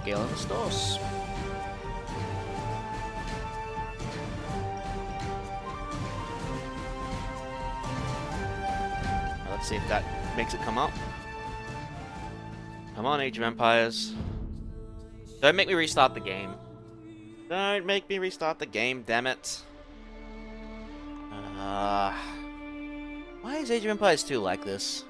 Gale of Estos. Let's see if that makes it come up. Come on, Age of Empires. Don't make me restart the game. Don't make me restart the game, damn it. Why is Age of Empires 2 like this?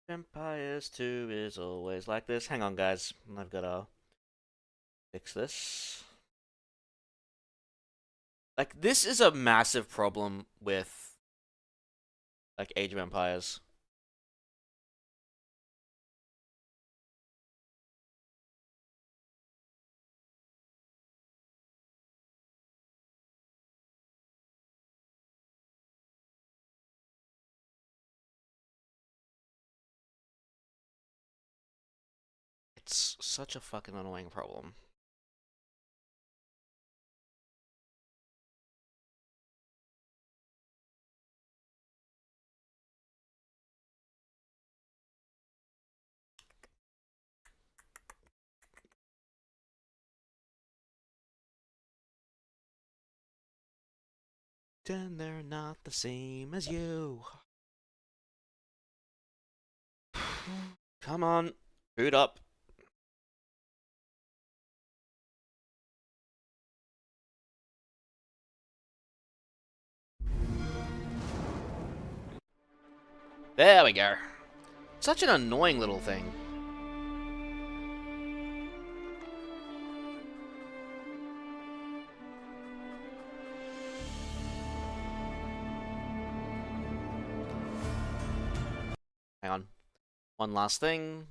Empires 2 is always like this. Hang on, guys. I've got to fix this. Like, this is a massive problem with, like, Age of Empires. It's such a fucking annoying problem. And they're not the same as you. Come on, boot up. There we go. Such an annoying little thing. Hang on. One last thing.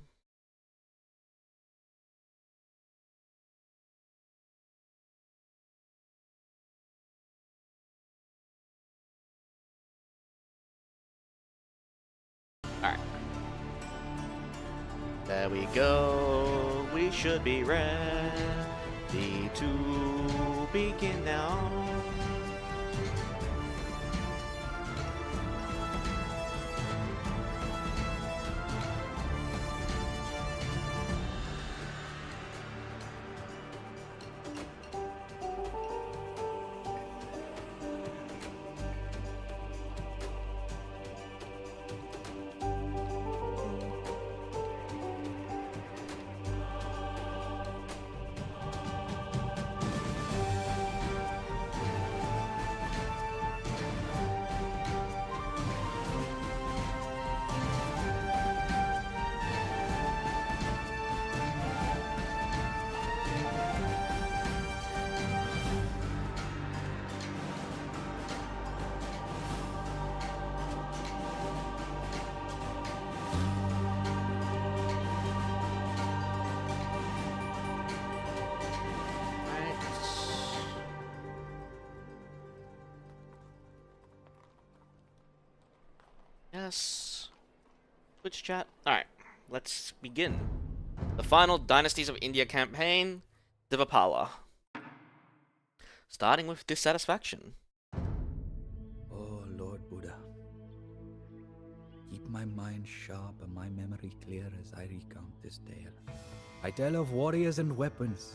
Alright. There we go. We should be ready to begin now. Yes. Twitch chat. Alright, let's begin. The final Dynasties of India campaign, Devapala. Starting with dissatisfaction. Oh, Lord Buddha, keep my mind sharp and my memory clear as I recount this tale. I tell of warriors and weapons,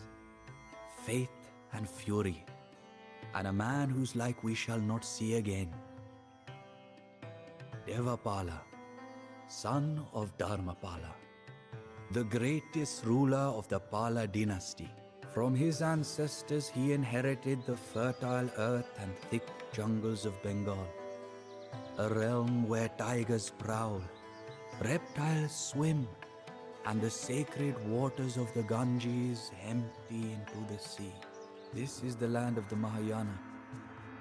faith and fury, and a man whose like we shall not see again. Devapala, son of Dharmapala, the greatest ruler of the Pala dynasty. From his ancestors he inherited the fertile earth and thick jungles of Bengal, a realm where tigers prowl, reptiles swim, and the sacred waters of the Ganges empty into the sea. This is the land of the Mahayana,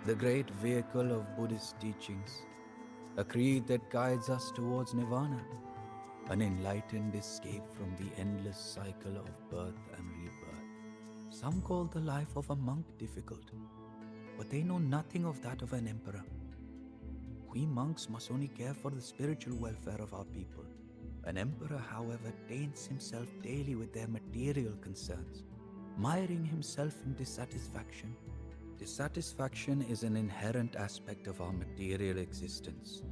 the great vehicle of Buddhist teachings, a creed that guides us towards nirvana, an enlightened escape from the endless cycle of birth and rebirth. Some call the life of a monk difficult, but they know nothing of that of an emperor. We monks must only care for the spiritual welfare of our people, An emperor, however, taints himself daily with their material concerns, miring himself in dissatisfaction. Dissatisfaction is an inherent aspect of our material existence.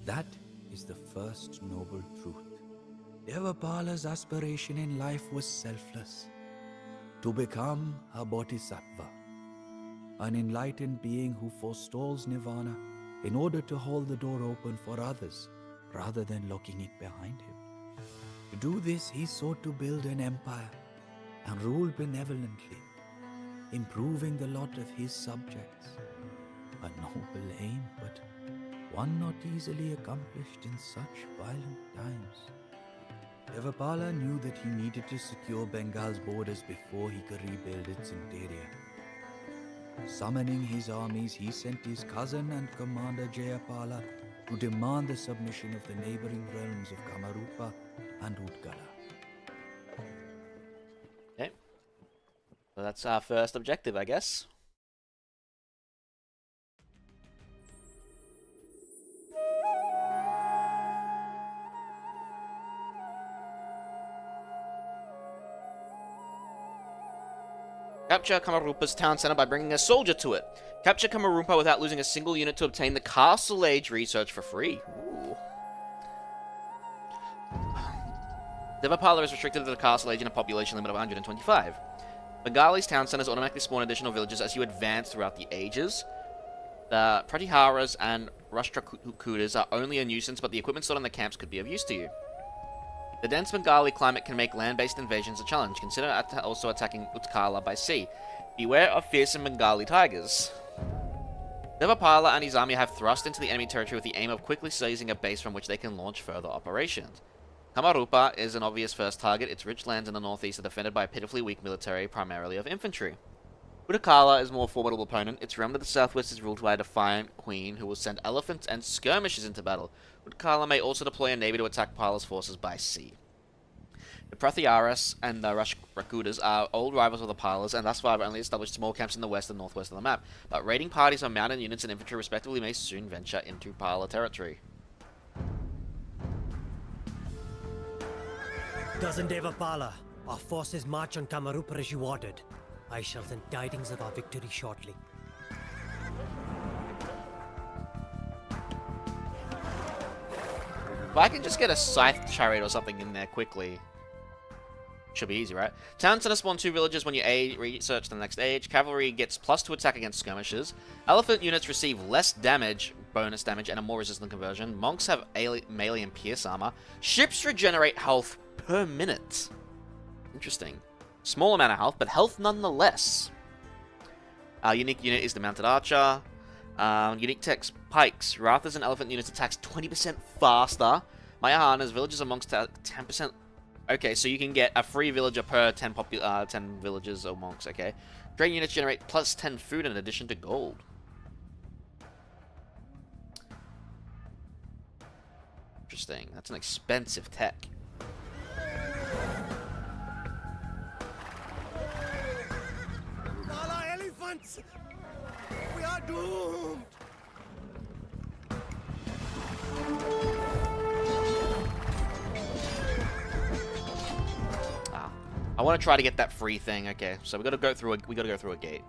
That is the first noble truth. Devapala's aspiration in life was selfless: to become a bodhisattva, an enlightened being who forestalls nirvana in order to hold the door open for others rather than locking it behind him. To do this, he sought to build an empire and rule benevolently, improving the lot of his subjects. A noble aim, but one not easily accomplished in such violent times. Devapala knew that he needed to secure Bengal's borders before he could rebuild its interior. Summoning his armies, he sent his cousin and commander Jayapala to demand the submission of the neighboring realms of Kamarupa and Udgala. Okay. So that's our first objective, I guess. Capture Kamarupa's town center by bringing a soldier to it. Capture Kamarupa without losing a single unit to obtain the Castle Age research for free. Ooh. Devapala is restricted to the Castle Age and a population limit of 125. Bengali's town centers automatically spawn additional villages as you advance throughout the ages. The Pratiharas and Rashtrakutas are only a nuisance, but the equipment stored in the camps could be of use to you. The dense Bengali climate can make land-based invasions a challenge. Consider also attacking Utkala by sea. Beware of fearsome Bengali tigers. Devapala and his army have thrust into the enemy territory with the aim of quickly seizing a base from which they can launch further operations. Kamarupa is an obvious first target. Its rich lands in the northeast are defended by a pitifully weak military, primarily of infantry. Utkala is a more formidable opponent. Its realm to the southwest is ruled by a defiant queen who will send elephants and skirmishers into battle. Utkala may also deploy a navy to attack Pala's forces by sea. The Prathiaras and the Rashtrakutas are old rivals of the Palas, and thus far have only established small camps in the west and northwest of the map, but raiding parties of mounted units and infantry respectively may soon venture into Pala territory. Cousin Devapala, our forces march on Kamarupa as you ordered. I shall send tidings of our victory shortly. If I can just get a scythe chariot or something in there quickly, should be easy, right? Town center spawn 2 villages when you research the next age. Cavalry gets +2 attack against skirmishers. Elephant units receive less damage, bonus damage, and a more resistant conversion. Monks have melee and pierce armor. Ships regenerate health per minute. Interesting. Small amount of health, but health nonetheless. Unique unit is the mounted archer. Unique text pikes. Rathas and elephant units attacks 20% faster. Mayahanas, villages and monks 10%. Okay, so you can get a free villager per 10 villagers or monks, okay. Drain units generate +10 food in addition to gold. Interesting. That's an expensive tech. Pala elephants! We are doomed! I want to try to get that free thing. Okay, so we got to go through a gate.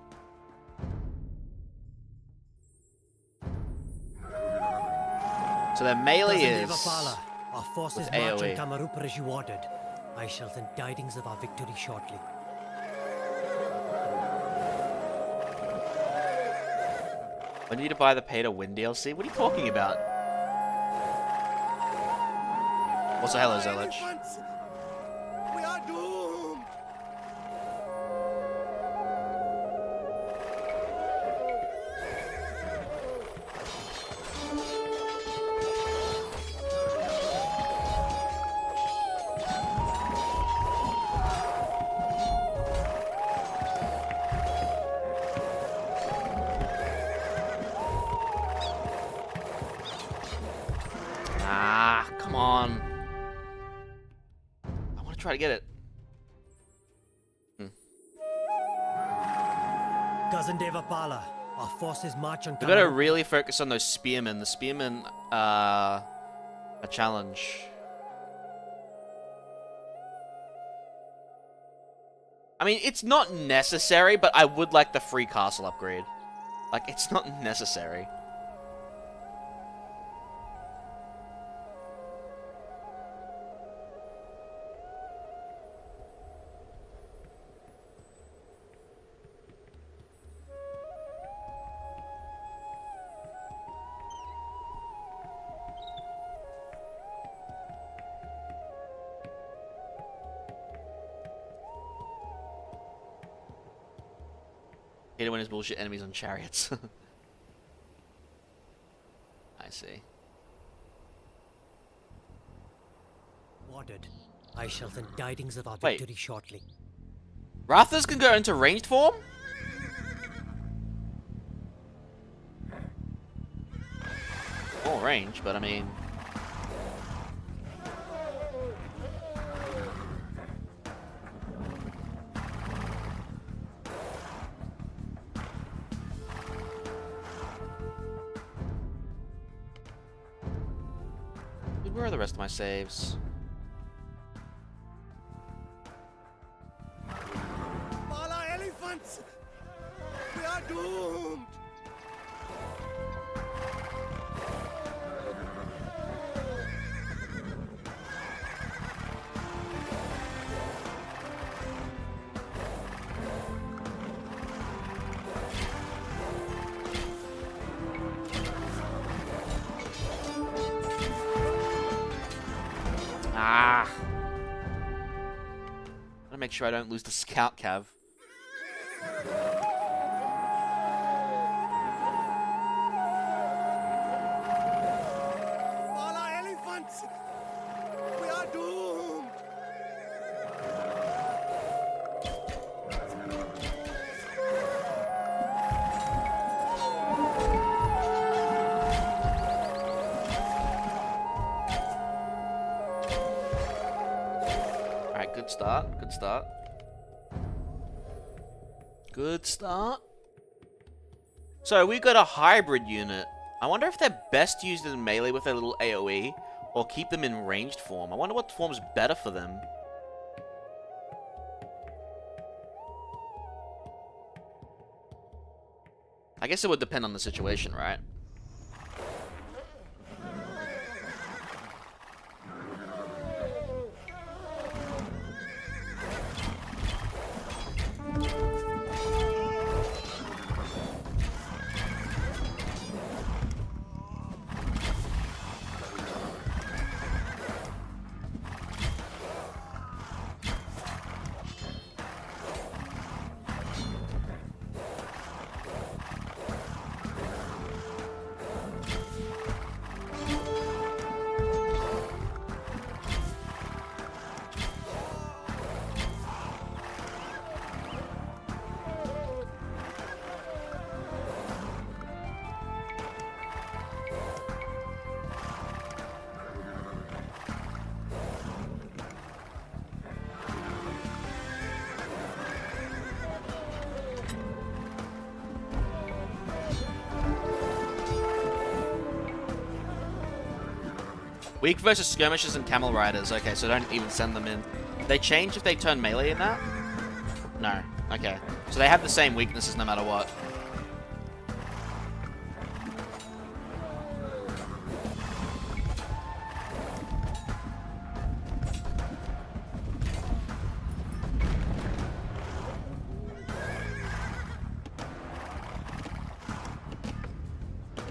So their melee is Devapala, our forces with march on AoE. Kamarupa as you ordered. I shall send tidings of our victory shortly. I need to buy the pay to win DLC. What are you talking about? Also, hello, Zelich. Elephants! We are doomed! Ah, come on. I want to try to get it. Cousin Devapala, our forces march on We gotta Kamarupa. really focus on those spearmen. The spearmen are a challenge. I mean, it's not necessary, but I would like the free castle upgrade. Like, it's not necessary. Hate it when his bullshit enemies on chariots. I see. Warded. I shall send tidings of our Wait. victory shortly. Rathas can go into ranged form? More range, but I mean... Dude, where are the rest of my saves? Pala elephants! We are doomed! Ah! Gotta make sure I don't lose the scout cav. Pala elephants! We are doomed! Alright, good start. Good start. Good start. So we got a hybrid unit. I wonder if they're best used in melee with their little AoE, or keep them in ranged form. I wonder what form's better for them. I guess it would depend on the situation, right? Weak versus skirmishers and camel riders. Okay, so don't even send them in. They change if they turn melee in that? No. Okay. So they have the same weaknesses no matter what.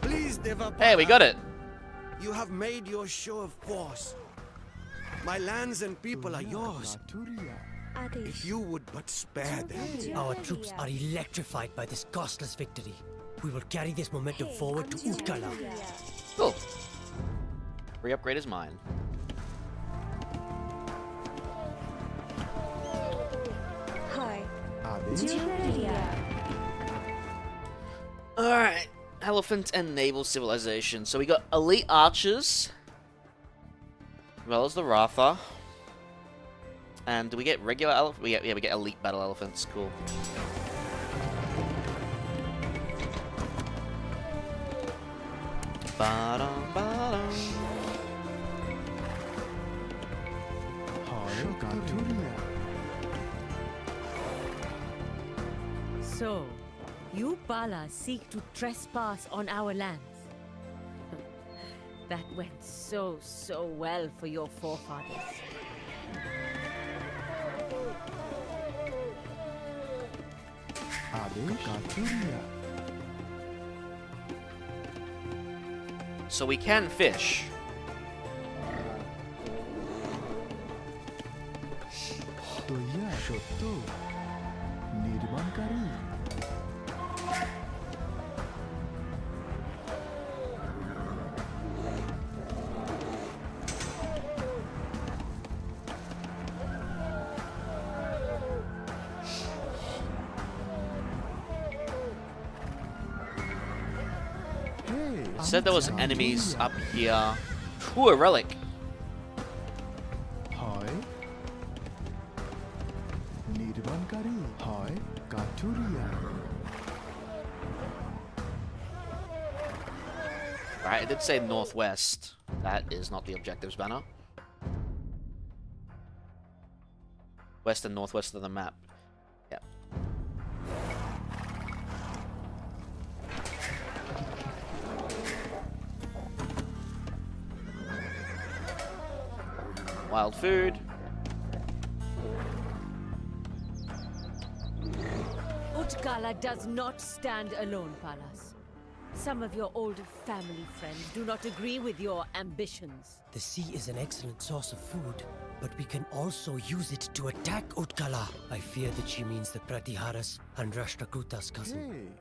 Please, Devapala. Hey, we got it. You have made your show of force. My lands and people are yours. If you would but spare them. Our troops are electrified by this costless victory. We will carry this momentum forward to Utkala. Cool. Re-upgrade is mine. Hi. Alright. Elephant and naval civilization. So we got elite archers. As well as the Ratha. And do we get regular elephant? Yeah, we get elite battle elephants. Cool. Ba-dum, ba-dum. So, you Pala seek to trespass on our lands. That went so well for your forefathers. So we can fish. It said there was enemies up here. Ooh, a relic. Right, it did say northwest. That is not the objectives banner. West and northwest of the map. Yep. Wild food. Utkala does not stand alone, Palas. Some of your old family friends do not agree with your ambitions. The sea is an excellent source of food, but we can also use it to attack Utkala. I fear that she means the Pratiharas and Rashtrakutas' cousin.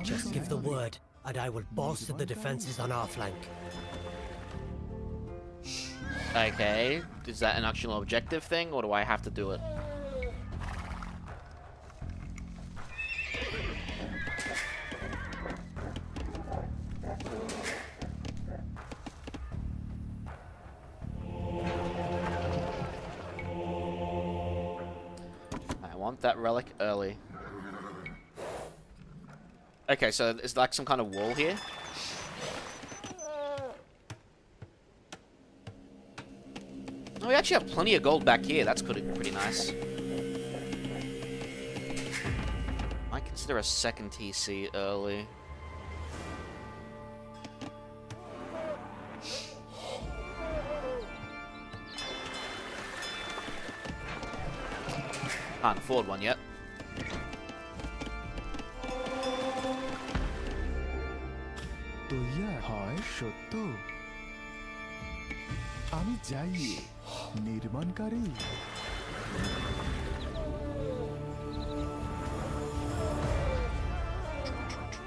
Just give the word, and I will bolster the defenses on our flank. Okay, is that an actual objective thing, or do I have to do it? I want that relic early. Okay, so is like some kind of wall here? Oh, we actually have plenty of gold back here. That's pretty nice. Might consider a second TC early. Can't afford one yet.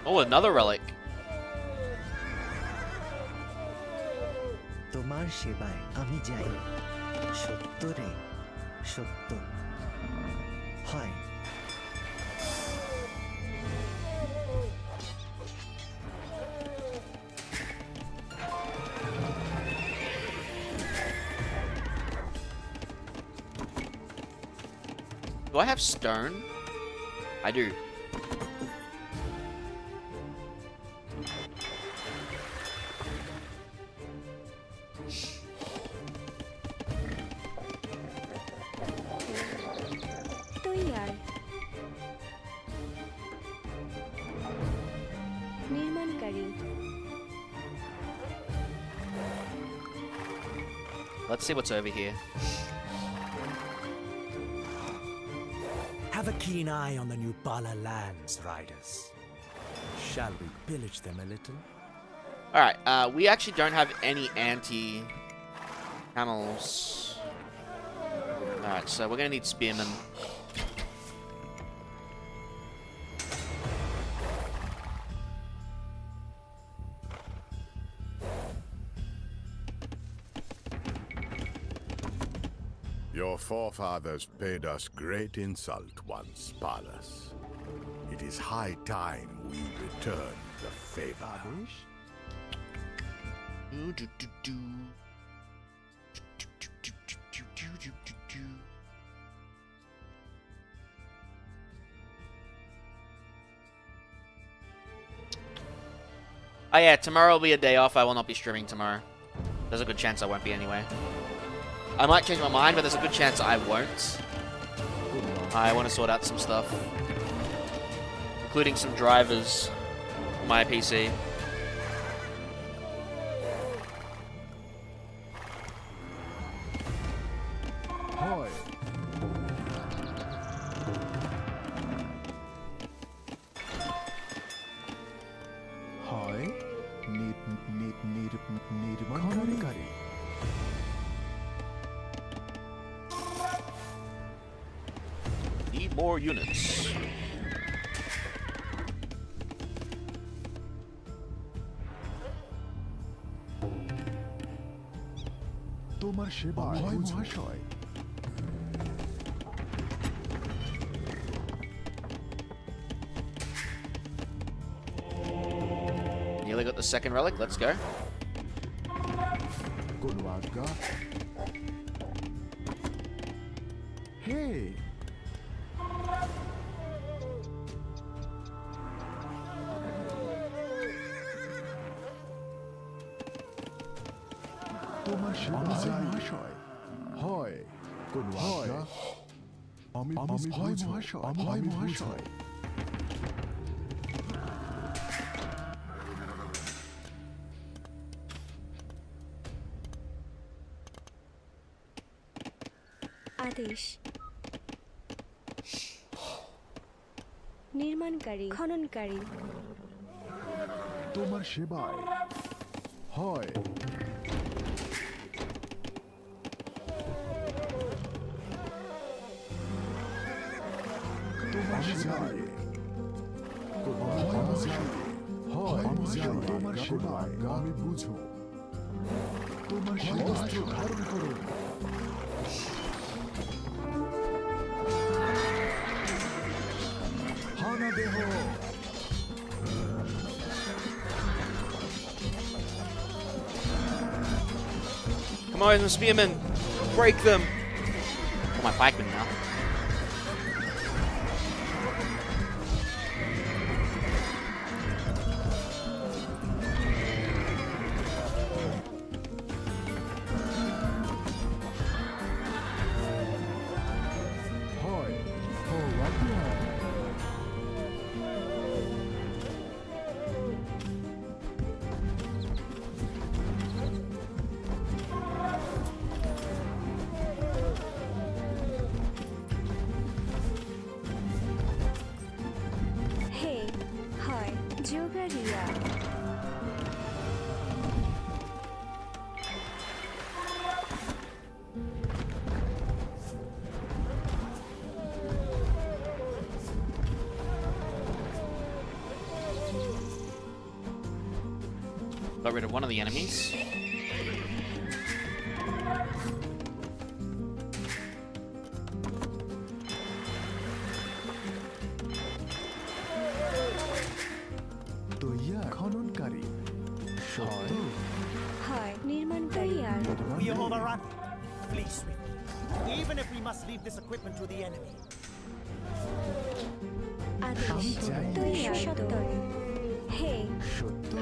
Oh, another relic. তোমার সেবায় আমি যাই সত্য রে সত্য হয় Do I have stone? I do. তৈয়ার নির্মাণকারী Let's see what's over here. Have a keen eye on the new Pala lands, riders. Shall we pillage them a little? Alright, we actually don't have any anti-camels. Alright, so we're gonna need spearmen. Your forefathers paid us great insult once, Pallas. It is high time we return the favor. Oh yeah, tomorrow will be a day off. I will not be streaming tomorrow. There's a good chance I won't be anyway. I might change my mind, but there's a good chance I won't. I want to sort out some stuff. including some drivers for my PC. Hoi. Hoi. Need Konkari. Need more units. তোমার সেবায় মহাশয়। Nearly got the second relic. Let's go. কোন আজ্ঞা? হে তোমার সেবায় মহাশয়। হয় কোন আজ্ঞা? আমি ভয় মহাশয়। ভয় মহাশয়। আদেশ নির্মাণকারী খননকারী তোমার সেবায় হয় তোমার সেবায় হয় তোমার সেবায় আমি বুঝো তোমার সেবায় ধারণ করো হানা দেহ Come on, the spearmen. Break them. Oh, my pikemen now. হয় ও রাজ্ঞা হে হয় যোগারিয়া Got rid of one of the enemies. তৈয়া খননকারী হয় হয় নির্মাণকারী আর We are overrun. Please, even if we must leave this equipment to the enemy. আদেশ তৈয়ার সত্তর হে সত্য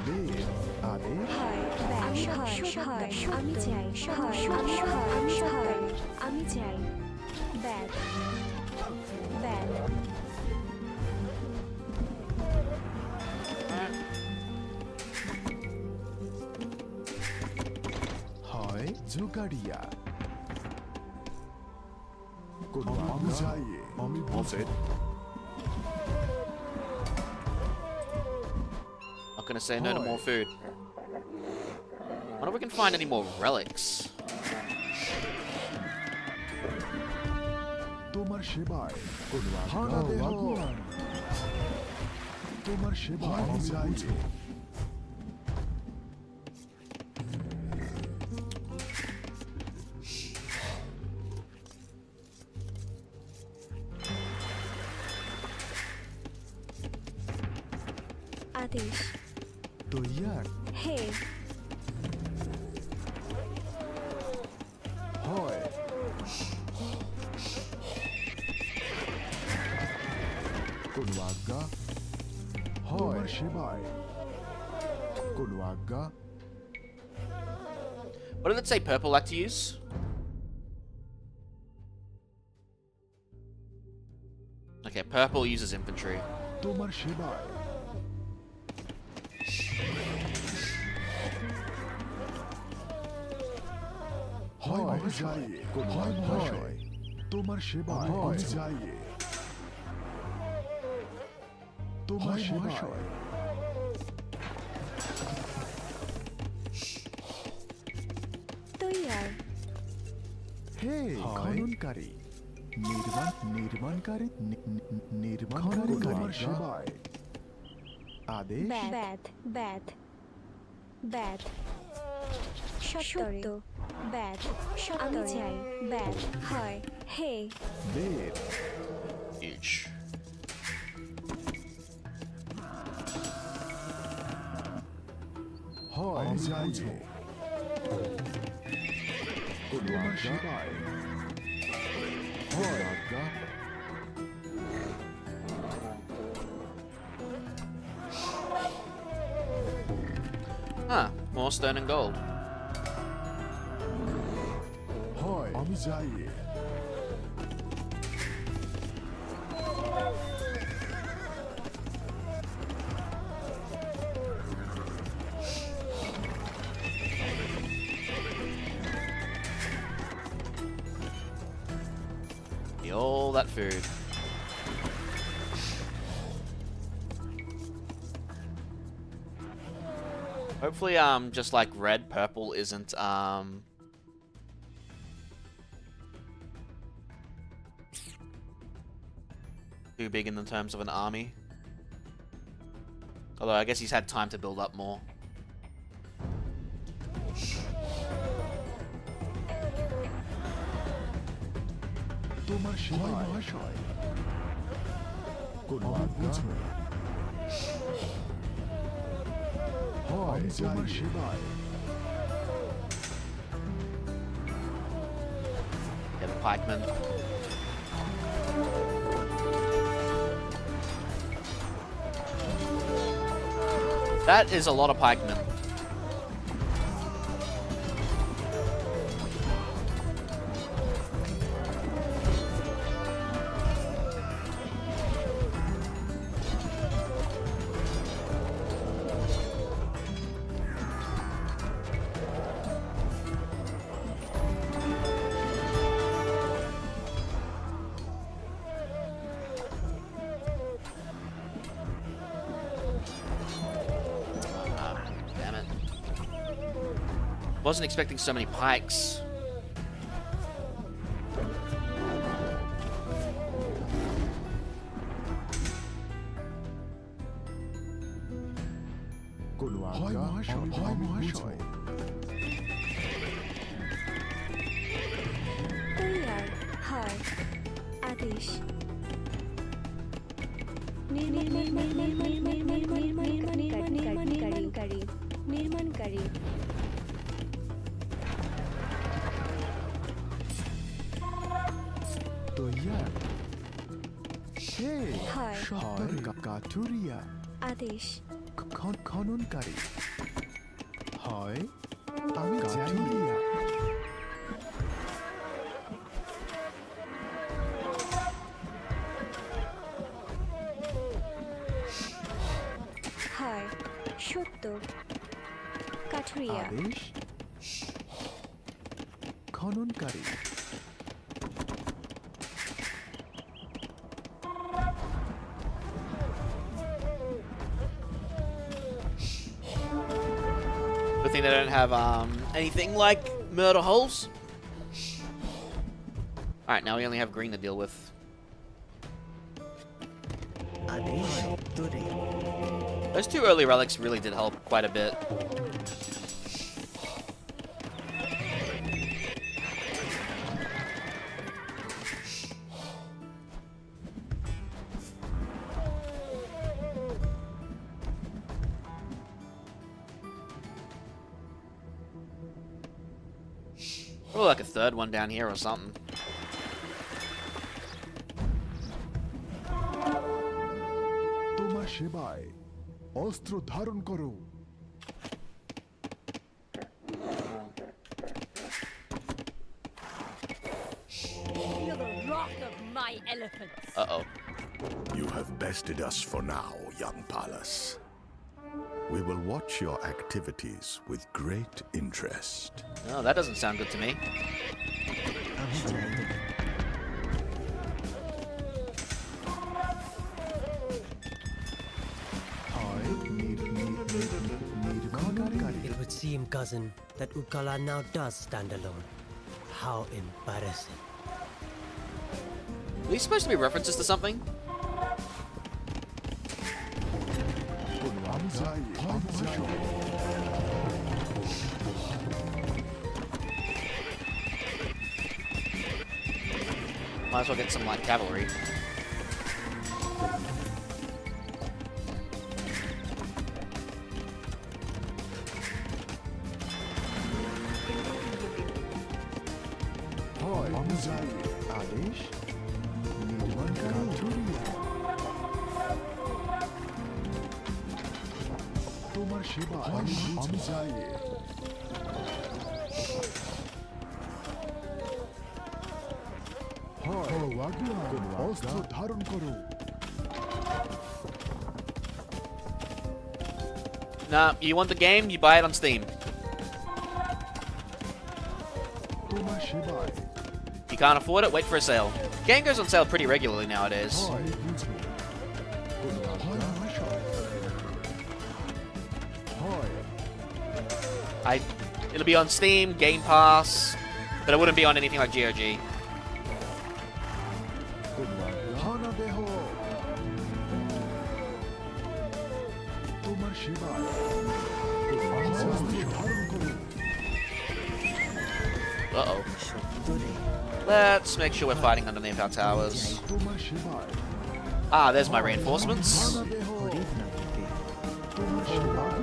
বেদ আদেশ হয় আমি হয় হয় আমি চাই হয় আমি হয় আমি হয় আমি চাই ব্যাট ব্যাট হয় জোগাড়িয়া কোন আজ্ঞা আমি বুঝে Not gonna say no to more food. Wonder if we can find any more relics. তোমার সেবায় কোন আজ্ঞা তোমার সেবায় আমি চাই আদেশ তৈয়ার হে হয় কোন আজ্ঞা হয় সেবায় কোন আজ্ঞা What did it say purple like to use? Okay, purple uses infantry. তোমার সেবায় হয় মহাশয় হয় মহাশয় তোমার সেবায় আমি যাই তোমার সেবায় তৈয়ার হে খননকারী নির্মাণকারী তোমার সেবায় আদেশ ব্যাধ ব্যাধ ব্যাধ সত্য ব্যাধ আমি চাই ব্যাধ হয় হে বেদ Huge. হয় আমি যাই তোমার সেবায় হয় আজ্ঞা Ah, more stone and gold. হয় আমি যাই All that food. Hopefully, just like red, purple isn't, too big in the terms of an army. Although, I guess he's had time to build up more. তোমার সেবায় মহাশয় কোন আজ্ঞা হয় তোমার সেবায় Yeah, the pikemen. That is a lot of pikemen. Damn it. Wasn't expecting so many pikes. কোন আজ্ঞা হয় মহাশয় তৈয়ার হয় আদেশ নির্মাণকারী তৈয়ার হে হয় হয় কাঠুরিয়া আদেশ খননকারী হয় আমি কাঠুরিয়া হয় সত্য কাঠুরিয়া আদেশ খননকারী Good thing they don't have anything like murder holes. Alright, now we only have green to deal with. আদেশ তোরে Those two early relics really did help quite a bit. Or like a third one down here or something. তোমার সেবায় অস্ত্র ধারণ করো Feel the wrath of my elephants. Uh-oh. You have bested us for now, young Pallas. We will watch your activities with great interest. Oh, that doesn't sound good to me. আমি যাই। It would seem, cousin, that Utkala now does stand alone. How embarrassing. Are these supposed to be references to something? Might as well get some light cavalry. তোমার সেবা আমি চাই। অস্ত্র ধারণ করো। Nah, you want the game? You buy it on Steam. তোমার সেবায় You can't afford it? Wait for a sale. Game goes on sale pretty regularly nowadays. হয় বুঝো। হয় মহাশয়। হয় It'll be on Steam, Game Pass, but it wouldn't be on anything like GOG. হানা দেহ। তোমার সেবায় অস্ত্র ধারণ করো। Uh-oh. সত্তরে Let's make sure we're fighting underneath our towers. তোমার সেবায় Ah, there's my reinforcements. হানা দেহ। হরিফ না দিতে তোমার সেবায়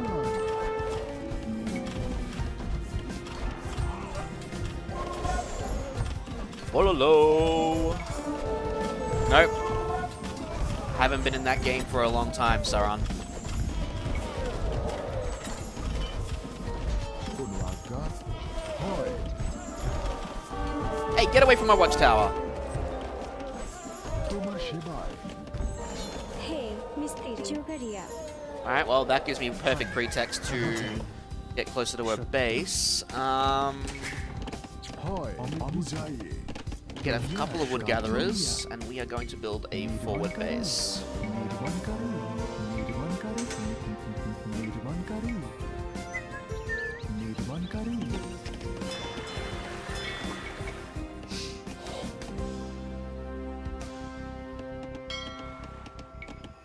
Bololo. Nope. Haven't been in that game for a long time, Saran. কোনো আজ্ঞা হয় Hey, get away from my watchtower. তোমার সেবায় হে মিস্ত্রি জোগাড়িয়া Alright, well, that gives me perfect pretext to get closer to her base. হয় আমি যাই Get a couple of wood gatherers, and we are going to build a forward base. নির্মাণকারী নির্মাণকারী নির্মাণকারী নির্মাণকারী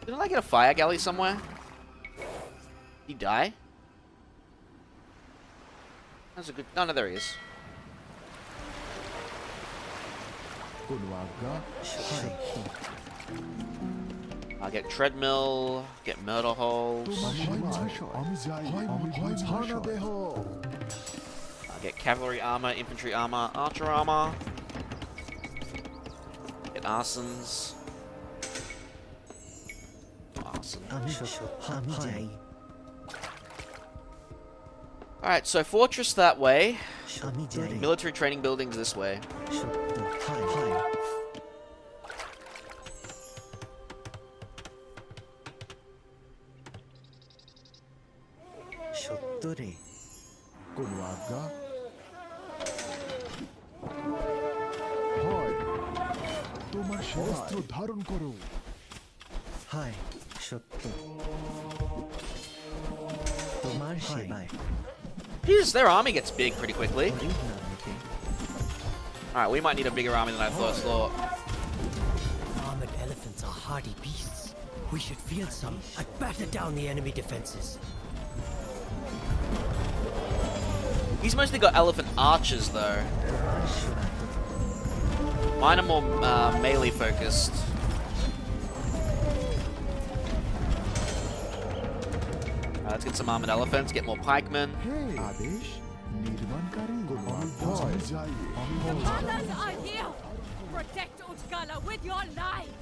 Didn't I get a fire galley somewhere? Did he die? That's a good... No, no, there he is. কোনো আজ্ঞা হয় I'll get treadmill, get murder holes. তোমার সেবায় আমি যাই আমি হানা দেহ I'll get cavalry armor, infantry armor, archer armor. Get arsons. Arson. আমি আমি যাই Alright, so fortress that way. আমি যাই Military training buildings this way. সত্য হয় হয় সত্তরে কোনো আজ্ঞা হয় তোমার অস্ত্র ধারণ করো হয় সত্য তোমার সেবায় Jeez, their army gets big pretty quickly. হরিফ না দিতে Alright, we might need a bigger army than I first thought. Armored elephants are hardy beasts. We should field some and batter down the enemy defenses. He's mostly got elephant archers though. তোমার সেবায় Mine are more melee focused. Let's get some armored elephants, get more pikemen. হে আদেশ নির্মাণকারী কোনো আজ্ঞা আমি যাই আমি Others are here! Protect Utkala with your life!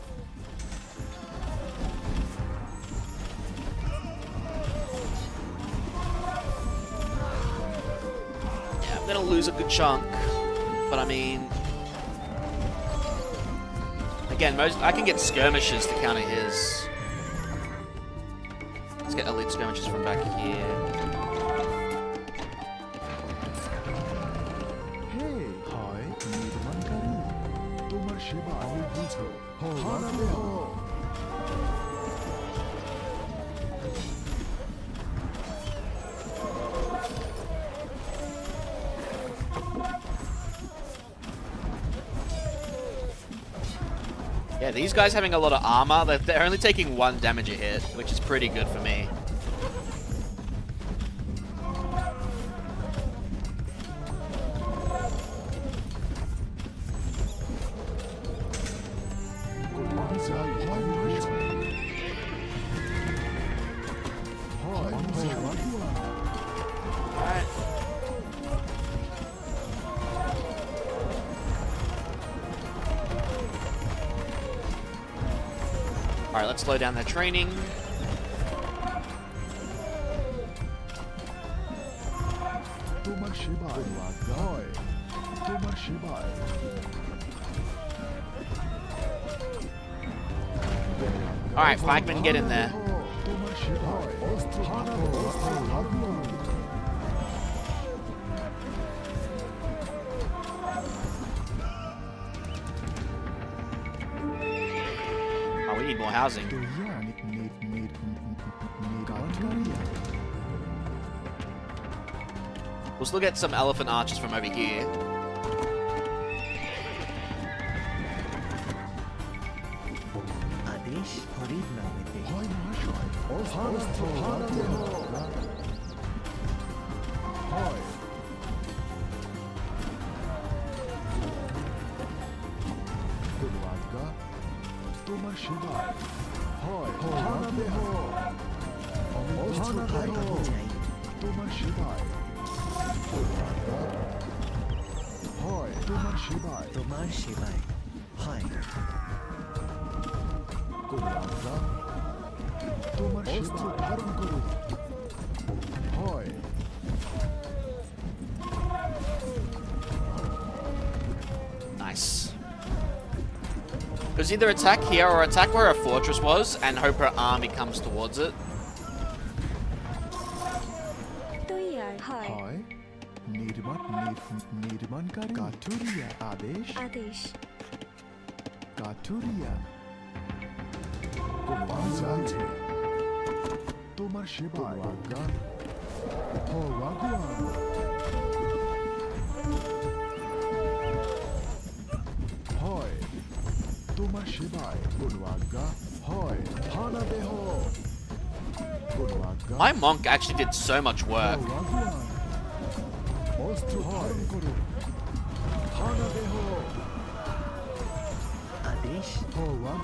Yeah, I'm gonna lose a good chunk, but I mean, I again, I can get skirmishes to counter his. Let's get elite skirmishes from back here. Hey, hi, নির্মাণকারী, তোমার সেবা আমি বুঝো। হানাবে হো। Yeah, these guys having a lot of armor, they're only taking 1 damage a hit, which is pretty good for me. Alright, let's slow down their training. তোমার সেবায় হয়, তোমার সেবায়। Alright, flagmen, get in there. তোমার সেবায় অস্ত্র হানাবে। Oh, we need more housing. We'll still get some elephant archers from over here. আদেশ হরির নামেতে। হয় মহাশয়, অস্ত্র হানাবে হয়। কোনো আজ্ঞা, তোমার সেবায় হয়, হানাবে অস্ত্র ধারণ চাই। তোমার সেবায় কোনো আজ্ঞা, হয়, তোমার সেবায় তোমার সেবায় হয়। কোনো আজ্ঞা, তোমার অস্ত্র ধারণ করুন হয়। Nice. Because either attack here or attack where her fortress was and hope her army comes towards it. তৈয়ার হয় হয় নির্মাণকারী কাঠুরিয়া আদেশ আদেশ কাঠুরিয়া কোনো আছে তোমার সেবায় আজ্ঞা ভগবান হয় তোমার সেবায় কোনো আজ্ঞা হয় হানাবে হো কোনো আজ্ঞা My monk actually did so much work. ভগবান অস্ত্র ধারণ করো হানাবে হো আদেশ ভগবান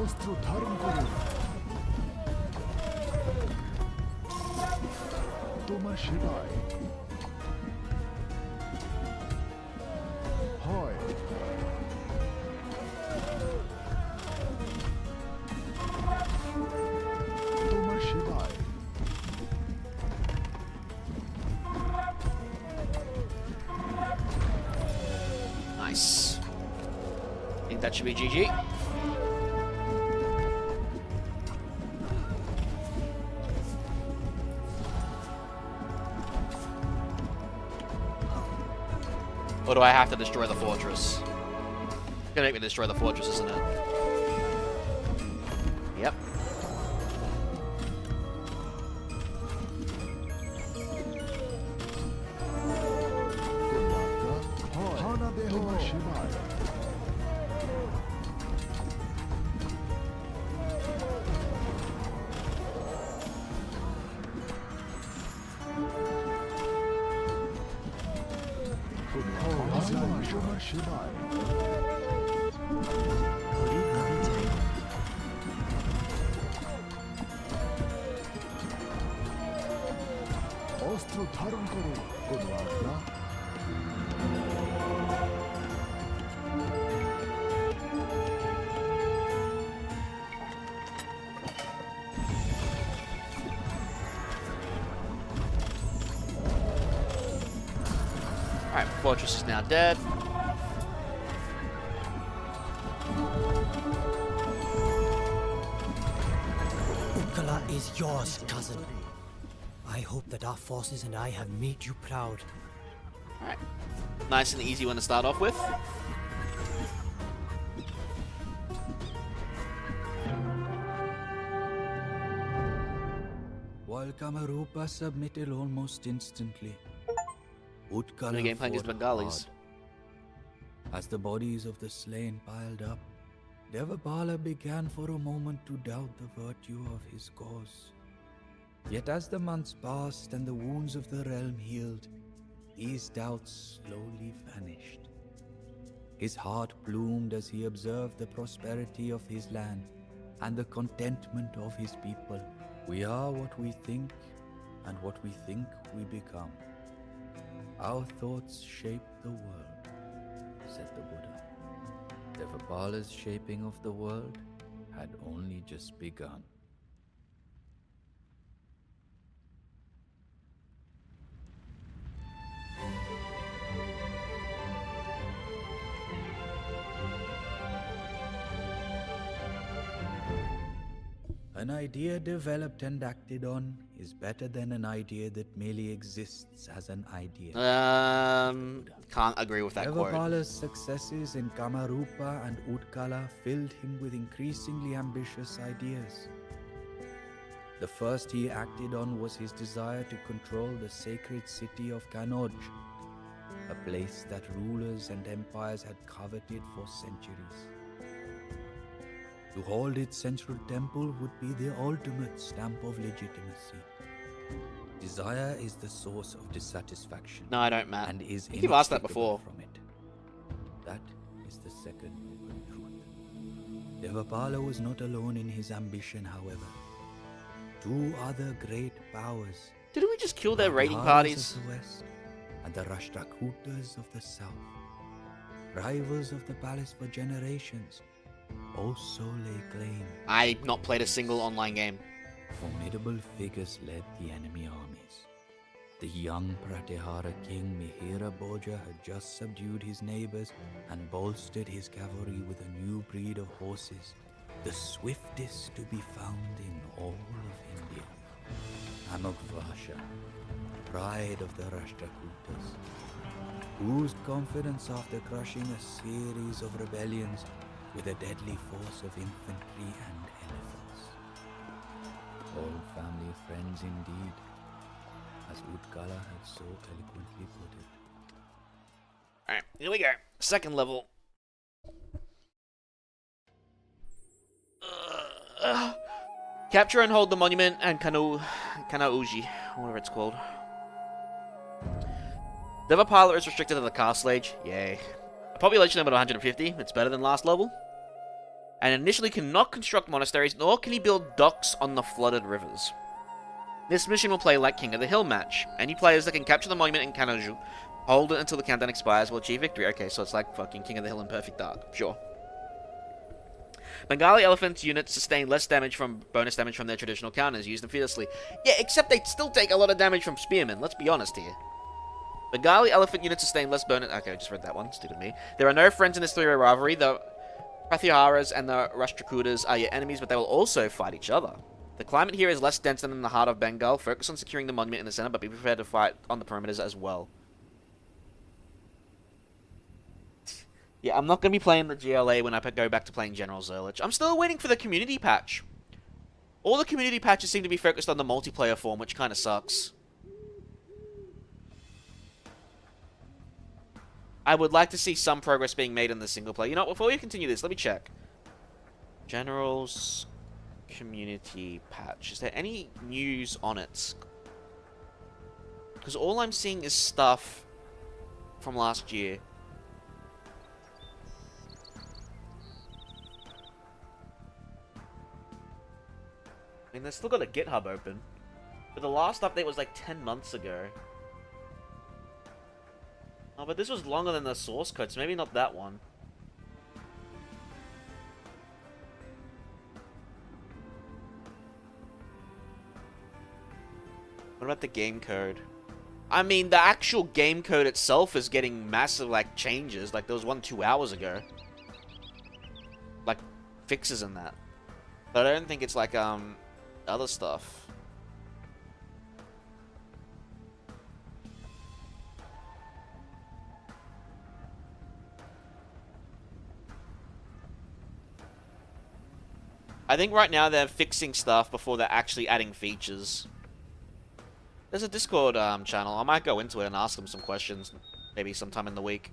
অস্ত্র ধারণ করো তোমার সেবায় হয় তোমার সেবায় Nice. I think that should be GG. Or do I have to destroy the fortress? It's gonna make me destroy the fortress, isn't it? Yep. হানাবে হো সেবায় তোমার সেবায় হরির নামে চাই। অস্ত্র ধারণ করো কোনো আজ্ঞা Alright, fortress is now dead. is yours, cousin. I hope that our forces and I have made you proud. Alright. Nice and easy one to start off with. While Kamarupa submitted almost instantly, Utkala The game playing is fought Bengalis. hard. As the bodies of the slain piled up, Devapala began for a moment to doubt the virtue of his cause. Yet as the months passed and the wounds of the realm healed, these doubts slowly vanished. His heart bloomed as he observed the prosperity of his land and the contentment of his people. We are what we think, and what we think we become. Our thoughts shape the world, said the Buddha. Devapala's shaping of the world had only just begun. An idea developed and acted on is better than an idea that merely exists as an idea. Can't agree with that quote. Devapala's successes in Kamarupa and Utkala filled him with increasingly ambitious ideas. The first he acted on was his desire to control the sacred city of Kanoj, a place that rulers and empires had coveted for centuries. To hold its central temple would be the ultimate stamp of legitimacy. Desire is the source of dissatisfaction. No, I don't, Matt. And is You've asked that inextricable before. from it. That is the second noble truth. Devapala was not alone in his ambition, however. Two other great powers, Didn't we just kill their the raiding Biharis parties? of the west and the Rashtrakutas of the south, rivals of the palace for generations, also lay claim. I've not played a single online game. Formidable figures led the enemy armies. The young Pratihara king Mihira Bhoja had just subdued his neighbors and bolstered his cavalry with a new breed of horses, the swiftest to be found in all of India. Amogvasha, pride of the Rashtrakutas, oozed confidence after crushing a series of rebellions with a deadly force of infantry and elephants. All family friends indeed, as Utkala had so eloquently put it. Alright, here we go. Second level. Capture and hold the monument and Kanauji, whatever it's called. Devapala is restricted to the castle age. Yay. A population limit of 150. It's better than last level. And initially cannot construct monasteries, nor can he build docks on the flooded rivers. This mission will play like King of the Hill match. Any players that can capture the monument in Kanauju, hold it until the countdown expires, will achieve victory. Okay, so it's like fucking King of the Hill in Perfect Dark. Sure. Bengali elephant units sustain less damage from bonus damage from their traditional counters. Use them fearlessly. Yeah, except they still take a lot of damage from spearmen. Let's be honest here. Bengali elephant units sustain less bonus... Okay, I just read that one. Stupid me. There are no friends in this three-way rivalry. The Prathiharas and the Rashtrakutas are your enemies, but they will also fight each other. The climate here is less dense than in the heart of Bengal. Focus on securing the monument in the center, but be prepared to fight on the perimeters as well. Yeah, I'm not going to be playing the GLA when I go back to playing General Zerlich. I'm still waiting for the community patch. All the community patches seem to be focused on the multiplayer form, which kind of sucks. I would like to see some progress being made in the single player. You know what, before we continue this, let me check. General's community patch. Is there any news on it? Because all I'm seeing is stuff from last year. I mean, they've still got a GitHub open. But the last update was like 10 months ago. Oh, but this was longer than the source code, so maybe not that one. What about the game code? I mean, the actual game code itself is getting massive, like, changes. Like, there was one 2 hours ago. Like, fixes in that. But I don't think it's, like, other stuff. I think right now they're fixing stuff before they're actually adding features. There's a Discord channel. I might go into it and ask them some questions, maybe sometime in the week.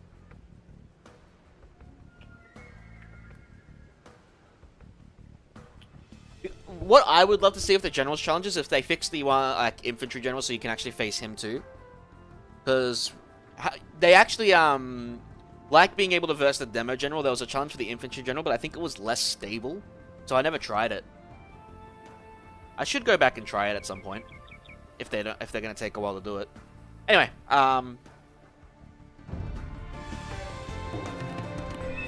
What I would love to see with the generals challenges, if they fix the one like infantry general, so you can actually face him too, because they actually like being able to verse the demo general. There was a challenge for the infantry general, but I think it was less stable, so I never tried it. I should go back and try it at some point if they're gonna take a while to do it. Anyway,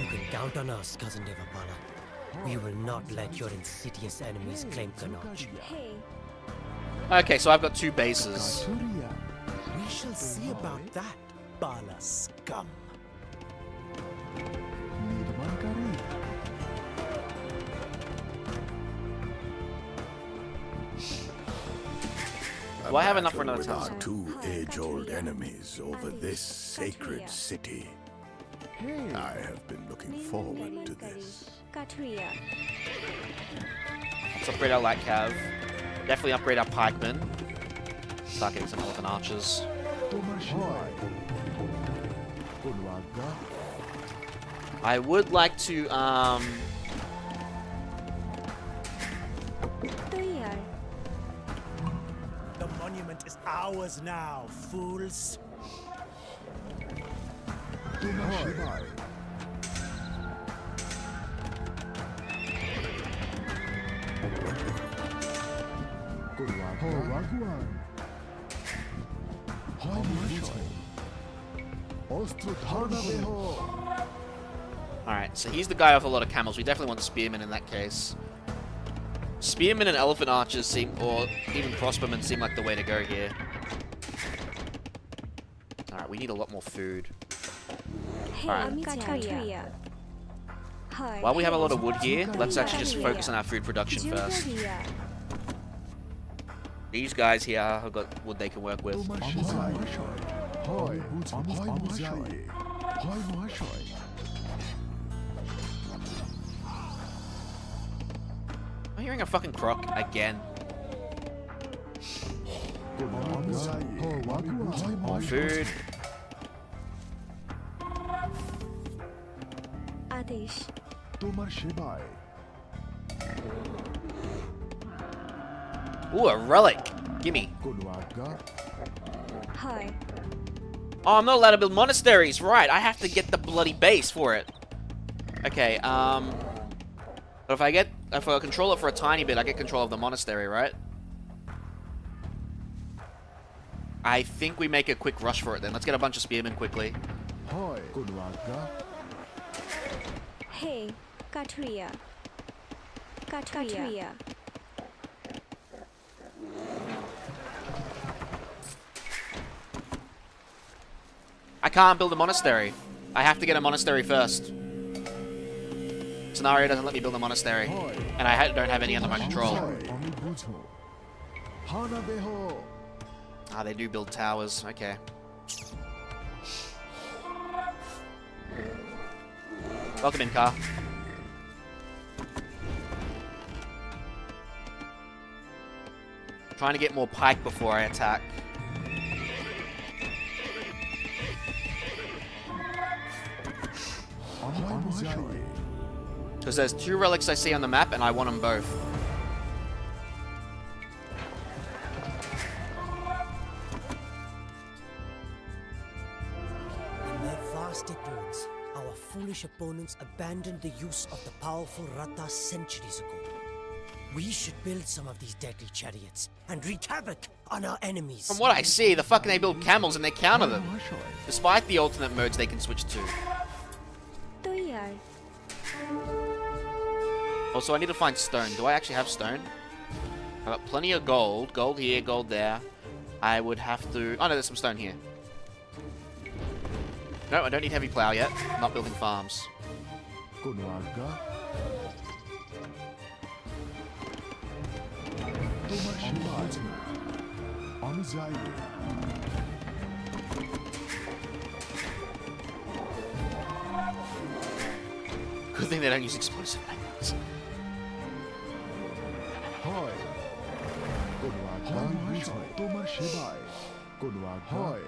You can count on us, Cousin Devapala. We will not let your insidious enemies claim Kannauj. Hey, okay, so I've got 2 bases. Katuria. We shall see about that, Pala scum. Nirmankari. Do I have enough for battle another with town? our 2 age-old enemies over this sacred city. Hey. I have been looking forward to this. Katuria. Let's upgrade our light cav. Definitely upgrade our pikemen. Start getting some elephant archers. Tomar Shivai. Kunwagga. I would like to Tuyar. The monument is ours now, fools. Tomar Shivai. Kunwagga. Wagwan. Hoy Mashoi. Ostro Tarnabeho. Alright, so he's the guy with a lot of camels. We definitely want the spearmen in that case. Spearmen and elephant archers seem, or even crossbowmen seem like the way to go here. Alright, we need a lot more food. Hey, Alright. Katuria. Hi. While we have a lot of wood here, let's actually just focus on our food production first. Jugaria. These guys here have got wood they can work with. Tomar Shivai. Hoy. Hoy Mashoi. Hoy Mashoi. I'm hearing a fucking croc again. More food. Adesh. Tomar Shivai. Ooh, a relic. Gimme. Kunwagga. Hi. Oh, I'm not allowed to build monasteries. Right, I have to get the bloody base for it. Okay, but if I control it for a tiny bit, I get control of the monastery, right? I think we make a quick rush for it then. Let's get a bunch of spearmen quickly. Hoy. Kunwagga. Hey, Katuria. Katuria. I can't build a monastery. I have to get a monastery first. Scenario doesn't let me build a monastery. And I don't have any under my control. Hanabeho. Ah, they do build towers. Okay. Welcome in, car. Trying to get more pike before I attack. Because there's 2 relics I see on the map, and I want them both. In their vast ignorance, our foolish opponents abandoned the use of the powerful Ratha centuries ago. We should build some of these deadly chariots and wreak havoc on our enemies. From what I see, the fucking they build camels and they counter them. Despite the alternate modes they can switch to. Tuyar. Also, I need to find stone. Do I actually have stone? I've got plenty of gold. Gold here, gold there. I would have to... Oh, no, there's some stone here. No, I don't need heavy plow yet. I'm not building farms. Kunwagga. তোমার সেবায় আমি যাই। Good thing they don't use explosive weapons. হয় কোনো আজ্ঞা মহাশয় তোমার সেবায় কোনো আজ্ঞা হয়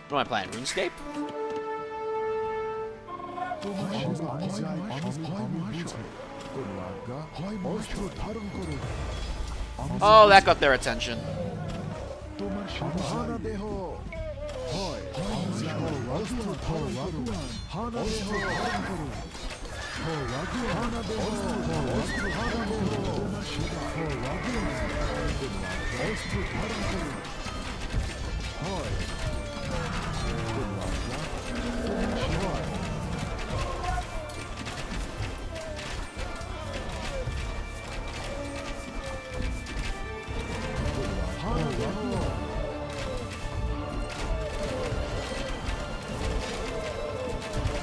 What am I playing? RuneScape? তোমার সেবায় আমি যাই হয় মহাশয় কোনো আজ্ঞা হয় অস্ত্র ধারণ করো Oh, that got their attention. তোমার সেবা হানা দেহ হয় আমি যাই অস্ত্র ধারণ করো হানা দেহ ধারণ করো হয় আগুন হানা দেহ অস্ত্র ধারণ করো তোমার সেবা হয় আগুন কোনো আজ্ঞা অস্ত্র ধারণ করো হয় কোনো আজ্ঞা তোমার সেবায়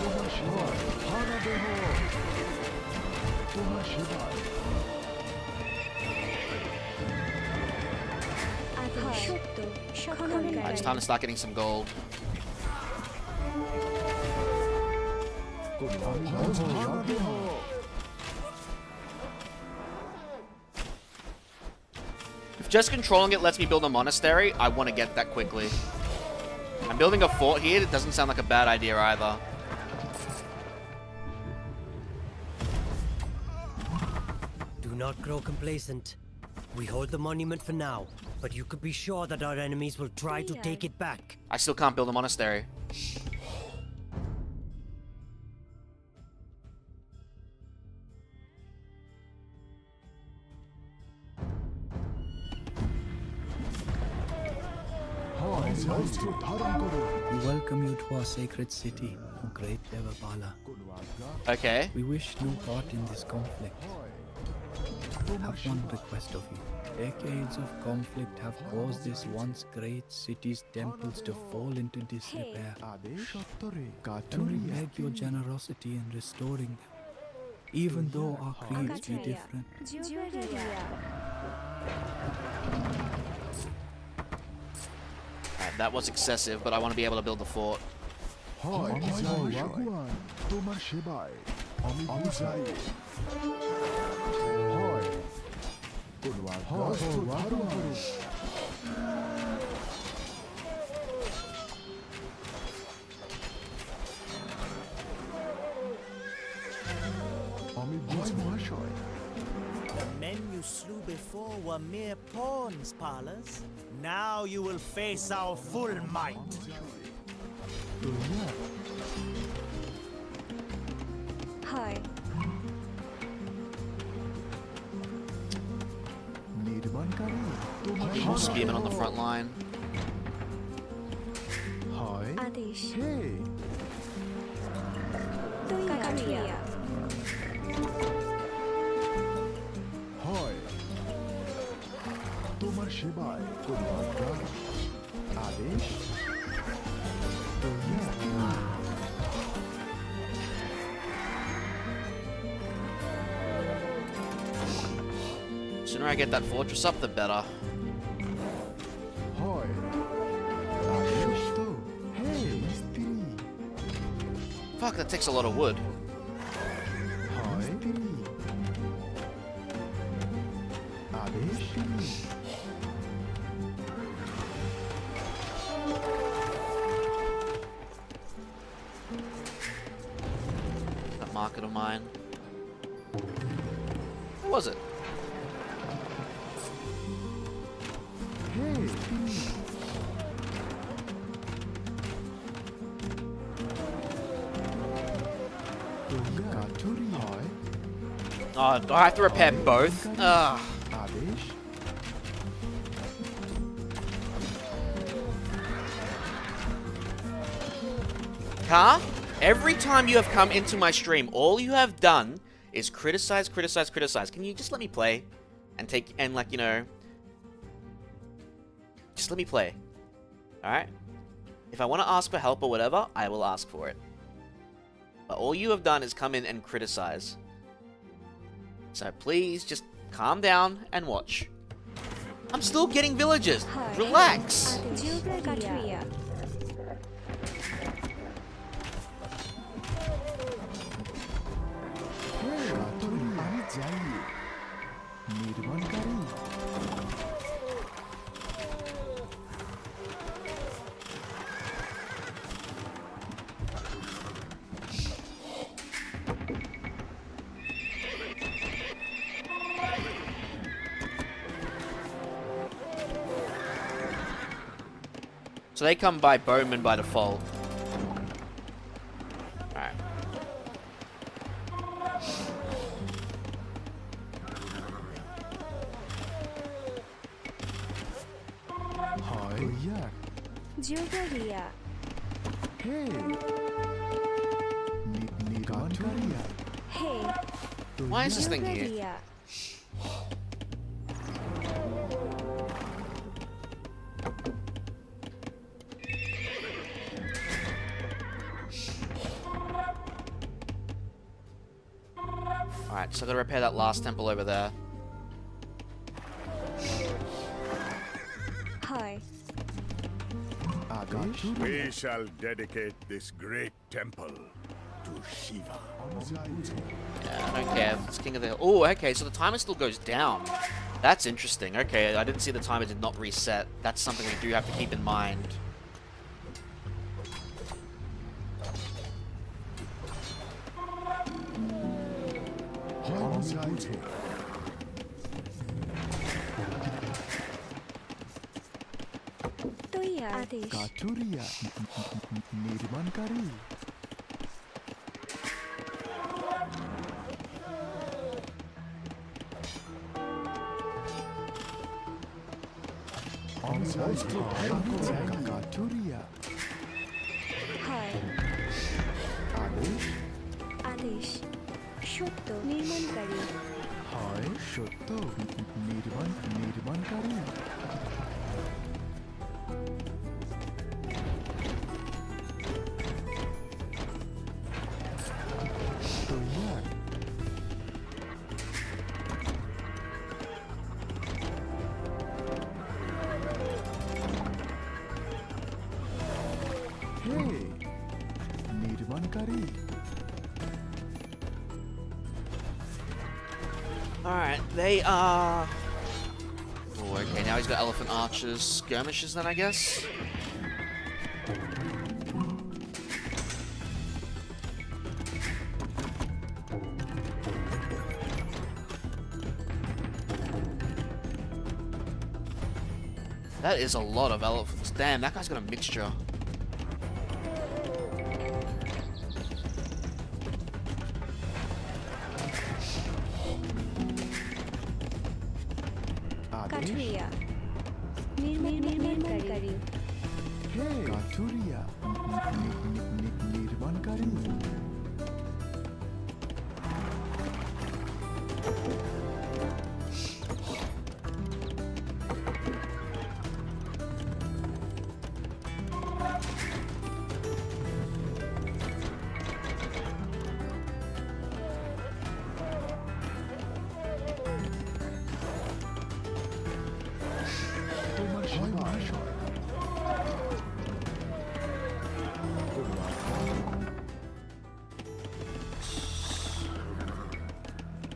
তোমার সেবায় হানা দেহ তোমার সেবায় আদেশ সত্য খননের Alright, it's time to start getting some gold. কোনো আজ্ঞা হানা দেহ If just controlling it lets me build a monastery, I want to get that quickly. I'm building a fort here. It doesn't sound like a bad idea either. Do not grow complacent. We hold the monument for now, but you could be sure that our enemies will try to take it back. I still can't build a monastery. হয় অস্ত্র ধারণ করো We welcome you to our sacred city, O great Devapala. কোনো আজ্ঞা Okay. We wish no part in this conflict. Have one request of you. Decades of conflict have caused this once great city's temples to fall into disrepair. আদেশ সত্তরে And we কাঠুরিয়া beg your generosity in restoring them, even though our creeds be different. Zuberia Alright, that was excessive, but I want to be able to build the fort. হয় আমি যাই আগুয়ান তোমার সেবায় আমি যাই হয় কোনো আজ্ঞা অস্ত্র ধারণ করো আমি হয় মহাশয় The men you slew before were mere pawns, Palas. Now you will face our full might. হয় নির্মাণকারী তোমার More spearmen on the front line. হয় আদেশ হে কাঠুরিয়া হয় তোমার সেবায় কোনো আজ্ঞা আদেশ Sooner I get that fortress up, the better. হয় আদেশ তো হে স্ত্রী Fuck, that takes a lot of wood. হয় স্ত্রী আদেশ That market of mine. What was it? হে স্ত্রী কাঠুরি হয় Oh, do I have to repair both? Ugh. আদেশ Car? Every time you have come into my stream, all you have done is criticize, criticize, criticize. Can you just let me play? And like, you know... Just let me play. Alright? If I want to ask for help or whatever, I will ask for it. But all you have done is come in and criticize. So please, just calm down and watch. I'm still getting villagers. Hi. Relax. Geographia. আমি যাই নির্মাণকারী So they come by Bowman by default. Alright. হয় ইয়ার Geographia. Hey নির্মাণকারী Hey. Why is this thing here? Geographia. Alright, so I gotta repair that last temple over there. Hi. আদেশ We shall dedicate this great temple to Shiva. Yeah, I don't care. It's King of the Hill. Oh, okay, so the timer still goes down. That's interesting. Okay, I didn't see the timer did not reset. That's something we do have to keep in mind. তৈয়ার আদেশ কাঠুরিয়া নির্মাণকারী কাঠুরিয়া হয় আদেশ আদেশ সত্য নির্মাণকারী হয় সত্য নির্মাণকারী তৈয়ার হে নির্মাণকারী Alright, they are... Oh, okay, now he's got elephant archers. Skirmishes then, I guess? That is a lot of elephants. Damn, that guy's got a mixture. কাঠুরিয়া নির্মাণকারী কাঠুরিয়া নির্মাণকারী তোমার সেবায়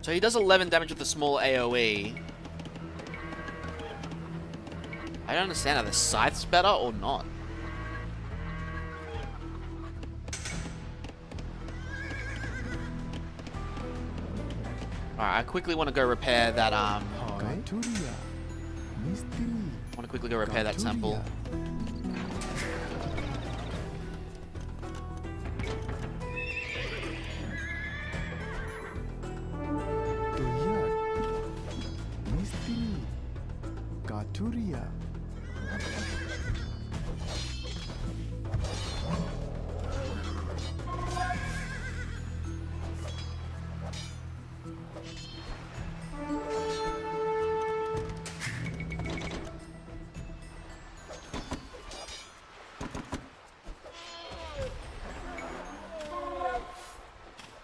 So he does 11 damage with the small AoE. I don't understand, are the scythes better or not? Alright, I quickly want to go repair that, কাঠুরিয়া মিস্ত্রি want to quickly go repair that temple. তৈয়ার মিস্ত্রি কাঠুরিয়া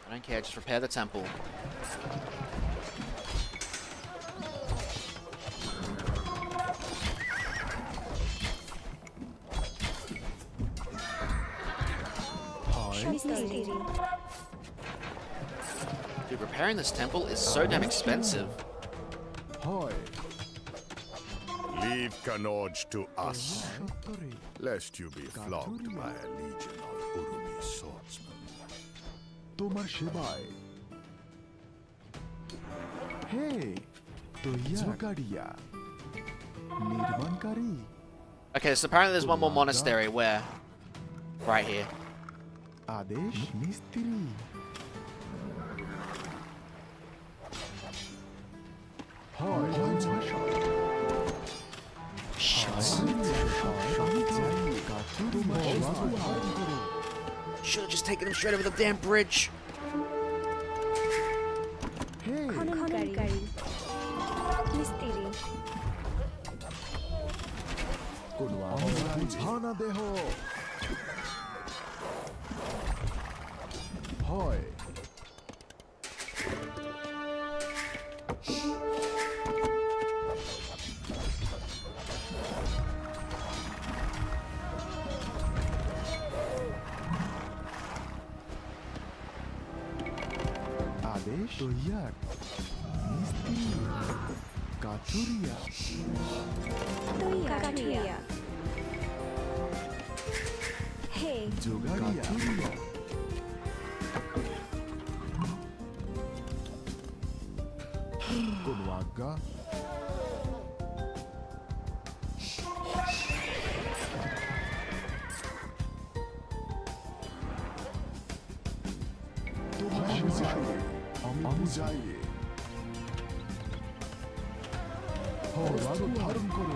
I don't care, just repair the temple. মিস্ত্রি Dude, repairing this temple is so damn expensive. হয় Leave Kanoj to us, সত্তরে lest you be flogged by a legion of Urumi swordsmen. তোমার সেবায় হে জোগাড়িয়া নির্মাণকারী Okay, so apparently there's one more monastery where... Right here. আদেশ মিস্ত্রি হয় মহাশয় আমি চাই তোমার সেবায় Should have just taken him straight over the damn bridge. হে খননকারী মিস্ত্রি কোন আমরা বুঝানা দেহ হয় আদেশ তৈয়ার মিস্ত্রি কাচুরিয়া কাঠুরিয়া হে জোগাড়িয়া কোন আজ্ঞা তোমার সেবায় আমি যাই রাগ ধারণ করো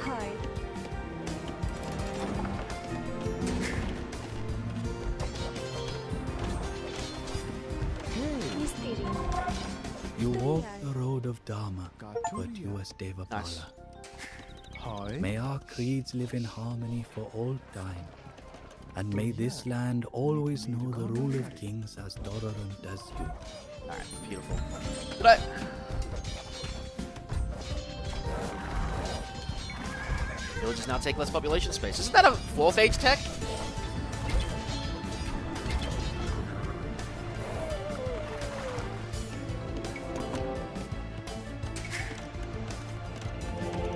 হয় মিস্ত্রি You walk the road of Dharma, but you as Devapala. হয় May our creeds live in harmony for all time. And may this land always know the rule of kings as tolerant as you. Alright, beautiful. But villages now take less population space. Isn't that a 4th age tech?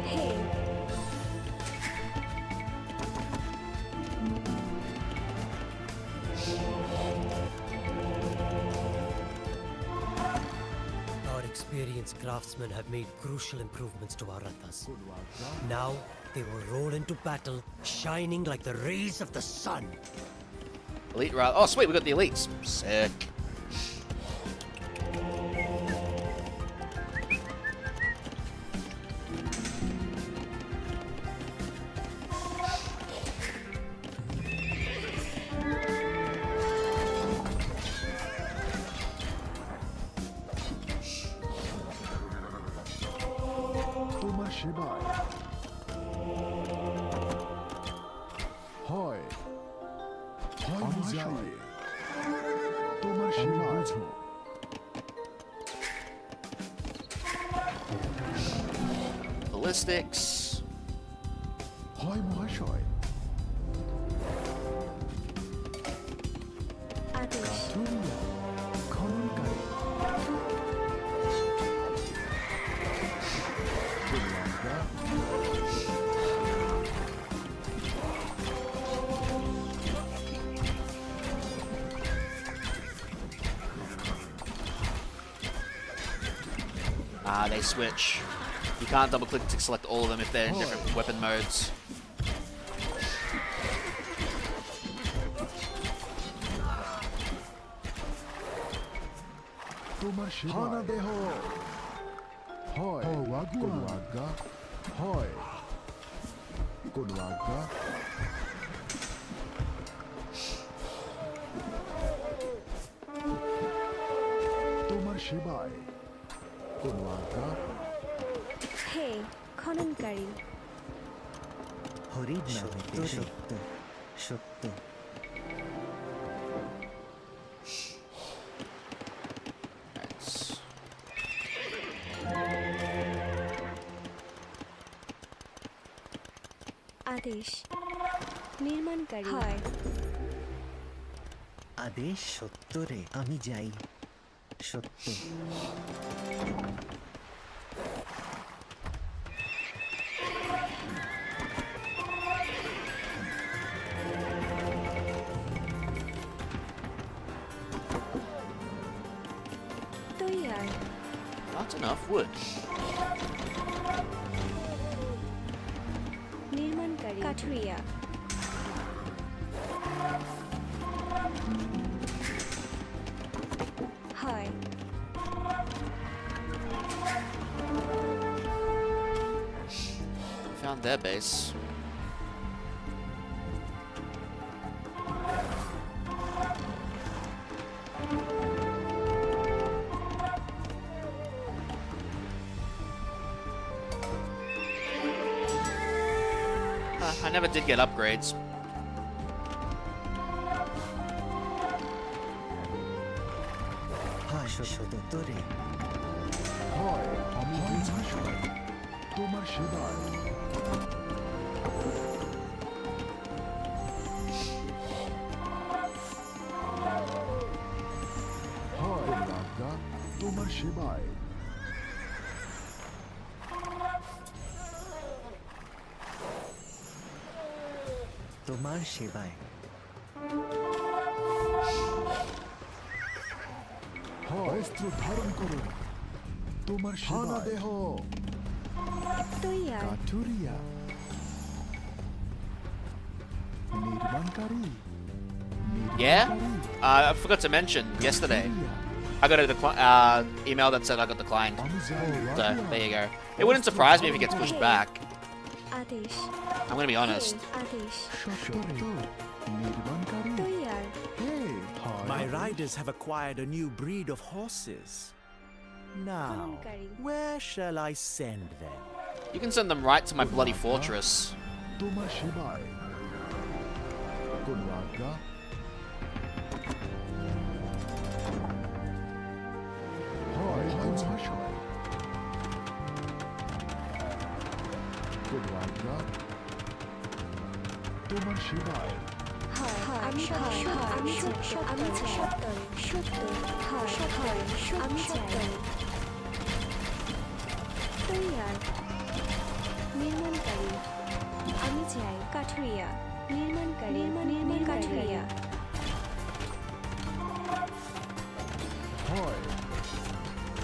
Hey Our experienced craftsmen have made crucial improvements to our rathas. Now they will roll into battle, shining like the rays of the sun. Elite rather. Oh, sweet, we got the elites. Sick. তোমার সেবায় হয় আমি যাই তোমার সেবায় বুঝো Ballistics. হয় মহাশয় আদেশ কাঠুরিয়া খননকারী কোন আজ্ঞা Ah, they switch. You can't double click to select all of them if they're in different weapon modes. তোমার সেবা দেহ হয় কোন আজ্ঞা হয় কোন আজ্ঞা তোমার সেবায় কোন আজ্ঞা হে খননকারী হরির নামেতে সত্য সত্য That's... আদেশ নির্মাণকারী হয় আদেশ সত্য রে, আমি যাই। সত্য। তৈয়ার Not enough wood. নির্মাণকারী কাঠুরিয়া হয় Found their base. I never did get upgrades. হয় সত্য রে। হয় আমি বিনাশয় তোমার সেবায় হয় রাজা তোমার সেবায় তোমার সেবায়। হয় অস্ত্র ধারণ করুন তোমার সেবা দেহ তৈয়ার কাঠুরিয়া নির্মাণকারী Yeah? I forgot to mention yesterday. I got a email that said I got declined. So there you go. It wouldn't surprise me if he gets pushed back. আদেশ I'm gonna be honest. আদেশ সত্য নির্মাণকারী তৈয়ার হে My riders have acquired a new breed of horses. Now, where shall I send them? You can send them right to my bloody fortress. তোমার সেবায় কোন আজ্ঞা হয় মহাশয় কোন আজ্ঞা তোমার সেবায় আমি আমি আমি সত্য সত্য হয় আমি চাই তৈয়ার নির্মাণকারী আমি চাই কাঠুরিয়া নির্মাণকারী নির্মাণ কাঠুরিয়া হয়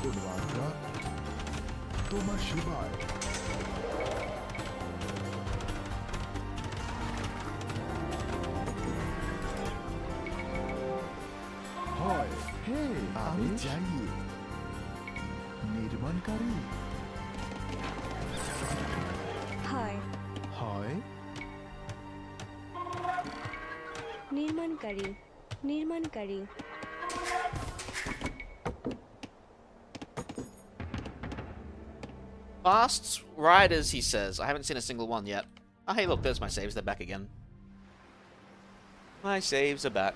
কোন আজ্ঞা তোমার সেবায় হয় হে আমি চাই নির্মাণকারী হয় হয় নির্মাণকারী নির্মাণকারী Fast riders, he says. I haven't seen a single one yet. Oh, hey, look, there's my saves. They're back again. My saves are back.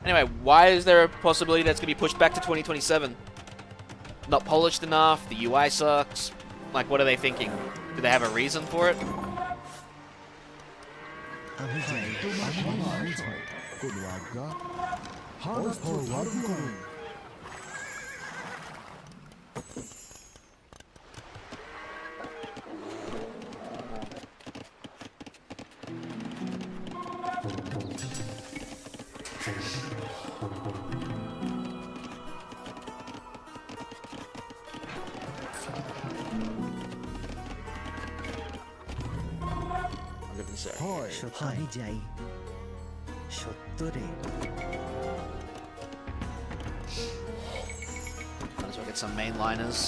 Anyway, why is there a possibility that's going to be pushed back to 2027? Not polished enough? The UI sucks? Like, what are they thinking? Do they have a reason for it? আমি যাই। তোমার সেবায় কোন আজ্ঞা অস্ত্র ধারণ করুন হয় সত্য আমি যাই। সত্য রে। Might as well get some mainliners.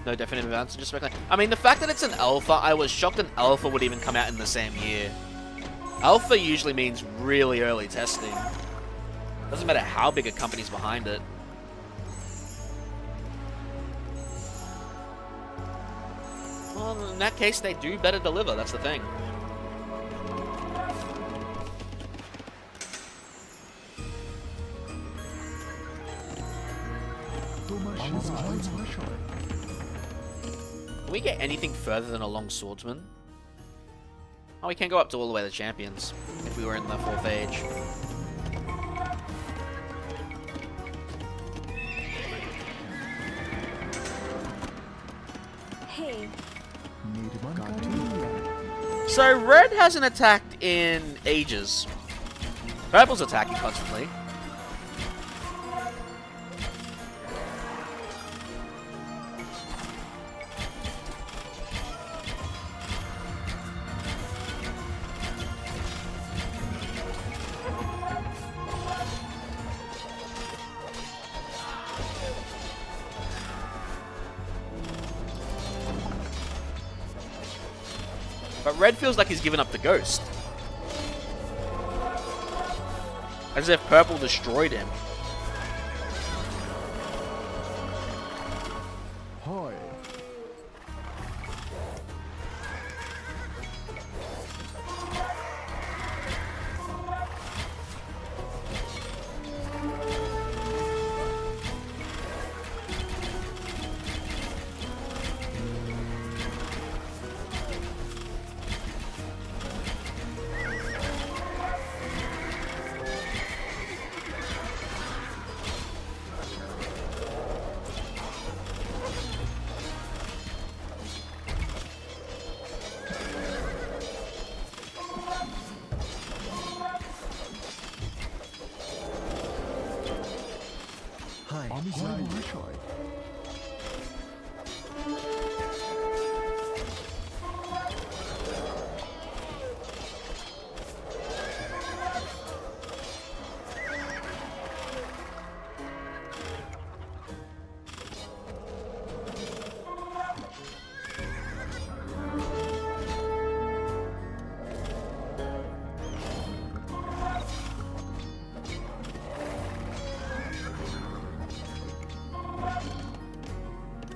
No definitive answer, just speculate. I mean, the fact that it's an alpha, I was shocked an alpha would even come out in the same year. Alpha usually means really early testing. Doesn't matter how big a company's behind it. Well, in that case, they do better deliver. That's the thing. Can we get anything further than a long swordsman? Oh, we can go up to all the way to champions if we were in the 4th age. Hey, So red hasn't attacked in ages. Purple's attacking constantly. But red feels like he's given up the ghost. As if purple destroyed him. Hoy. আমি যাই মহাশয়।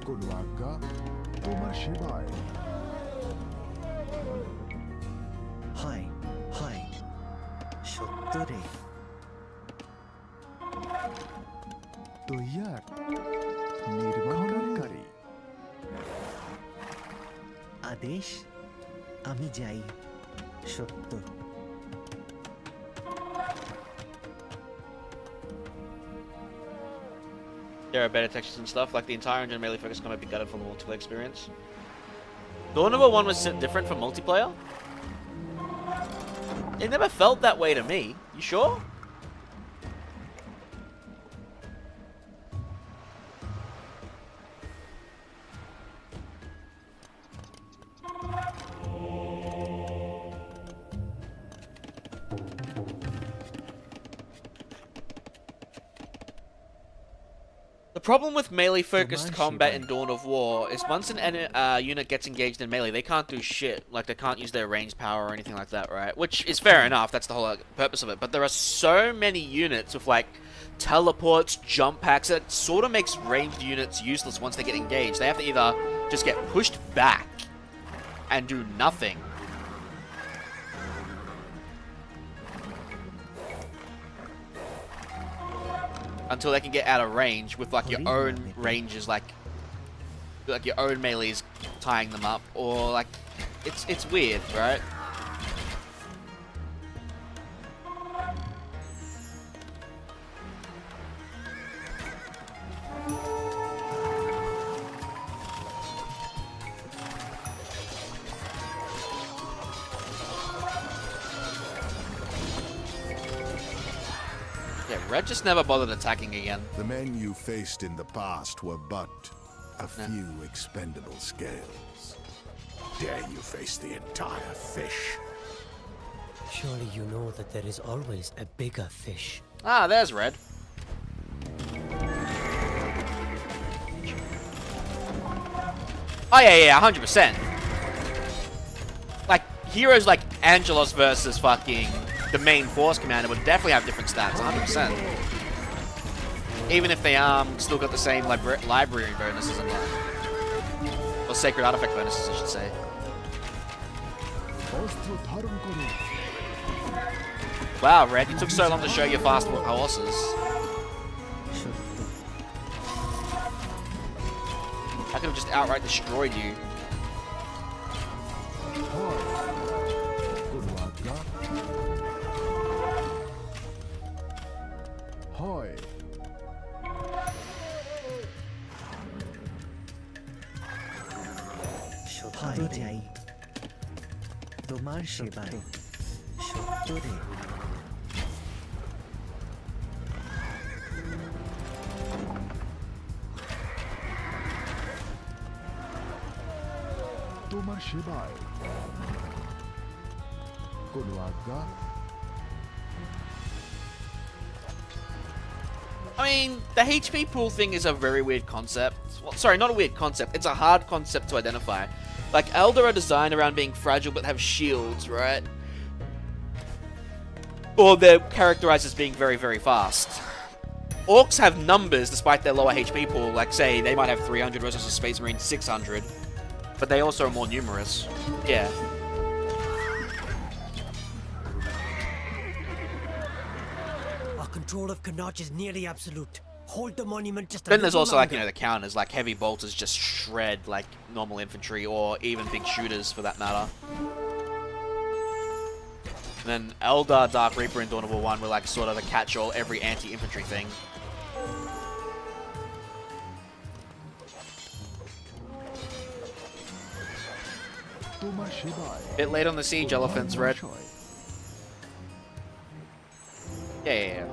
কোনো আজ্ঞা তোমার সেবায়। হয় হয় সত্তরে তৈয়ার নির্মাণকারী আদেশ আমি যাই সত্য There are better textures and stuff, like the entire engine melee focus combat be gutted from the multiplayer experience. Dawn of War 1 was different for multiplayer? It never felt that way to me. You sure? The problem with melee-focused combat in Dawn of War is once an unit gets engaged in melee, they can't do shit. Like, they can't use their range power or anything like that, right? Which is fair enough, that's the whole purpose of it. But there are so many units with, like, teleports, jump packs, that sort of makes ranged units useless once they get engaged. They have to either just get pushed back and do nothing, until they can get out of range with like your own ranges, like your own melees tying them up, or like it's weird, right? Yeah, Red just never bothered attacking again. The men you faced in the past were but a few expendable scales. Dare you face the entire fish? Surely you know that there is always a bigger fish. Ah, there's Red. Oh yeah, 100%. Like, heroes like Angelos versus fucking the main force commander would definitely have different stats, 100%. Even if they still got the same library bonuses and that. Or Or sacred artifact bonuses, I should say. অস্ত্র ধারণ করো Wow, Red, you took so long to show your fast horses. সত্য I could have just outright destroyed you. হয় কোনো আজ্ঞা হয় সত্য চাই তোমার সেবায় সত্য রে তোমার সেবায় কোনো আজ্ঞা I mean, the HP pool thing is a very weird concept. Well, sorry, not a weird concept. It's a hard concept to identify. Like, Elder are designed around being fragile but have shields, right? Or they're characterized as being very, very fast. Orcs have numbers despite their lower HP pool. Like, say, they might have 300 versus a Space Marine 600. But they also are more numerous. Yeah. Our control of Connaught is nearly absolute. Hold the monument just a Then there's little also, like, longer. the counters. Like, heavy bolters just shred, like, normal infantry or even big shooters, for that matter. And then Eldar, Dark Reaper, and Dawn of War 1 were, like, sort of a catch-all every anti-infantry thing. তোমার সেবায় Bit late on the siege elephants, Red. মহাশয়। Yeah.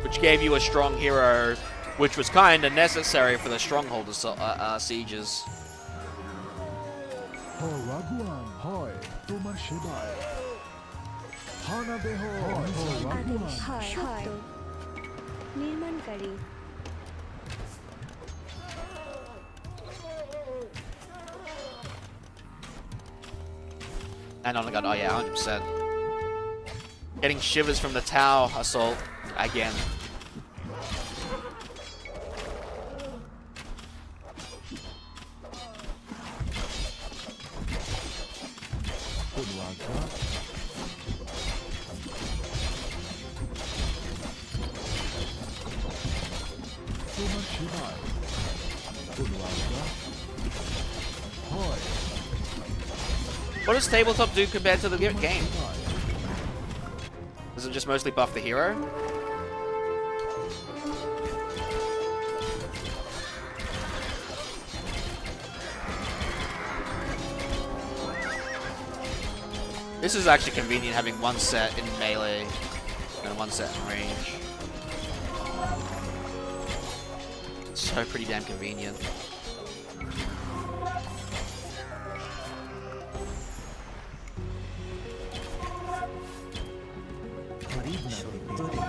Which gave you a strong hero, which was kind of necessary for the stronghold sieges. রাগুয়ান হয় তোমার সেবায় হানা দেহ আদেশ সত্য নির্মাণকারী And on the gun, oh yeah, 100%. Getting shivers from the Tau assault again. কোনো আজ্ঞা তোমার সেবায় কোনো আজ্ঞা হয় What does tabletop do compared to the game? সেবায় Does it just mostly buff the hero? This is actually convenient, having one set in melee and one set in range. It's so pretty damn convenient. সত্য রে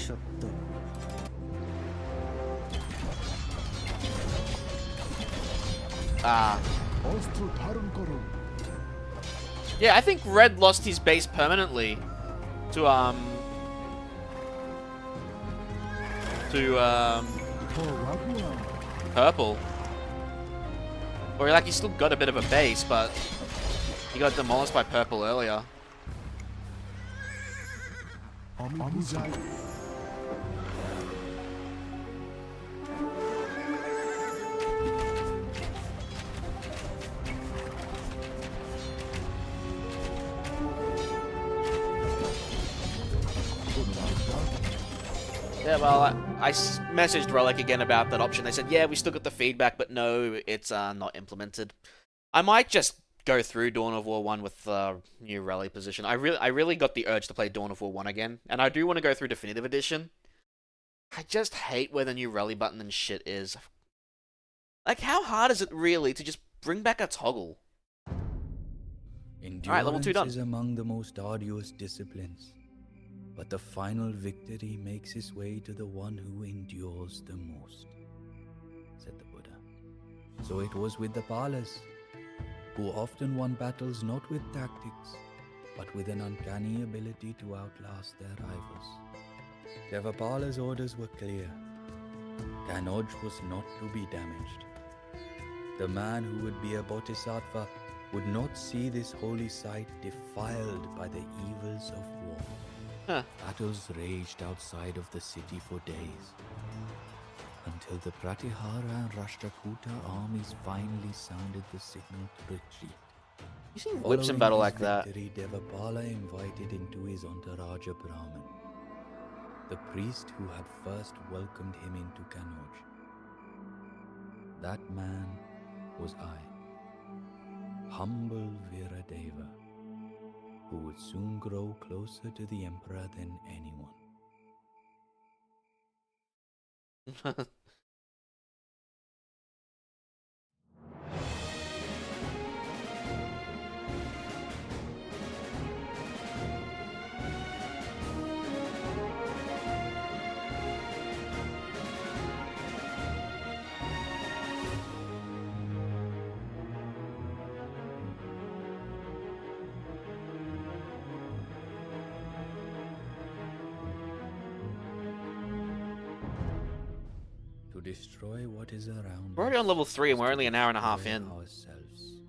সত্য Ah. অস্ত্র ধারণ করো Yeah, I think Red lost his base permanently to রাগুয়ান purple. Or like he still got a bit of a base, but he got demolished by purple earlier. আমি যাই কোনো আজ্ঞা Yeah, well, messaged Relic again about that option. They said, yeah, we still got the feedback, but no, it's not implemented. I might just go through Dawn of War 1 with new Relic position. I really got the urge to play Dawn of War 1 again, and I do want to go through Definitive Edition. I just hate where the new Relic button and shit is. Like, how hard is it really to just bring back a toggle? Alright, level 2 done. Endurance is among the most arduous disciplines, but the final victory makes its way to the one who endures the most, said the Buddha. So it was with the Palas, who often won battles not with tactics, but with an uncanny ability to outlast their rivals. Devapala's orders were clear. Kanoj was not to be damaged. The man who would be a bodhisattva would not see this holy site defiled by the evils of war. Huh. Battles raged outside of the city for days, until the Pratihara and Rashtrakuta armies finally sounded the signal to retreat. You see whips in battle like that. Victory, Devapala invited into his entourage a Brahmin, the priest who had first welcomed him into Kanoj. That man was I, humble Viradeva, who would soon grow closer to the Emperor than anyone. To destroy what is around We're already us on level 3 and is we're to only an hour and a half destroy in. Ourselves.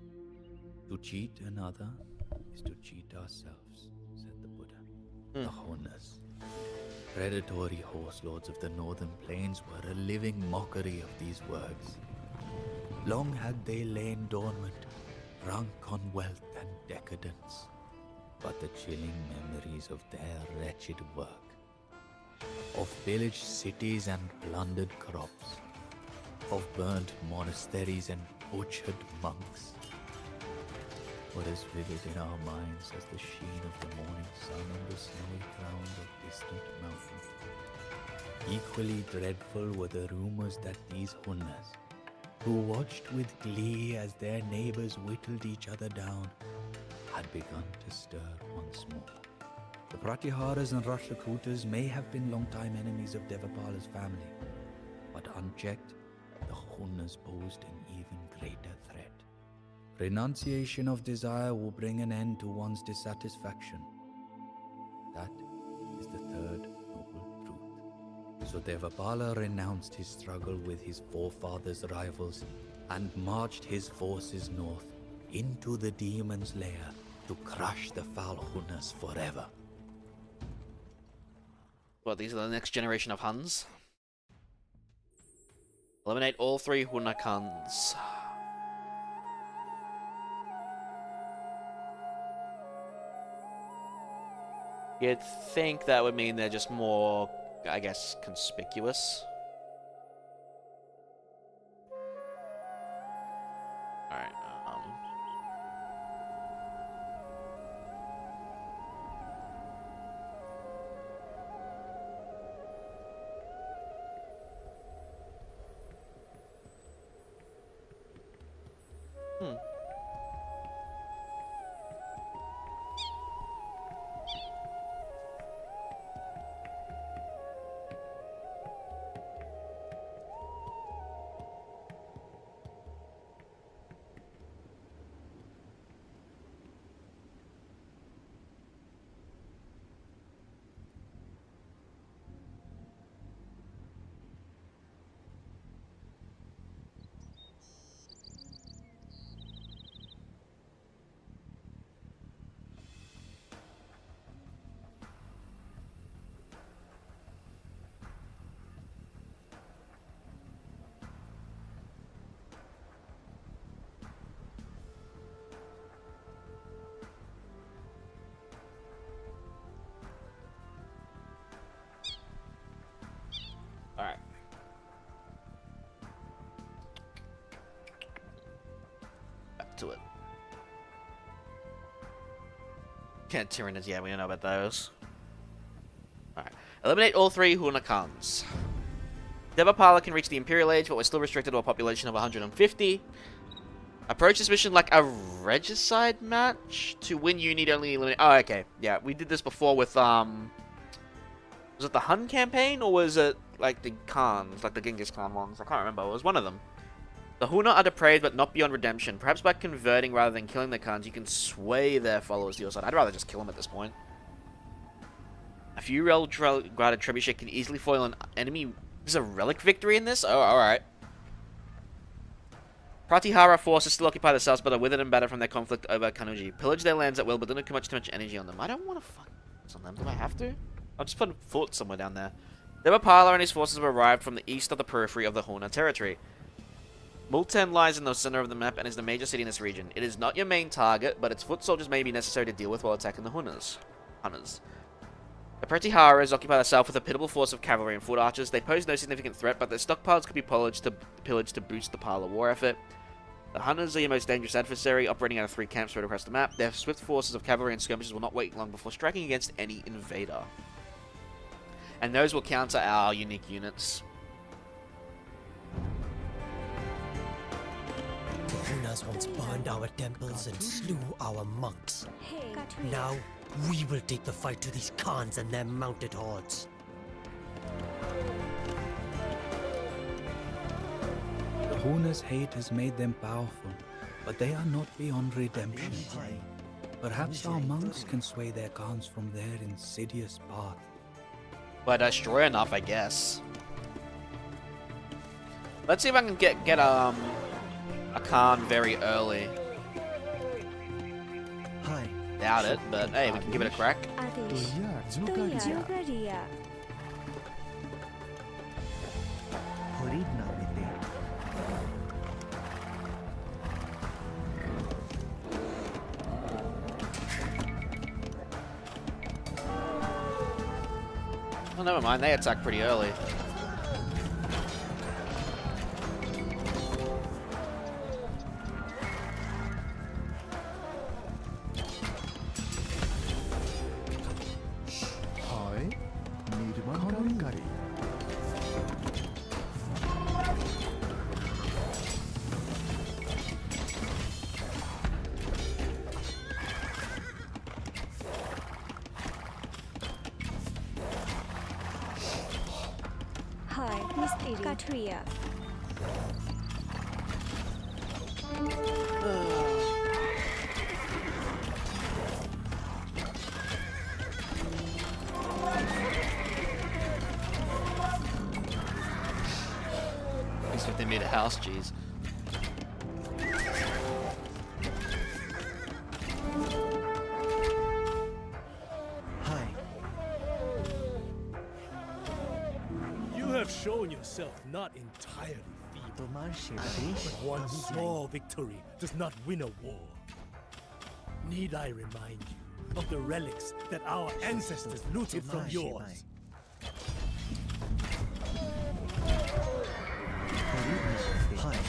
To cheat another is to cheat ourselves, said the Buddha. The Hunas, predatory horse lords of the northern plains, were a living mockery of these words. Long had they lain dormant, drunk on wealth and decadence, but the chilling memories of their wretched work, of pillaged cities and plundered crops, of burnt monasteries and butchered monks, were as vivid in our minds as the sheen of the morning sun on the snowy ground of distant mountains. Equally dreadful were the rumors that these Hunas, who watched with glee as their neighbors whittled each other down, had begun to stir once more. The Pratiharas and Rashtrakutas may have been long-time enemies of Devapala's family, but unchecked, the Hunas posed an even greater threat. Renunciation of desire will bring an end to one's dissatisfaction. That is the third noble truth. So Devapala renounced his struggle with his forefathers' rivals and marched his forces north into the demon's lair to crush the foul Hunas forever. Well, these are the next generation of Huns. Eliminate all 3 Hunakans. You'd think that would mean they're just more, I guess, conspicuous. Alright, Alright. Back to it. Can't Tyranids, yeah, we don't know about those. Alright. Eliminate all 3 Hunakans. Devapala can reach the Imperial Age, but we're still restricted to a population of 150. Approach this mission like a regicide match. To win, you need only eliminate... Oh, okay. Yeah, we did this before with, was it the Hun campaign, or was it, like, the Khans, like the Genghis Khan ones? I can't remember. It was one of them. The Huna are depraved but not beyond redemption. Perhaps by converting rather than killing the Khans, you can sway their followers to your side. I'd rather just kill them at this point. A few well-guarded trebuchet can easily foil an enemy. There's a relic victory in this? Oh, alright. Pratihara forces still occupy the south, but are withered and battered from their conflict over Kanuji. Pillage their lands at will, but don't have too much energy on them. I don't want to fuck on them. Do I have to? I'll just put a fort somewhere down there. Devapala and his forces have arrived from the east of the periphery of the Huna territory. Multan lies in the center of the map and is the major city in this region. It is not your main target, but its foot soldiers may be necessary to deal with while attacking the Hunters. The Pratiharas occupy the south with a pitiful force of cavalry and foot archers. They pose no significant threat, but their stockpiles could be pillaged to boost the Pala war effort. The Hunters are your most dangerous adversary, operating out of 3 camps spread across the map. Their swift forces of cavalry and skirmishers will not wait long before striking against any invader. And those will counter our unique units. The Hunas once burned our temples and slew our monks. Hey, Now, we will take the fight to these Khans and their mounted hordes. The Huna's hate has made them powerful, but they are not beyond redemption. Perhaps our monks can sway their Khans from their insidious path. But destroy enough, I guess. Let's see if I can get a Khan very early. Hi. Doubt it, but hey, we can give it a crack. Adesh. Tuya, Jogaria. Horid na bete. Oh, never mind. They attack pretty early. Hi. Nirman Kari. Hi, Misteri. Katria. At least if they made a house, jeez. Hi. You have shown yourself not entirely feeble, Tomar সেবাদেশ but one small victory does not win a war. Need I remind you of the relics that our ancestors looted from Tomar yours? সেবায়। হরিদ না বলতে। হয়।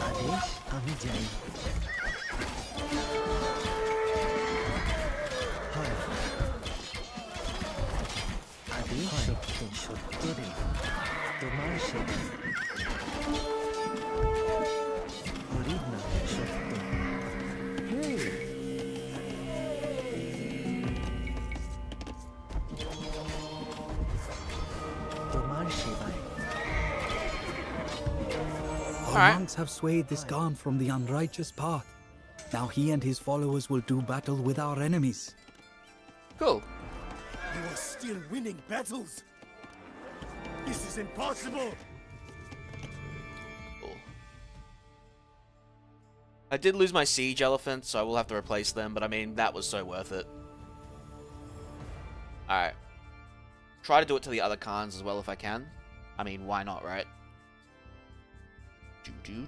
আদেশ আমি যাই। হয়। আদেশ সত্য সত্য রে তোমার সেবা হরিদ না সত্য তোমার সেবায় Our Alright. monks have swayed this Khan from the unrighteous path. Now he and his followers will do battle with our enemies. Cool. You are still winning battles. This is impossible. Cool. I did lose my siege elephants, so I will have to replace them, but I mean, that was so worth it. Alright. Try to do it to the other Khans as well if I can. I mean, why not, right? Do.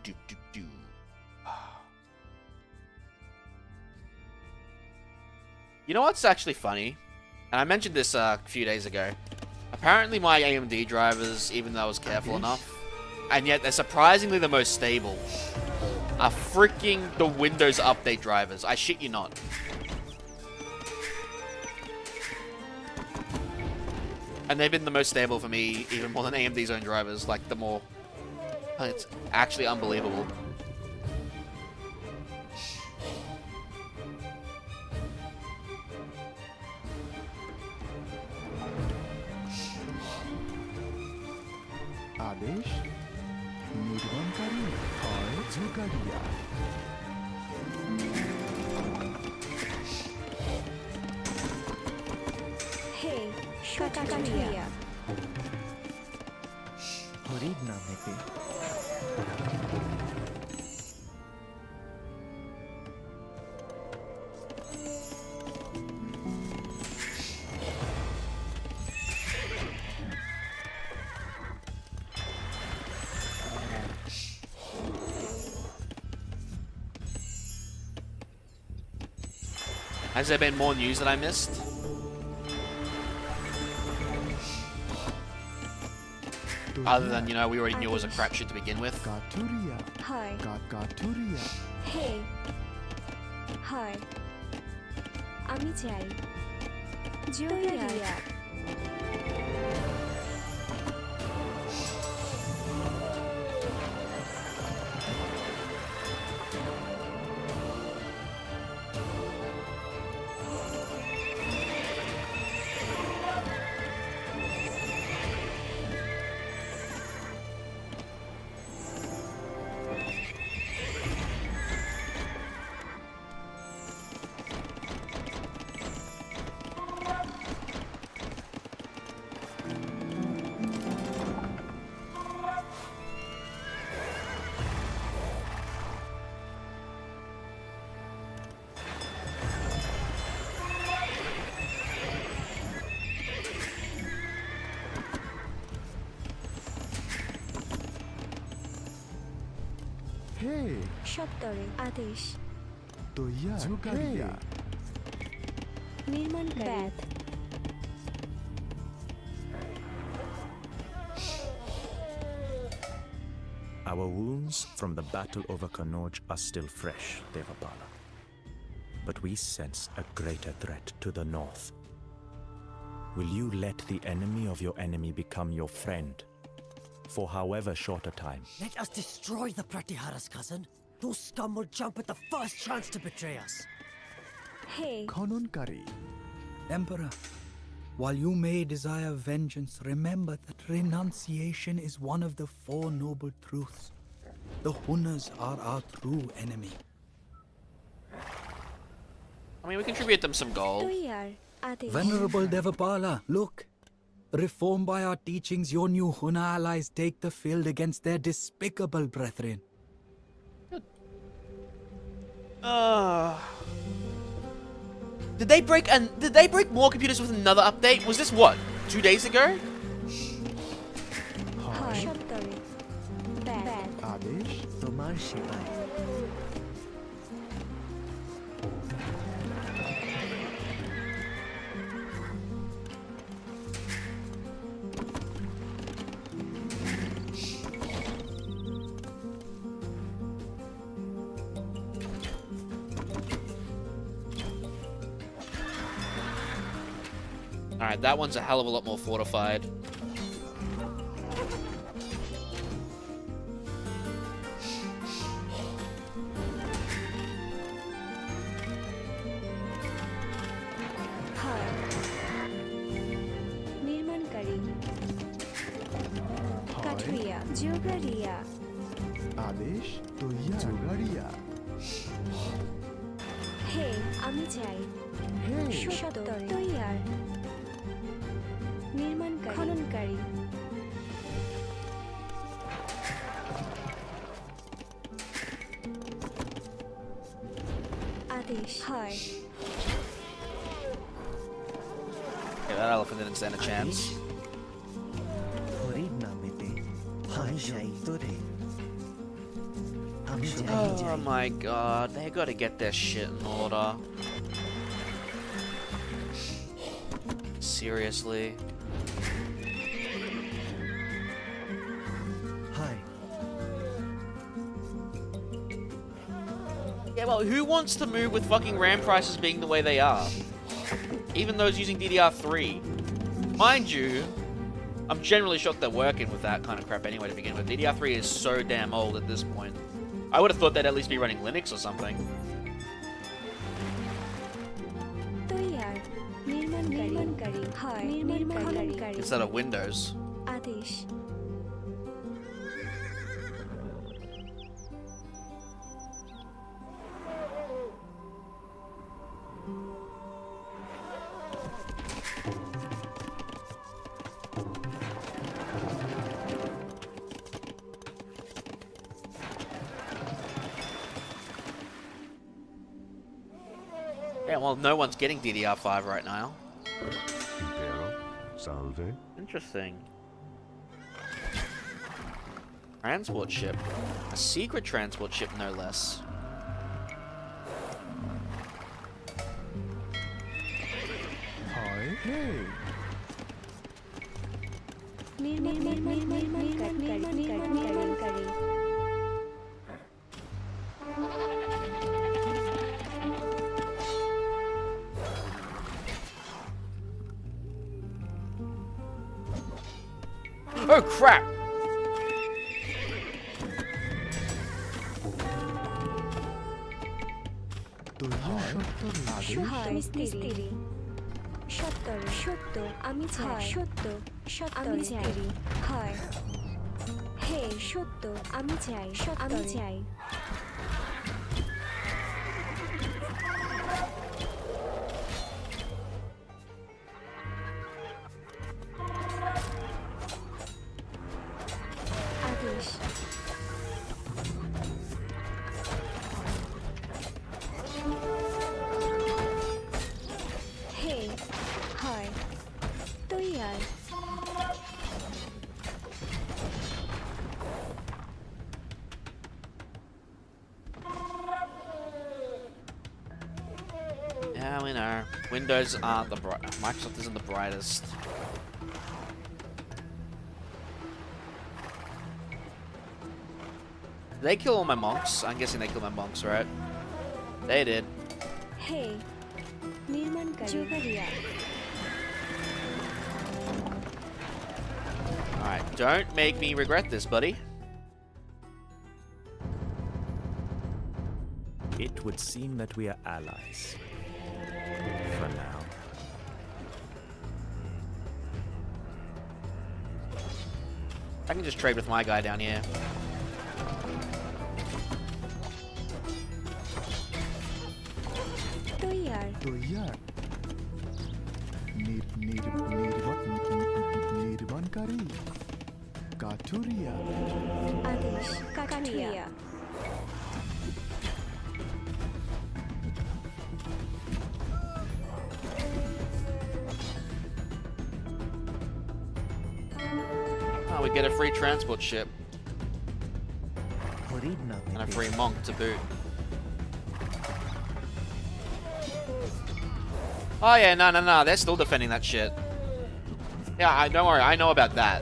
You know what's actually funny? And I mentioned this a few days ago. Apparently my AMD drivers, even though I was careful enough, and yet they're surprisingly the most stable, are freaking the Windows Update drivers. I shit you not. And they've been the most stable for me, even more than AMD's own drivers. Like, the more... It's actually unbelievable. Jugaria. Hey, Shakaturia. Horid namete. Has there been more news that I missed? Other than, you know, we already knew it was a crapshoot to begin with. Gaturia. Hi. Gaturia. Hey. Hi. আমি চাই জুগারিয়া। Hey. সত্তরে আদেশ Toya. Jugaria. নির্মাণ ব্যাথ Our wounds from the battle over Kanoj are still fresh, Devapala. But we sense a greater threat to the north. Will you let the enemy of your enemy become your friend? For however short a time. Let us destroy the Pratiharas, cousin. Those scum will jump at the first chance to betray us. Hey, Khononkari. Emperor, while you may desire vengeance, remember that renunciation is one of the four noble truths. The Hunas are our true enemy. I mean, we contribute them some gold. তৈয়ার আদেশ Venerable Devapala, look. Reformed by our teachings, your new Huna allies take the field against their despicable brethren. Did they break more computers with another update? Was this what? 2 days ago? হয় সত্তরে ব্যাথ Adesh. Tomar Shibai. Alright, that one's a hell of a lot more fortified. হয় নির্মাণকারী কাঠুরিয়া জুগারিয়া Adesh. Toya. Jugaria. হে আমি চাই Hey. সত্তরে তৈয়ার নির্মাণকারী খননকারী আদেশ হয় Okay, that elephant didn't stand a chance. Horid namete. Hai jai tore. Ami Oh jai. my god, they gotta get their shit in order. Seriously? Hai. Yeah, well, who wants to move with fucking RAM prices being the way they are? Even those using DDR3. Mind you, I'm generally shocked they're working with that kind of crap anyway to begin with. DDR3 is so damn old at this point. I would have thought they'd at least be running Linux or something. তৈয়ার নির্মাণকারী হয় নির্মাণকারী Instead of Windows. আদেশ Yeah, well, no one's getting DDR5 right now. Impero, salve. Interesting. Transport ship. A secret transport ship, no less. Hi. Hey. निर्माण करें Oh crap! মিস্ত্রি সত্য আমি চাই সত্য আমি চাই হয় হে সত্য আমি চাই আমি চাই আদেশ হে হয় তৈয়ার Yeah, we know. Windows aren't the bright. Microsoft isn't the brightest. Did they kill all my monks? I'm guessing they killed my monks, right? They did. Hey নির্মাণকারী জোগাড়িয়া Alright, don't make me regret this, buddy. It would seem that we are allies. For now. I can just trade with my guy down here. তৈয়ার তৈয়ার নির্মাণকারী কাঠুরিয়া আদেশ কাঠুরিয়া Oh, we get a free transport ship Horid na and a free monk to boot. Oh yeah, no, they're still defending that shit. Yeah, don't worry, I know about that.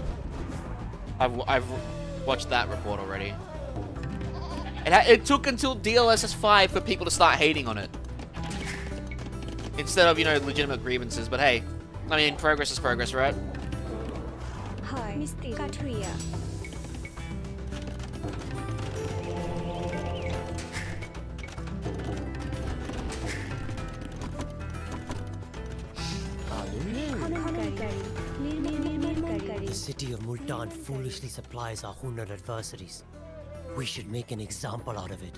I've watched that report already. It took until DLSS 5 for people to start hating on it. Instead of, you know, legitimate grievances, but hey, I mean, progress is progress, right? হয় মিস্ত্রি কাঠুরিয়া খননকারী নির্মাণকারী The city of Multan foolishly supplies our Hunar adversaries. We should make an example out of it.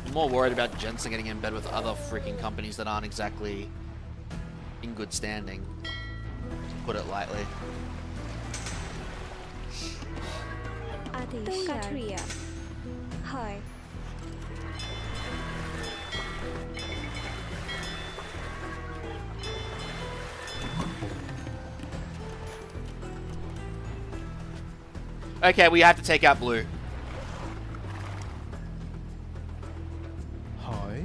I'm more worried about Jensen getting in bed with other freaking companies that aren't exactly in good standing, to put it lightly. আদেশ কাঠুরিয়া হয় Okay, we have to take out blue. হয়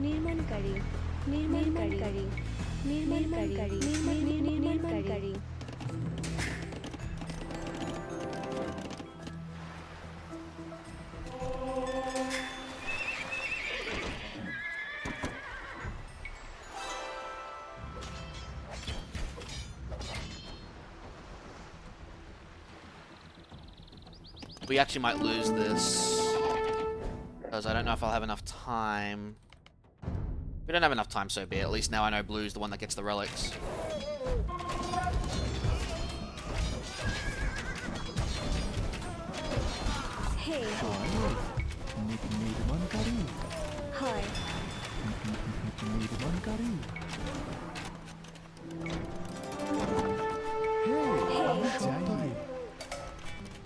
নির্মাণকারী নির্মাণকারী We actually might lose this, because I don't know if I'll have enough time. We don't have enough time, so be it. At least now I know blue's the one that gets the relics. হে নির্মাণকারী হয় নির্মাণকারী সত্তরে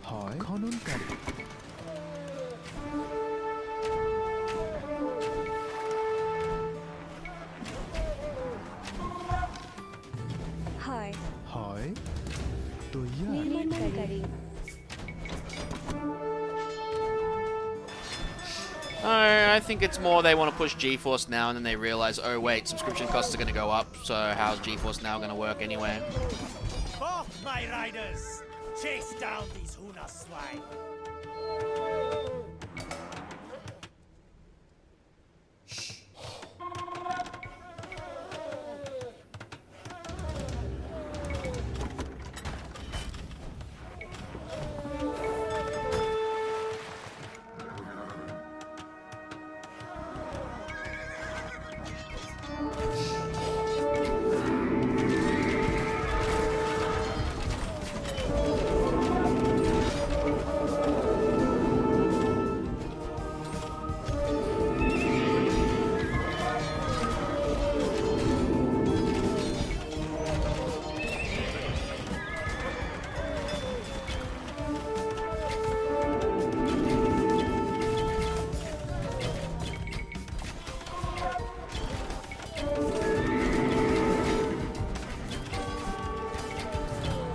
হয় খননকারী হয় হয় তৈয়ার নির্মাণকারী I think it's more they want to push GeForce now and then they realize, oh wait, subscription costs are going to go up, so how's GeForce now going to work anyway? Forth, my riders! Chase down these Huna swine!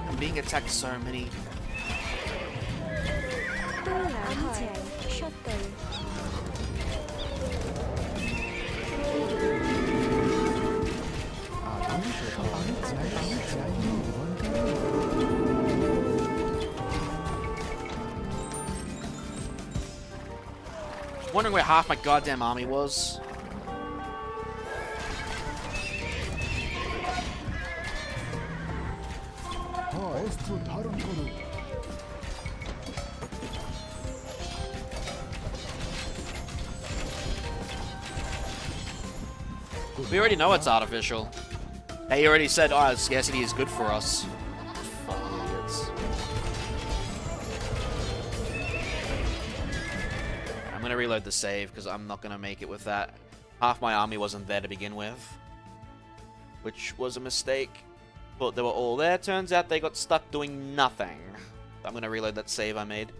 I'm being attacked so many. আমি চাই সত্তরে আমি চাই নির্মাণকারী Wondering where half my goddamn army was. হয় অস্ত্র ধারণ করুন We already know it's artificial. They already said, oh, scarcity is good for us. Fucking idiots. I'm gonna reload the save, because I'm not gonna make it with that. Half my army wasn't there to begin with. Which was a mistake. But they were all there. Turns out they got stuck doing nothing. I'm gonna reload that save I made.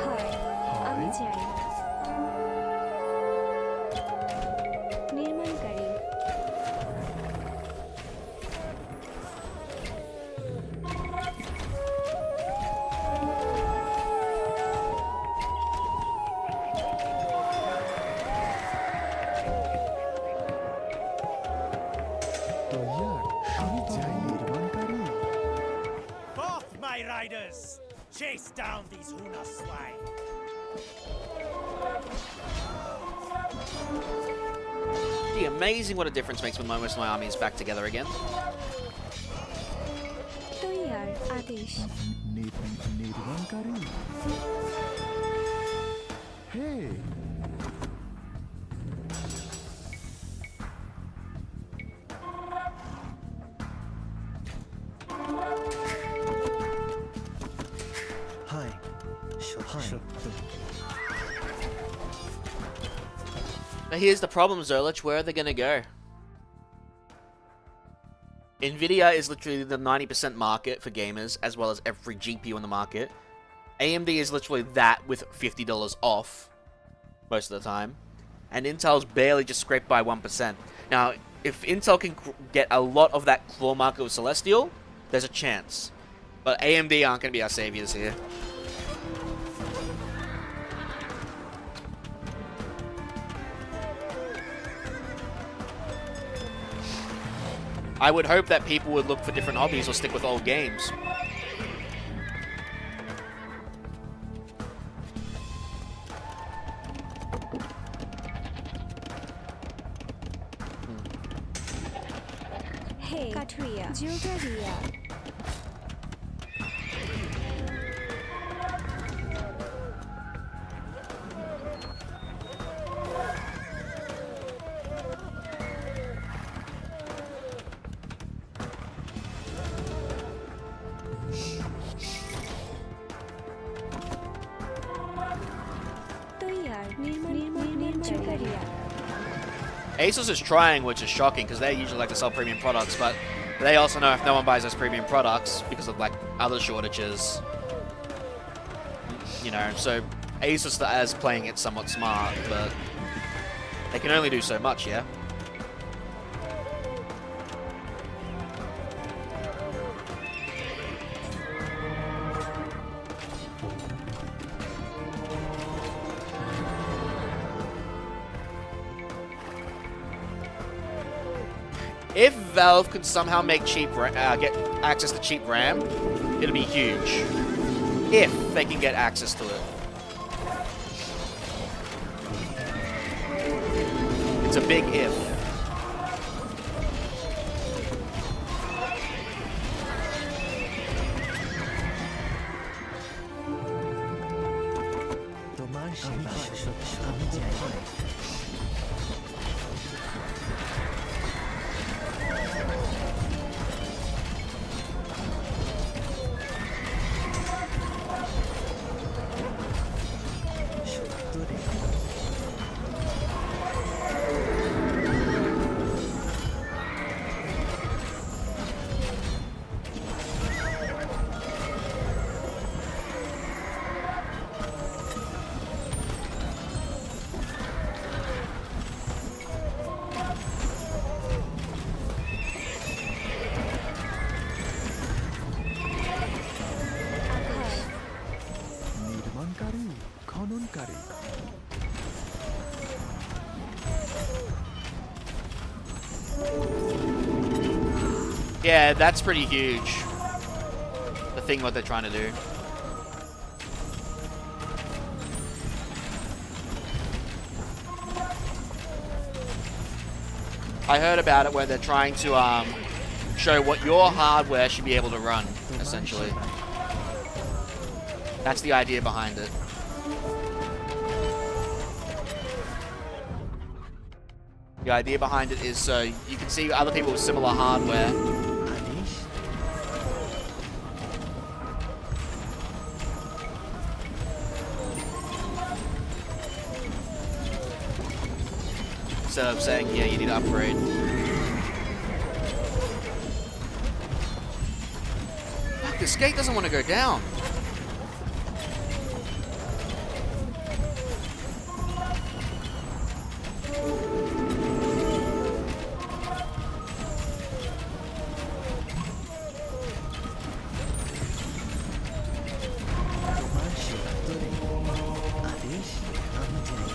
হয় আমি চাই নির্মাণকারী তৈয়ার আমি চাই নির্মাণকারী Forth, my riders! Chase down these Huna swine! Gee, amazing what a difference makes when most of my army is back together again. তৈয়ার আদেশ নির্মাণকারী হে হয় সত্য Now here's the problem, Zerlich. Where are they gonna go? Nvidia is literally the 90% market for gamers, as well as every GPU on the market. AMD is literally that with $50 off most of the time. And Intel's barely just scraped by 1%. Now, if Intel can get a lot of that claw market with Celestial, there's a chance. But AMD aren't going to be our saviors here. I would hope that people would look for different hobbies or stick with old games. কাঠুরিয়া জিওগারিয়া তৈয়ার নির্মাণকারীরা ASUS is trying, which is shocking because they usually like to sell premium products, but they also know if no one buys those premium products because of like other shortages, you know, so ASUS is playing it somewhat smart, but they can only do so much, yeah? If Valve could somehow make get access to cheap RAM, it'll be huge. If they can get access to it. It's a big if. তোমার সেবা আমি চাই নির্মাণকারী খননকারী Yeah, that's pretty huge. The thing what they're trying to do. I heard about it where they're trying to show what your hardware should be able to run, essentially. That's the idea behind it. The idea behind it is so you can see other people with similar hardware. আদেশ Instead of saying, yeah, you need to upgrade. Fuck, this gate doesn't want to go down. তোমার সেবা আদেশ আমি চাই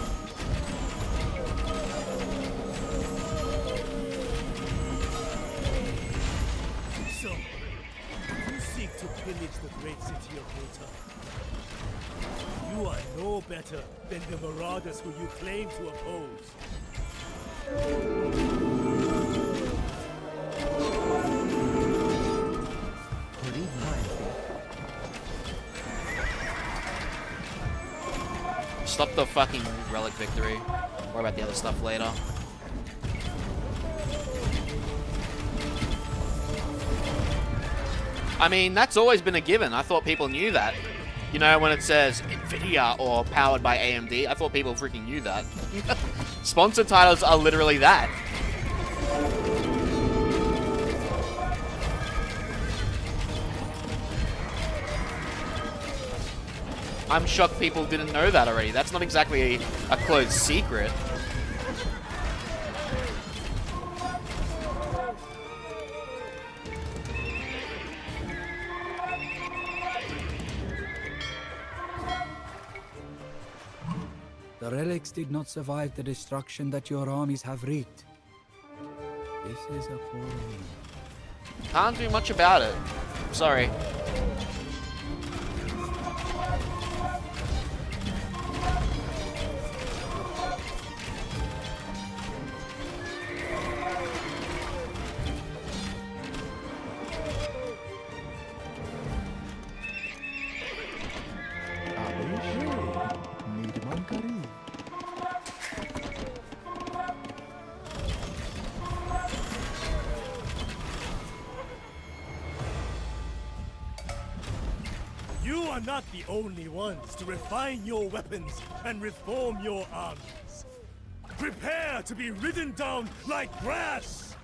So, you seek to pillage the great city of Hota. You are no better than the marauders who you claim to oppose. Hari ভয় Stop the fucking relic victory. Worry about the other stuff later. I mean, that's always been a given. I thought people knew that. You know, when it says Nvidia or powered by AMD, I thought people freaking knew that. Sponsored titles are literally that. I'm shocked people didn't know that already. That's not exactly a closed secret. The relics did not survive the destruction that your armies have wreaked. This is appalling. Can't do much about it. Sorry. are not the only ones to refine your weapons and reform your armies. Prepare to be ridden down like grass!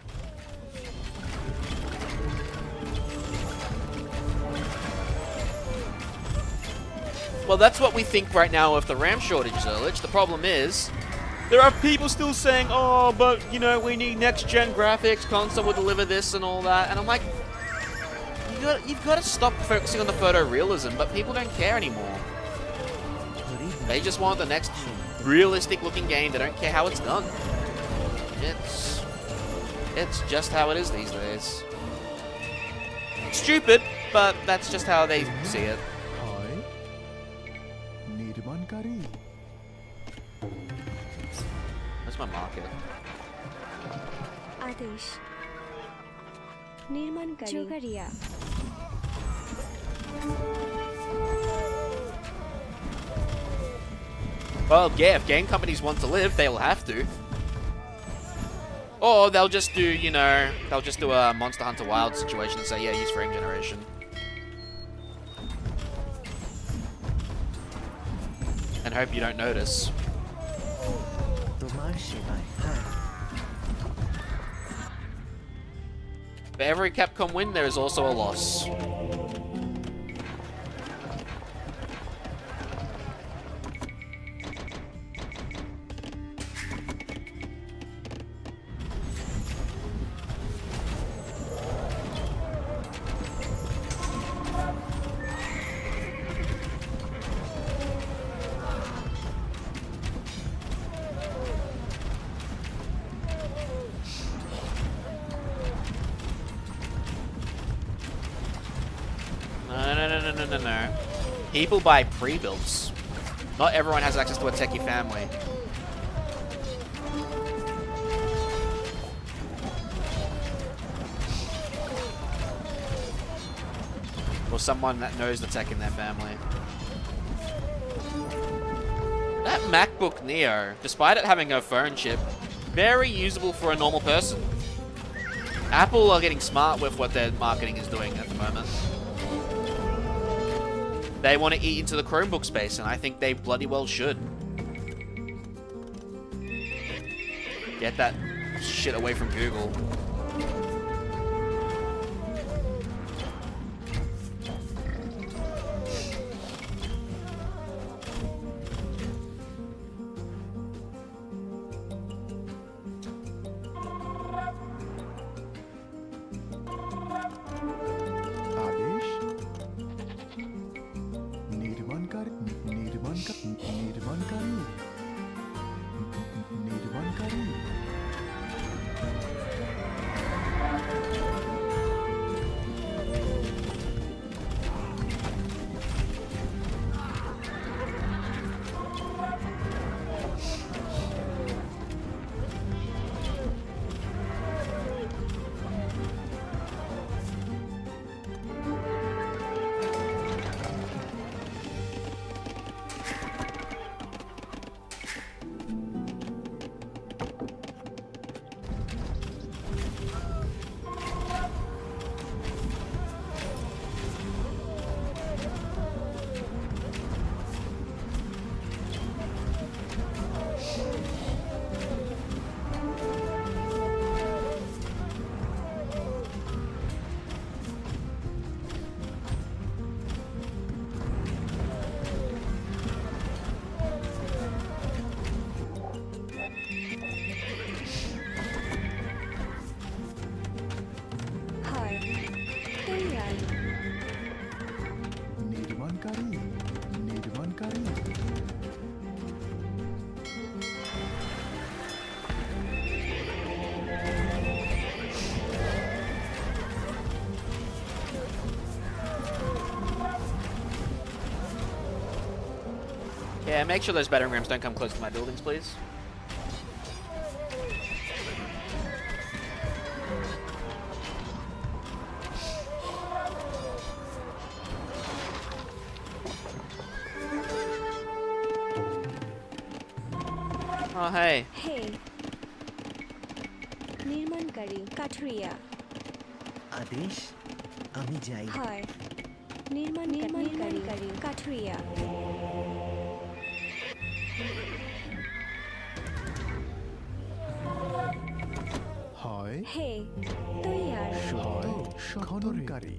Well, that's what we think right now with the RAM shortage, Zerlich. The problem is, there are people still saying, oh, but, you know, we need next-gen graphics, console will deliver this and all that. And I'm like, you've got to stop focusing on the photorealism, but people don't care anymore. They just want the next realistic-looking game. They don't care how it's done. It's just how it is these days. Stupid, but that's just how they see it. निर्माणकारी That's my market. Adesh निर्माणकारी जोगारिया Well, yeah, if game companies want to live, they'll have to. Or they'll just do, you know, they'll just do a Monster Hunter Wild situation and say, yeah, use frame generation. And hope you don't notice. তোমার সেবায় হ্যাঁ For every Capcom win, there is also a loss. No. People buy pre-builds. Not everyone has access to a techie family. Or someone that knows the tech in their family. That MacBook Neo, despite it having a phone chip, very usable for a normal person. Apple are getting smart with what their marketing is doing at the moment. They want to eat into the Chromebook space, and I think they bloody well should. Get that shit away from Google. Adesh निर्माणकारी Yeah, make sure those battering rams don't come close to my buildings, please. Oh, hey. Hey. নির্মাণকারী কাঠুরিয়া আদেশ আমি যাই হয় নির্মাণকারী কাঠুরিয়া হয় হে তৈয়ার হয় খননকারী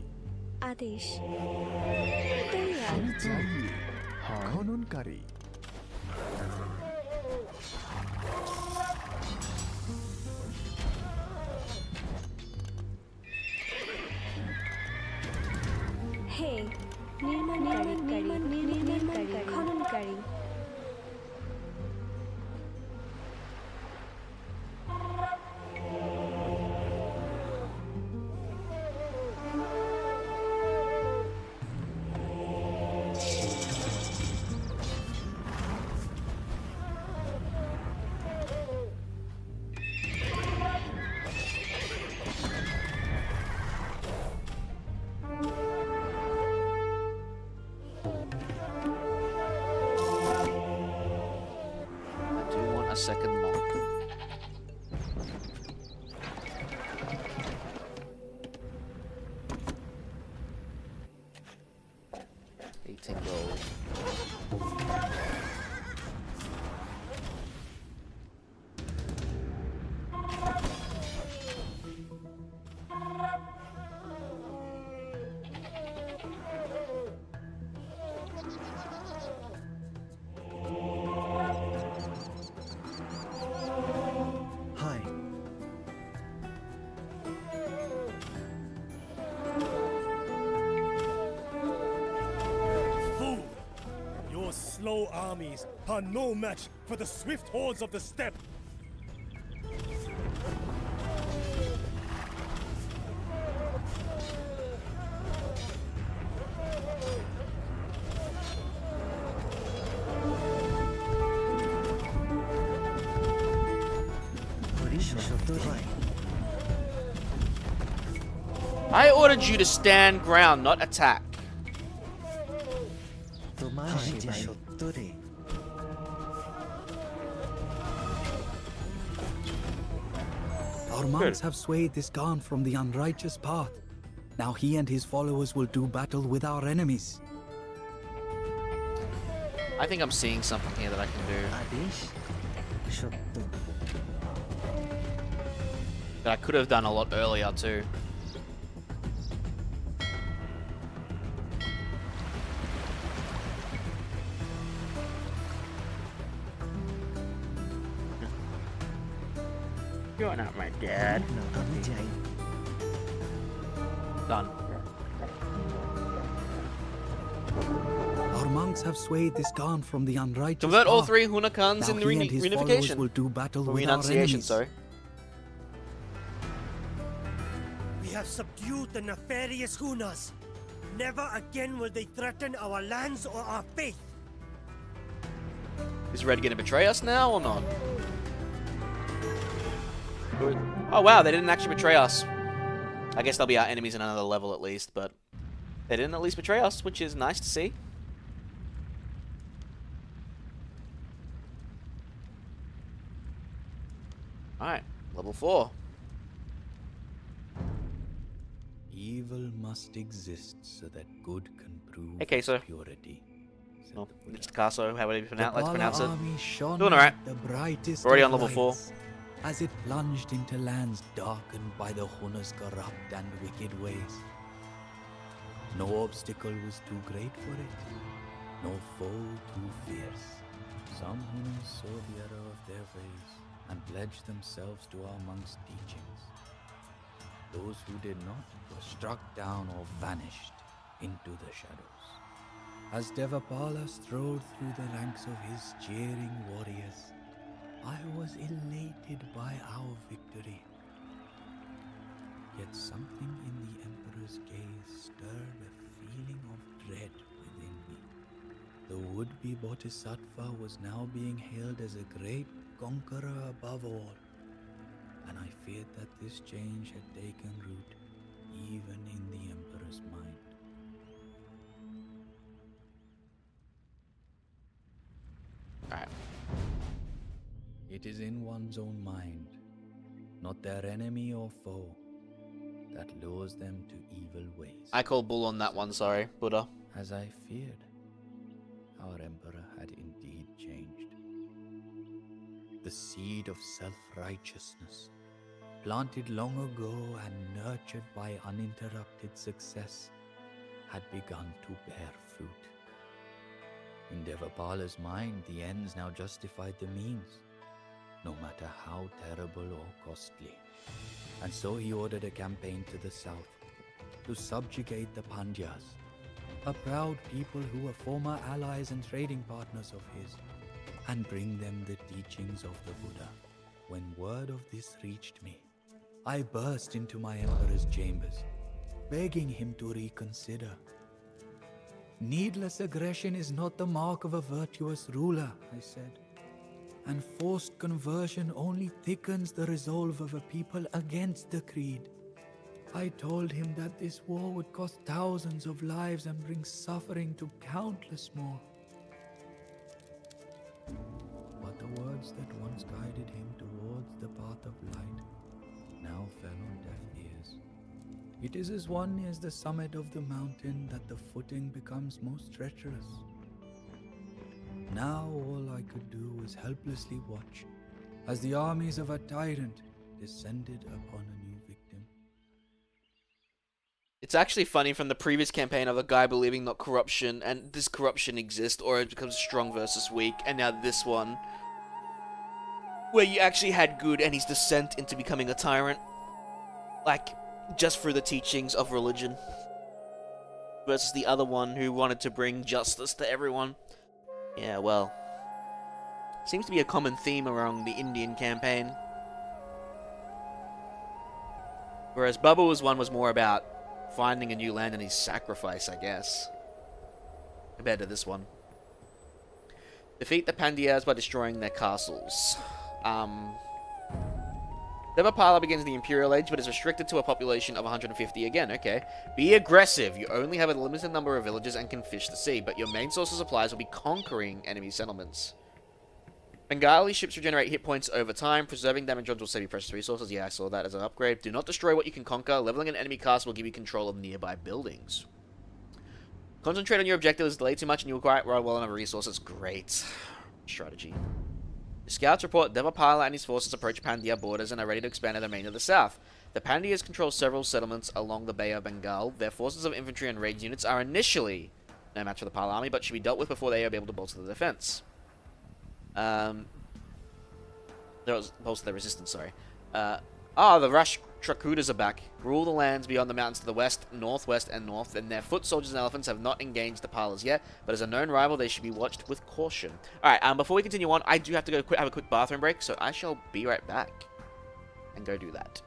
আদেশ তৈয়ার আমি চাই হয় খননকারী হে নির্মাণকারী খননকারী I do want a second monk. $18. হয় Fool! Your slow armies are no match for the swift hordes of the steppe. হয় I ordered you to stand ground, not attack. তোমার সেবা সত্তরে Our monks have swayed this Khan from the unrighteous path. Now he and his followers will do battle with our enemies. I think I'm seeing something here that I can do আদেশ সত্য that I could have done a lot earlier too. You're not my dad. না আমি যাই Done. Our monks have swayed this Khan from the unrighteous Convert all path. 3 Hunakans Now in the he and his followers reunification. will do battle Or with our renunciation, enemies. sorry. We have subdued the nefarious Hunas. Never again will they threaten our lands or our faith. Is Red gonna betray us now or not? Oh wow, they didn't actually betray us. I guess they'll be our enemies in another level at least, but they didn't at least betray us, which is nice to see. Alright, level 4. Evil must exist so that good can prove Okay, sir. purity. said Well, the Buddha. it's Picasso, however you let's Devapala pronounce it. army shone Doing alright. like the brightest Already of on level 4. lights as it plunged into lands darkened by the Huna's corrupt and wicked ways. No obstacle was too great for it, no foe too fierce. Some Hunas saw the error of their ways and pledged themselves to our monks' teachings. Those who did not were struck down or vanished into the shadows. As Devapala strode through the ranks of his cheering warriors, I was elated by our victory. Yet something in the Emperor's gaze stirred a feeling of dread within me. The would-be Bodhisattva was now being hailed as a great conqueror above all, and I feared that this change had taken root even in the Emperor's mind. Alright. It is in one's own mind, not their enemy or foe. that lures them to evil ways. I call bull on that one, sorry, Buddha. As I feared, our emperor had indeed changed. The seed of self-righteousness, planted long ago and nurtured by uninterrupted success, had begun to bear fruit. In Devapala's mind, the ends now justified the means, no matter how terrible or costly. And so he ordered a campaign to the south, to subjugate the Pandyas, a proud people who were former allies and trading partners of his, and bring them the teachings of the Buddha. When word of this reached me, I burst into my emperor's chambers, begging him to reconsider. Needless aggression is not the mark of a virtuous ruler, I said, and forced conversion only thickens the resolve of a people against the creed. I told him that this war would cost thousands of lives and bring suffering to countless more. But the words that once guided him towards the path of light now fell on deaf ears. It is as one nears the summit of the mountain that the footing becomes most treacherous. Now all I could do was helplessly watch as the armies of a tyrant descended upon a new victim. It's actually funny from the previous campaign of a guy believing not corruption and this corruption exists or it becomes strong versus weak, and now this one where you actually had good and his descent into becoming a tyrant, like just through the teachings of religion, versus the other one who wanted to bring justice to everyone. Yeah, well, seems to be a common theme around the Indian campaign. Whereas Bubba's one was more about finding a new land and his sacrifice, I guess, compared to this one. Defeat the Pandyas by destroying their castles. Devapala begins the Imperial Age, but is restricted to a population of 150 again, okay. Be aggressive. You only have a limited number of villages and can fish the sea, but your main source of supplies will be conquering enemy settlements. Bengali ships regenerate hit points over time. Preserving damage odds will save you precious resources. Yeah, I saw that as an upgrade. Do not destroy what you can conquer. Leveling an enemy castle will give you control of nearby buildings. Concentrate on your objectives. Delay too much and you'll quite roll well enough resources. Great strategy. The scouts report Devapala and his forces approach Pandya borders and are ready to expand their domain to the south. The Pandyas control several settlements along the Bay of Bengal. Their forces of infantry and raid units are initially no match for the Pala army, but should be dealt with before they are able to bolster the defense. Bolster their resistance, sorry. The Rashtrakutas are back. Rule the lands beyond the mountains to the west, northwest, and north, and their foot soldiers and elephants have not engaged the Palas yet, but as a known rival, they should be watched with caution. Alright, before we continue on, I do have to go have a quick bathroom break, so I shall be right back and go do that.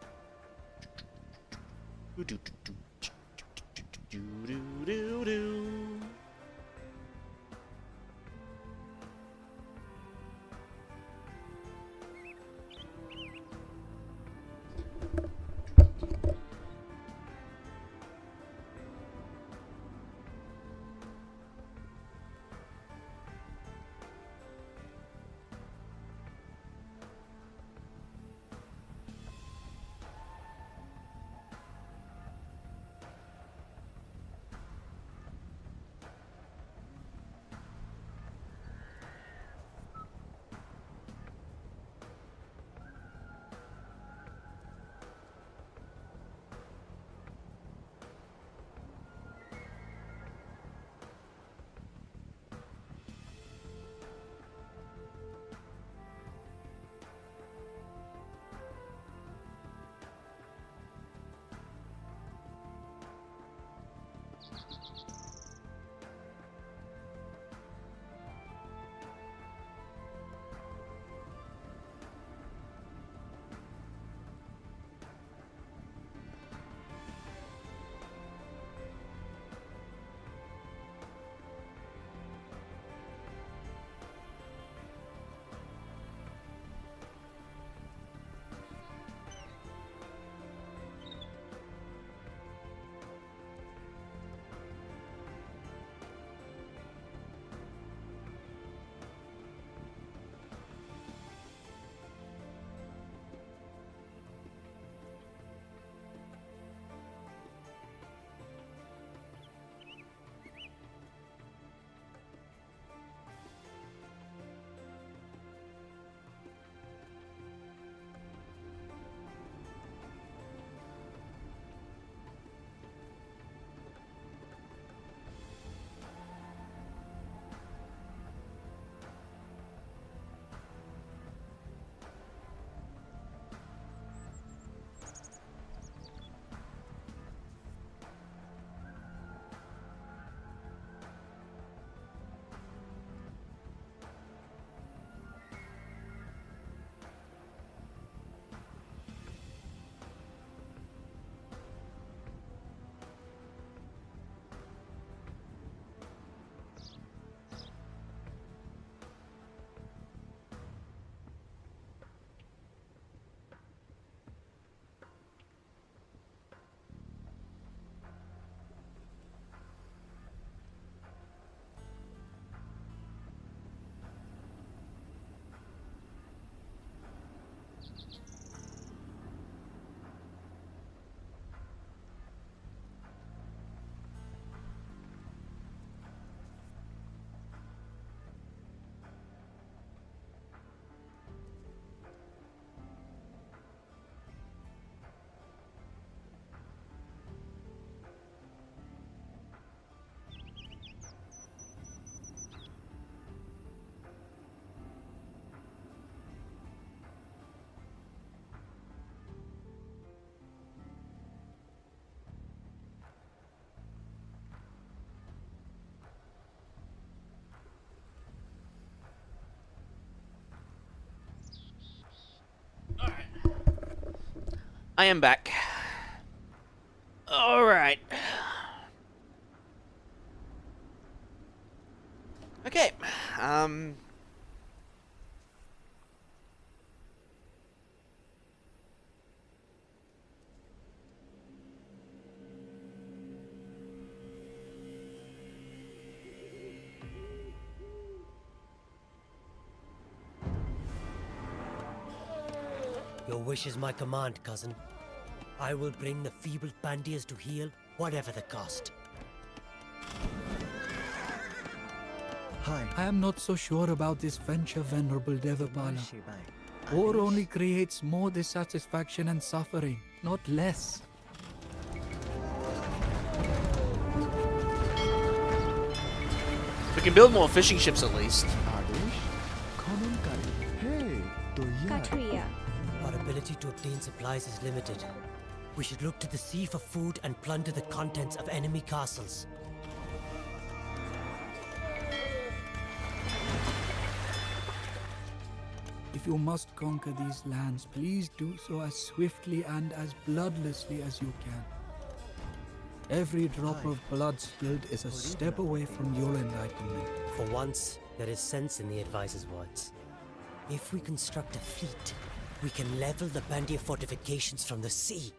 I am back. Alright. Okay. Your wish is my command, cousin. I will bring the feeble Pandias to heal, whatever the cost. Hi. I am not so sure about this venture, Venerable Devapala. War only creates more dissatisfaction and suffering, not less. We can build more fishing ships at least. आदेश खनन करें हे तो यह Katria. Our ability to obtain supplies is limited. We should look to the sea for food and plunder the contents of enemy castles. If you must conquer these lands, please do so as swiftly and as bloodlessly as you can. Every drop of blood spilled is a step away from your enlightenment. For once, there is sense in the advisor's words. If we construct a fleet, we can level the Pandia fortifications from the sea.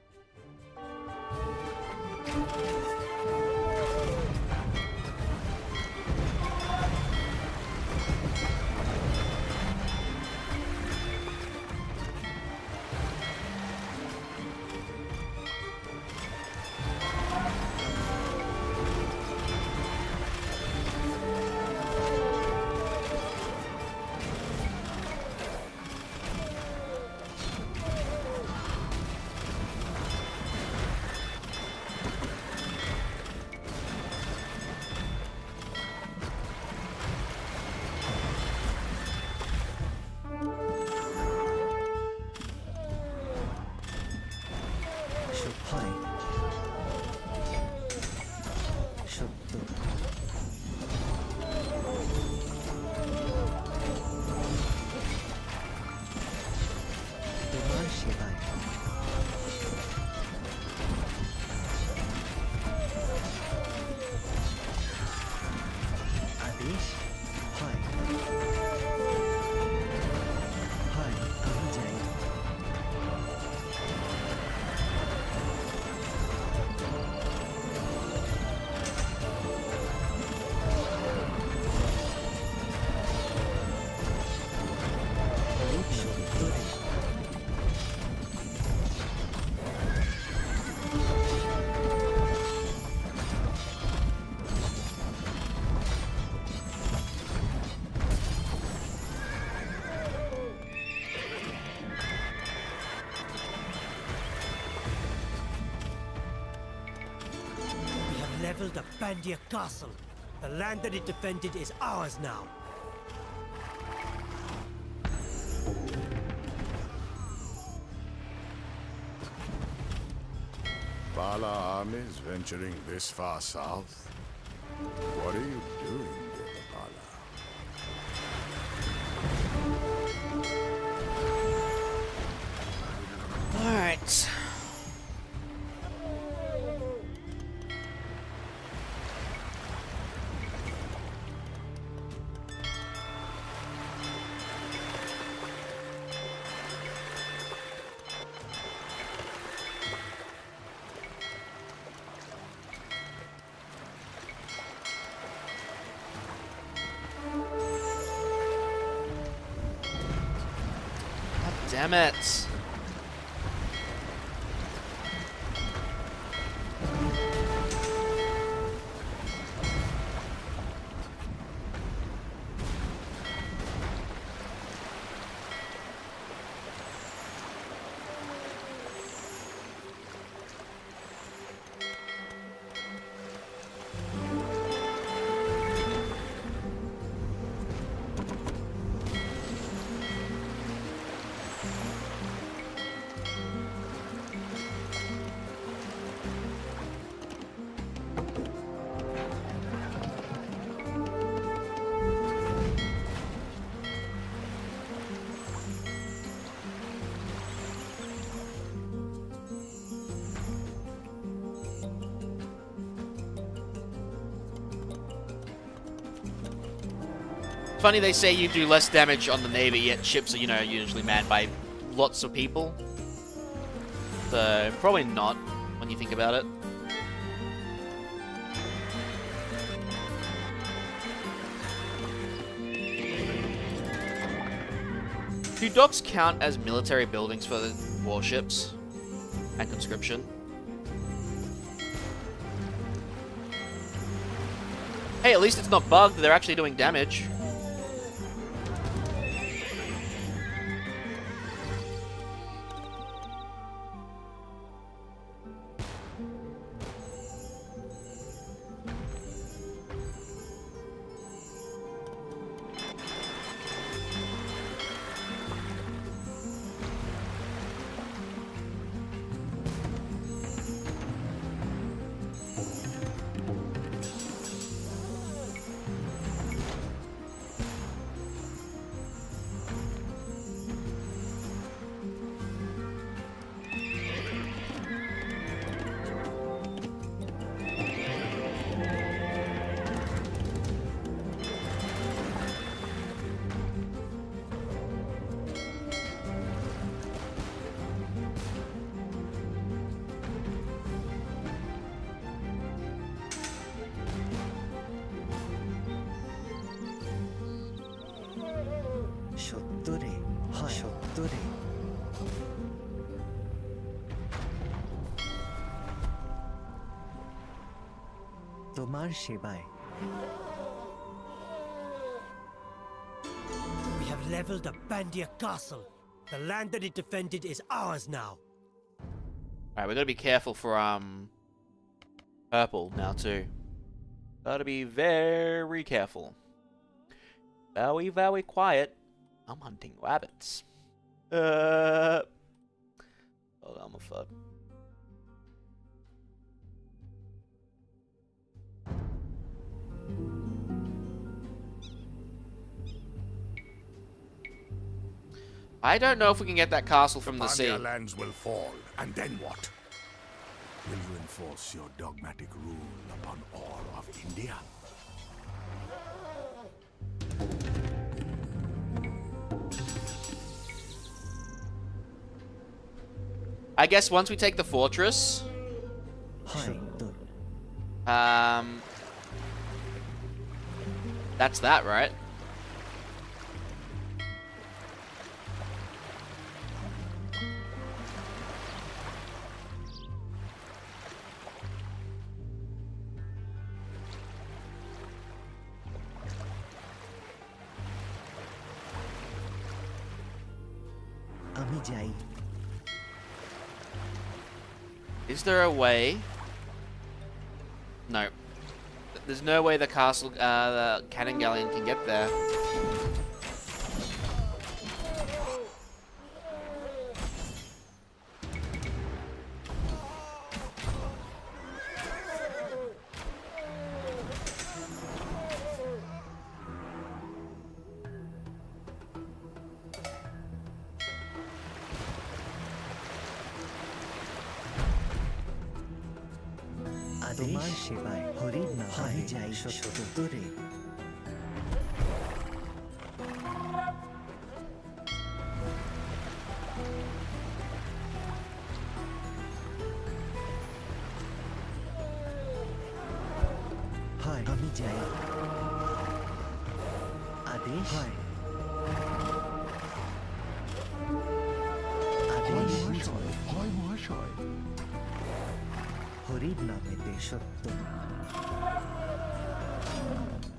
Leveled the Pandia castle. The land that it defended is ours now. Pala armies venturing this far south? What are you doing, Devapala? Alright. Damn it. Funny they say you do less damage on the Navy, yet ships are, you know, usually manned by lots of people. So, probably not, when you think about it. Do docks count as military buildings for the warships and conscription? Hey, at least it's not bugged. They're actually doing damage. সত্তরে হয় সত্তরে তোমার সেবায় We have leveled Abandia Castle. The land that it defended is ours now. Alright, we gotta be careful for, purple now, too. Gotta be very careful. Very, very quiet. I'm hunting rabbits. Hold on, my fuck. I don't know if we can get that castle from the sea. Pandya lands will fall, and then what? Will you enforce your dogmatic rule upon all of India? I guess once we take the fortress, সত্তর that's that, right? আমি যাই Is there a way? No. There's no way the castle, the cannon galleon can get there. তোমার সেবায় হরির নাম আমি যাই সত্তরে হয় আমি যাই আদেশ হয় আদেশ হয় মহাশয় হরির নামেতে সত্য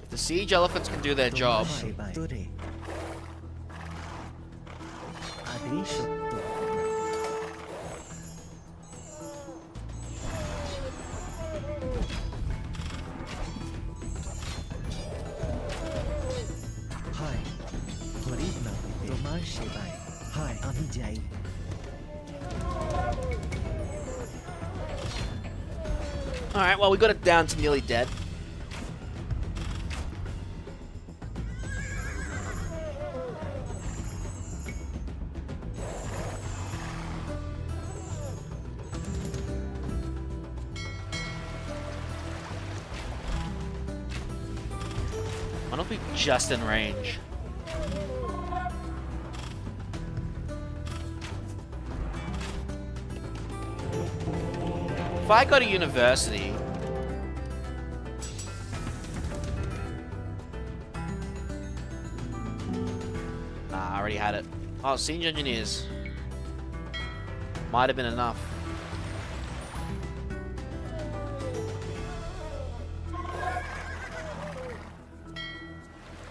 If the siege elephants can do their job, সত্তরে আদেশ সত্য হয় হরির নামেতে তোমার সেবায় হয় আমি যাই alright, well, we got it down to nearly dead. Why don't we just in range? If I go to university... Nah, I already had it. Oh, senior engineers. Might have been enough.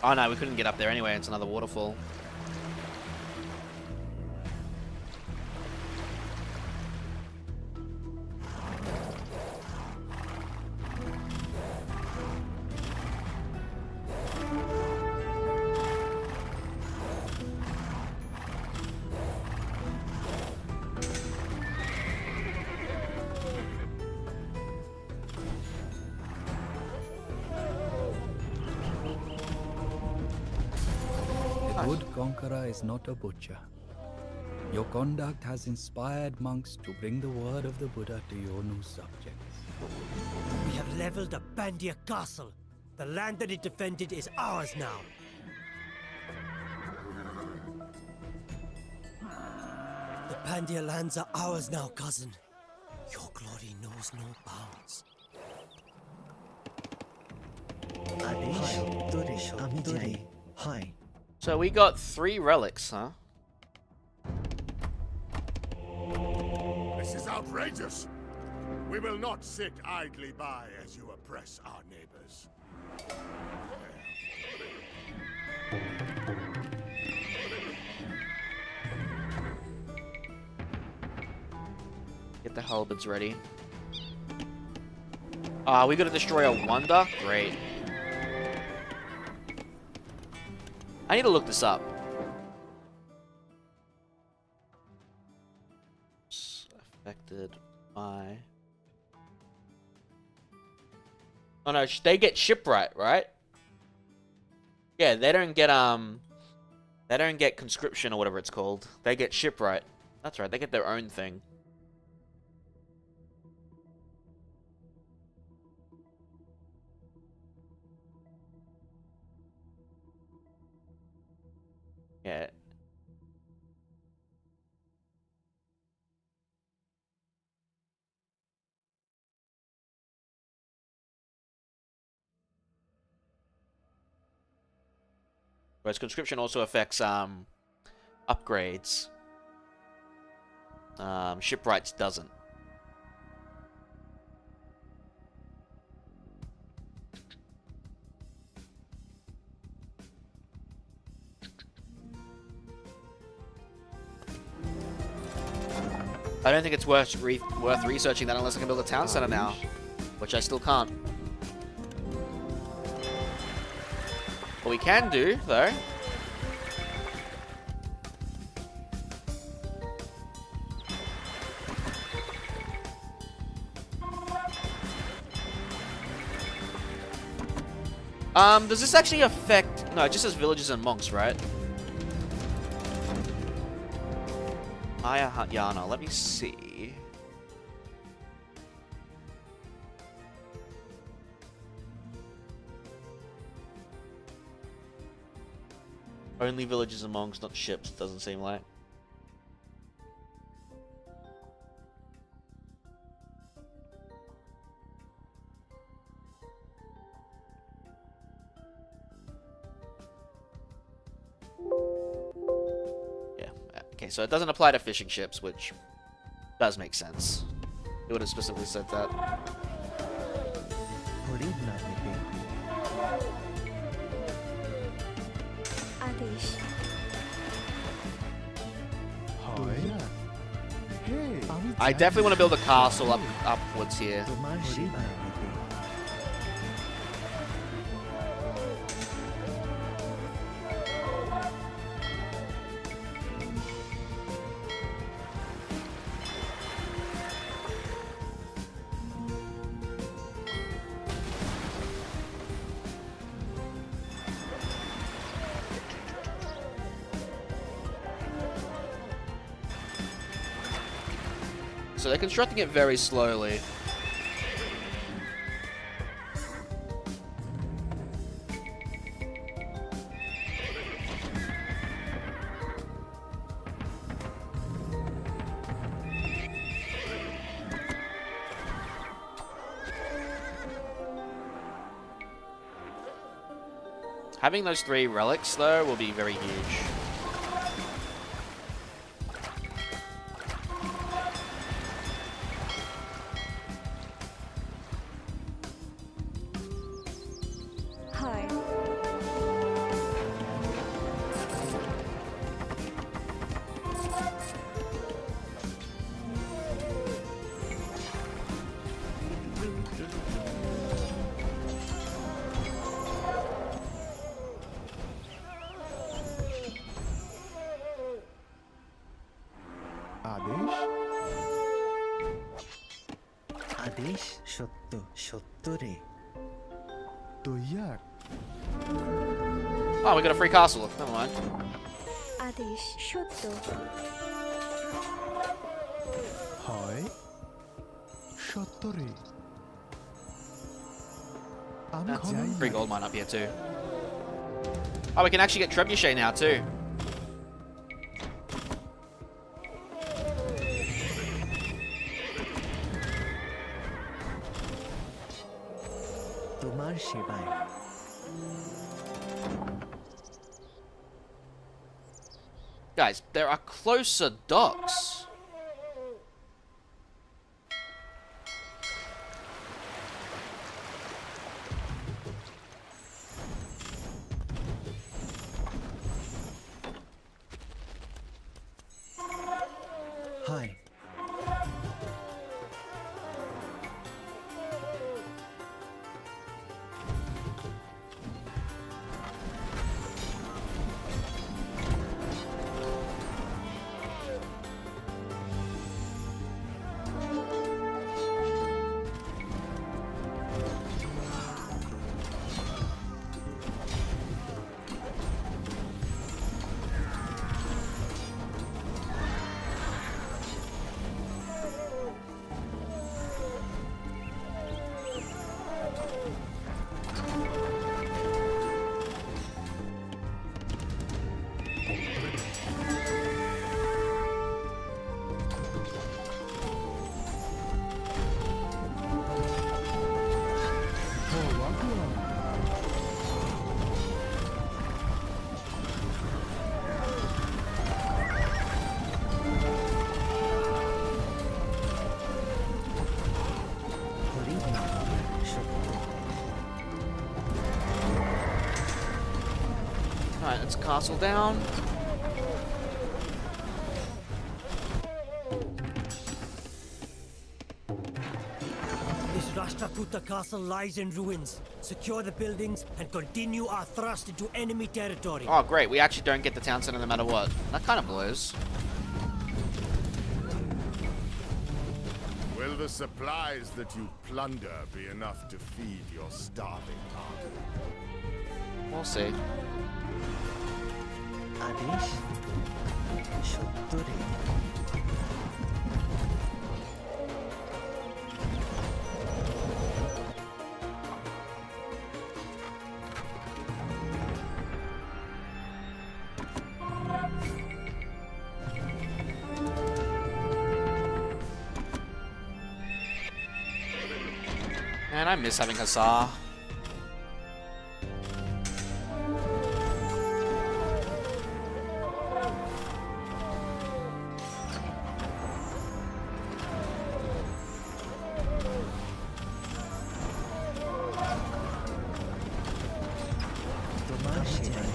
Oh no, we couldn't get up there anyway. It's another waterfall. A good conqueror is not a butcher. Your conduct has inspired monks to bring the word of the Buddha to your new subjects. We have leveled a Pandia castle. The land that it defended is ours now. The Pandia lands are ours now, cousin. Your glory knows no bounds. So we got 3 relics, huh? This is outrageous! We will not sit idly by as you oppress our neighbors. Get the halberds ready. We gotta destroy a wonder? Great. I need to look this up. Affected by... Oh no, they get shipwright, right? Yeah, they don't get conscription or whatever it's called. They get shipwright. That's right, they get their own thing. Yeah. Whereas conscription also affects upgrades. Shipwrights doesn't. I don't think it's worth researching that unless I can build a town center now, which I still can't. What we can do, though, does this actually affect... No, it just says villages and monks, right? Ayahayana, let me see. Only villages and monks, not ships, doesn't seem like. Okay, so it doesn't apply to fishing ships, which does make sense. It would have specifically said that. Adesh. I definitely want to build a castle upwards here. So they're constructing it very slowly. Having those 3 relics, though, will be very huge. Hi. आदेश আদেশ সত্য সত্য রে तो यार Oh, we got a free castle. Never mind. আদেশ সত্য। হয় সত্তরে আমি যাই Free gold mine up here, too. Oh, we can actually get trebuchet now, too. তোমার সেবায় Guys, there are closer docks. হয় Alright, let's castle down. This Rashtrakuta castle lies in ruins. Secure the buildings and continue our thrust into enemy territory. Oh, great. We actually don't get the town center no matter what. That kind of blows. Will the supplies that you plunder be enough to feed your starving army? We'll see. আদেশ সত্য রে Man, I miss having Hussar. তোমার সেবায়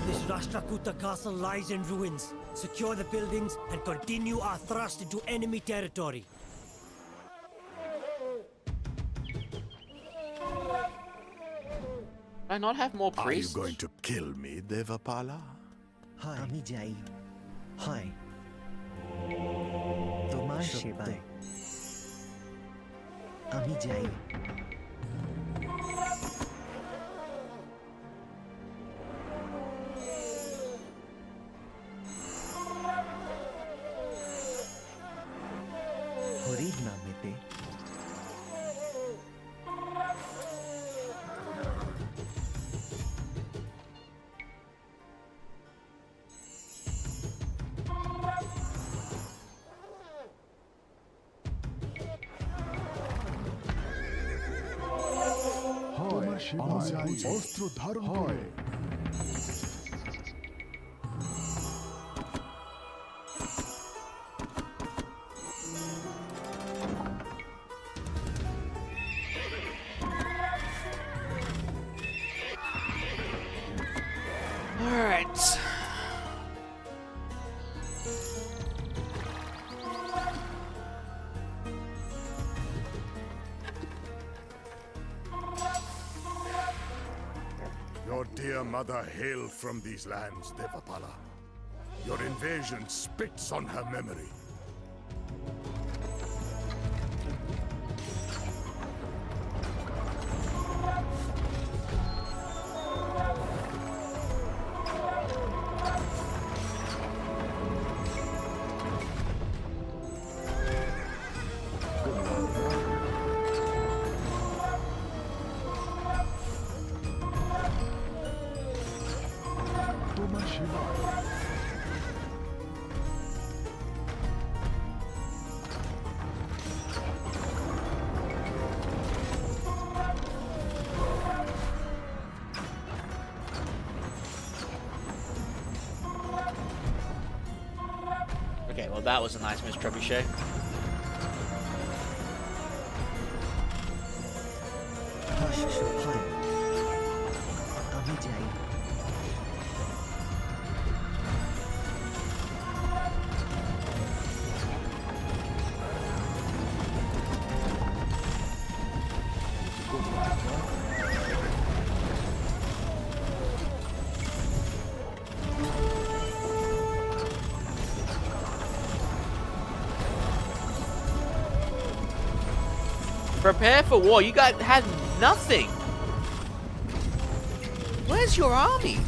This Rashtrakuta castle lies in ruins. Secure the buildings and continue our thrust into enemy territory. Do I not have more Are you priests? going to kill me, Devapala? হয় আমি যাই হয় তোমার সেবায় আমি যাই হরির নামেতে তোমার সেবায় অস্ত্র ধারণ হয় Alright. Your dear mother hailed from these lands, Devapala. Your invasion spits on her memory. তোমার সেবায় Okay, well that was a nice Miss Trebuchet. হয় আমি যাই Prepare for war. You guys had nothing. Where's your army?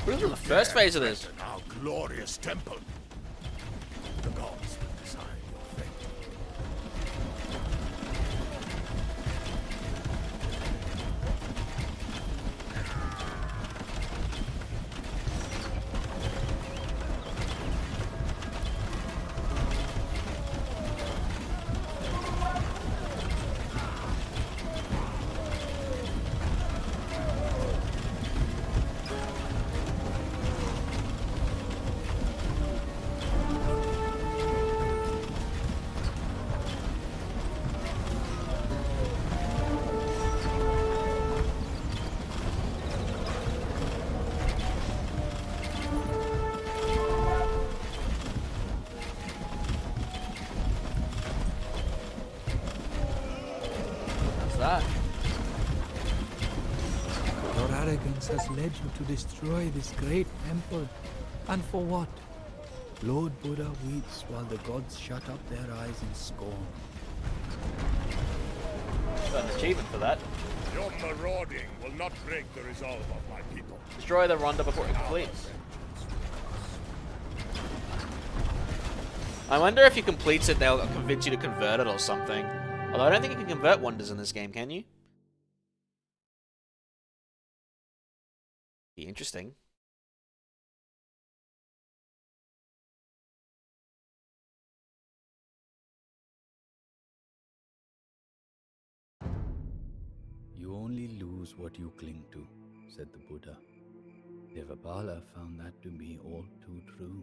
We're in the first phase of this. Our glorious temple. The gods will decide your fate. What's that? Your arrogance has led you to destroy this great temple. And for what? Lord Buddha weeps while the gods shut up their eyes in scorn. Got an achievement for that. Your marauding will not break the resolve of my people. Destroy the Ronda before it completes. I wonder if he completes it, they'll convince you to convert it or something. Although I don't think you can convert wonders in this game, can you? Be interesting. You only lose what you cling to, said the Buddha. Devapala found that to be all too true.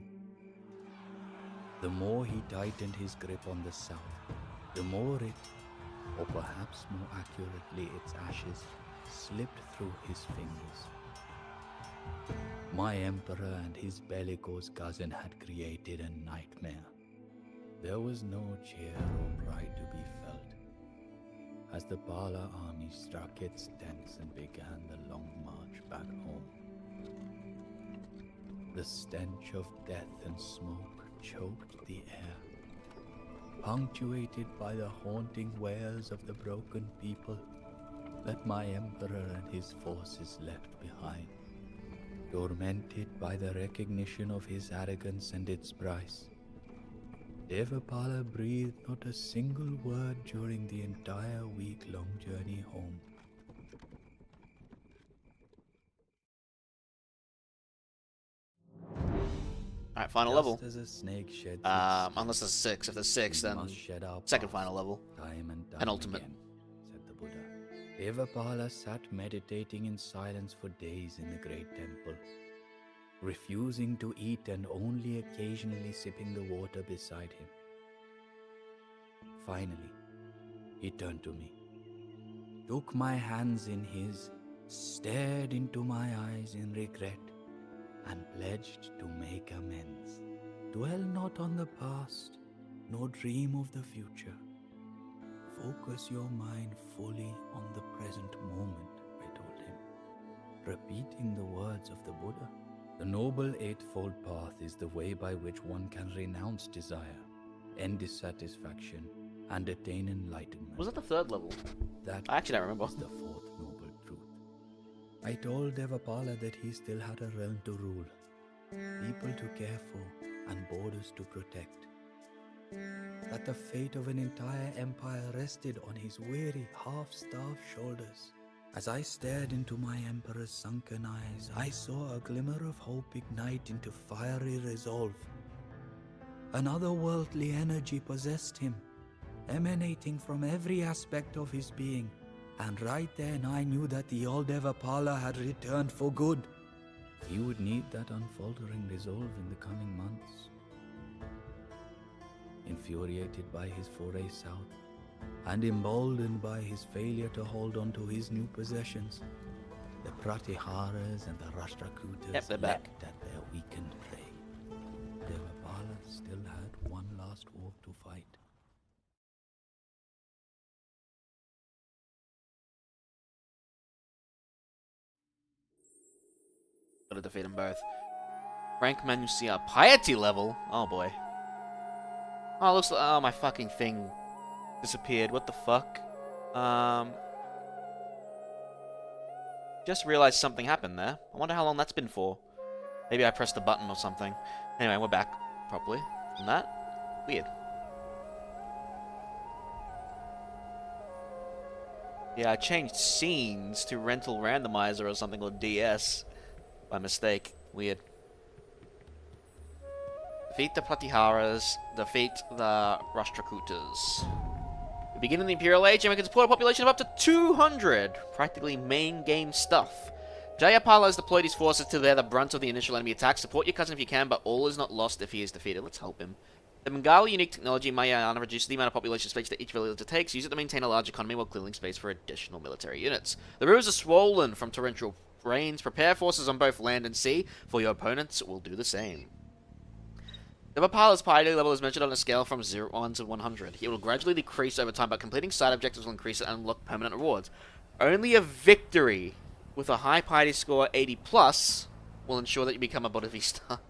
The more he tightened his grip on the south, the more it, or perhaps more accurately its ashes, slipped through his fingers. My emperor and his bellicose cousin had created a nightmare. There was no cheer or pride to be felt as the Pala army struck its tents and began the long march back home. The stench of death and smoke choked the air, punctuated by the haunting wails of the broken people that my emperor and his forces left behind, tormented by the recognition of his arrogance and its price. Devapala breathed not a single word during the entire week-long journey home. Alright, final Just level. as a snake sheds its Unless there's 6. If there's 6, we then must shed our second past, final level. time and time Penultimate. again, said the Buddha. Devapala sat meditating in silence for days in the great temple, refusing to eat and only occasionally sipping the water beside him. Finally, he turned to me, took my hands in his, stared into my eyes in regret, and pledged to make amends. Dwell not on the past, nor dream of the future. Focus your mind fully on the present moment, I told him, repeating the words of the Buddha. The Noble Eightfold Path is the way by which one can renounce desire, end dissatisfaction, and attain enlightenment. Was that the 3rd level? That I actually don't remember. was the 4th noble truth. I told Devapala that he still had a realm to rule, people to care for, and borders to protect. That the fate of an entire empire rested on his weary, half-starved shoulders. As I stared into my emperor's sunken eyes, I saw a glimmer of hope ignite into fiery resolve. An otherworldly energy possessed him, emanating from every aspect of his being. And right then I knew that the old Devapala had returned for good. He would need that unfaltering resolve in the coming months. Infuriated by his foray south, and emboldened by his failure to hold on to his new possessions, the Pratiharas and the Rashtrakutas they're back. leapt at their weakened prey. Devapala still had one last war to fight. Gotta defeat them both. Rank Manusia. Piety level? Oh boy. Oh, looks like... Oh, my fucking thing disappeared. What the fuck? Just realized something happened there. I wonder how long that's been for. Maybe I pressed a button or something. Anyway, we're back properly from that. Weird. Yeah, I changed scenes to rental randomizer or something, or DS. By mistake. Weird. Defeat the Pratiharas. Defeat the Rashtrakutas. We begin in the Imperial Age, and we can support a population of up to 200. Practically main game stuff. Jayapala has deployed his forces to bear the brunt of the initial enemy attack. Support your cousin if you can, but all is not lost if he is defeated. Let's help him. The Bengali unique technology Mayana reduces the amount of population space that each villager takes. Use it to maintain a large economy while clearing space for additional military units. The rivers are swollen from torrential rains. Prepare forces on both land and sea, for your opponents will do the same. Devapala's piety level is measured on a scale from 1 to 100. It will gradually decrease over time, but completing side objectives will increase it and unlock permanent rewards. Only a victory with a high piety score 80 plus will ensure that you become a Bodhisattva.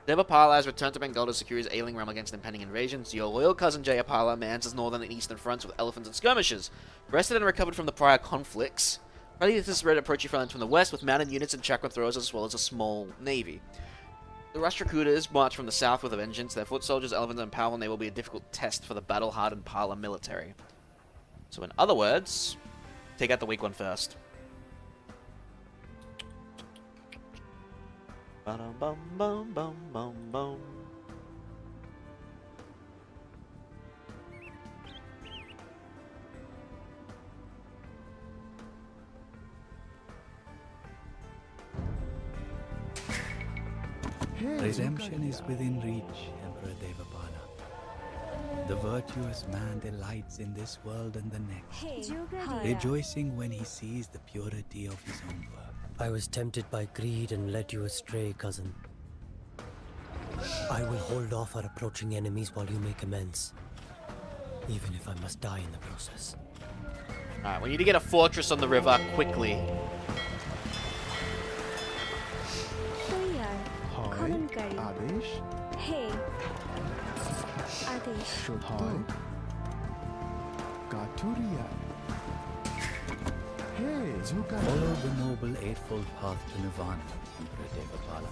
Devapala has returned to Bengal to secure his ailing realm against impending invasions. Your loyal cousin Jayapala mans his northern and eastern fronts with elephants and skirmishers. Rested and recovered from the prior conflicts, ready to spread approaching front from the west with mounted units and chakra throwers as well as a small navy. The Rashtrakutas march from the south with a vengeance. Their foot soldiers, elephants, and powerful, and they will be a difficult test for the battle-hardened Pala military. So in other words, take out the weak one first. Ba-dum bum bum bum bum bum. Hey, Redemption is within reach, Emperor Devapala. The virtuous man delights in this world and the next, Hey, hi. rejoicing when he sees the purity of his own work. I was tempted by greed and led you astray, cousin. I will hold off our approaching enemies while you make amends, even if I must die in the process. Alright, we need to get a fortress on the river quickly. तैयार হয় খননকারী আদেশ হে আদেশ সত্য কাঠুরিয়া হে ঝুকারি Follow the noble eightfold path to Nirvana, Emperor Devapala.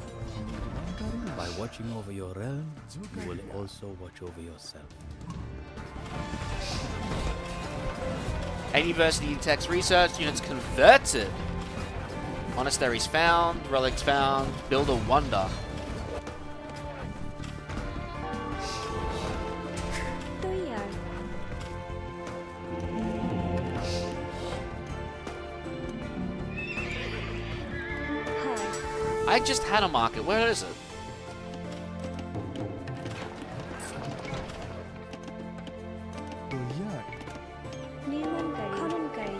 By watching over your realm, you will also watch over yourself. University text research units converted. Monasteries found, relics found, build a wonder. তৈয়ার হায় I just had a market. Where is it? তৈয়ার নির্মাণকারী খননকারী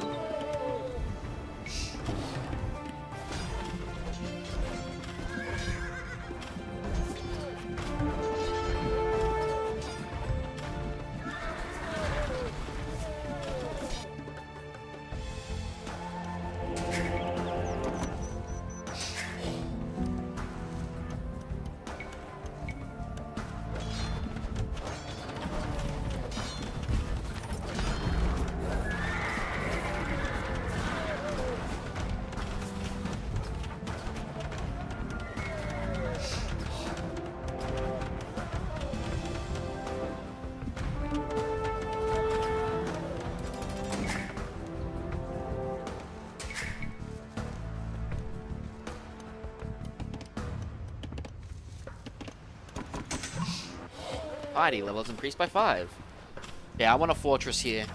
Piety levels increased by 5. Yeah, I want a fortress here.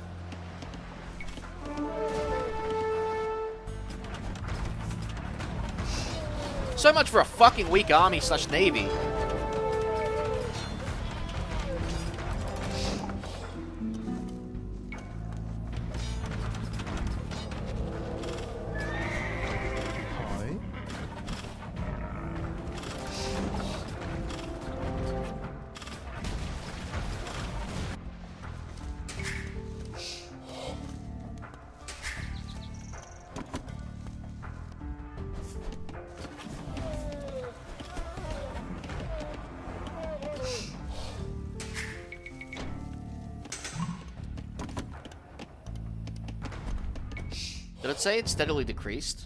So much for a fucking weak army slash navy. হয় Did it say it steadily decreased?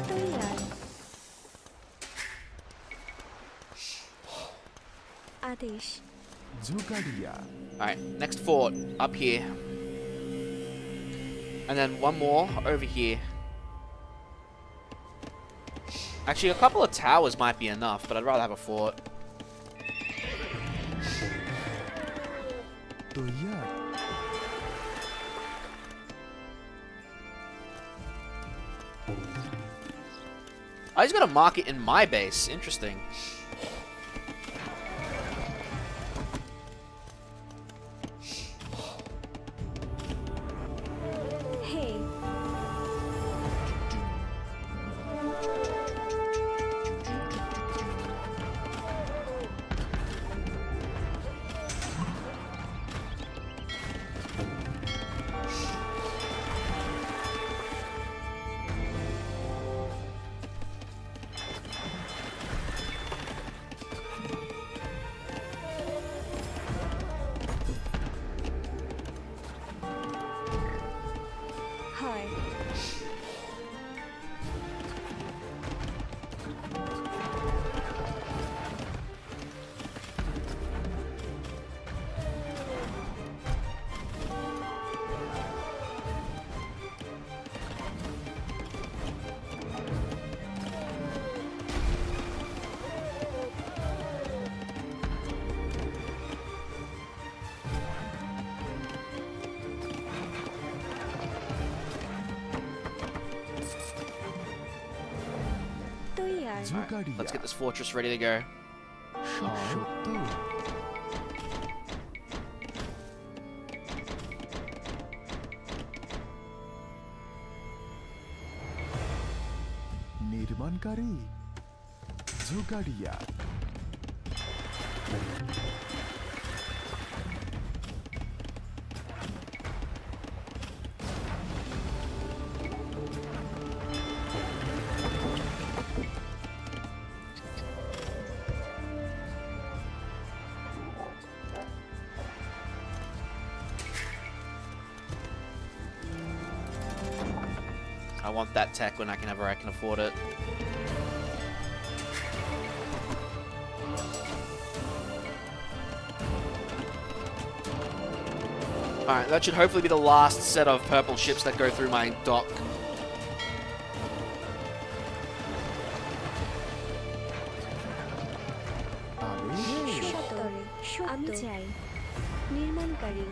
তৈয়ার আদেশ ঝুকারিয়া Alright, next fort up here. And then one more over here. Actually, a couple of towers might be enough, but I'd rather have a fort. তৈয়ার I just got a market in my base. Interesting. Hey জুগাড়িয়া Let's get this fortress ready to go. সত্য নির্মাণকারী জুগাড়িয়া I want that tech whenever I can afford it. Alright, that should hopefully be the last set of purple ships that go through my dock. সত্তরে আমি চাই নির্মাণকারী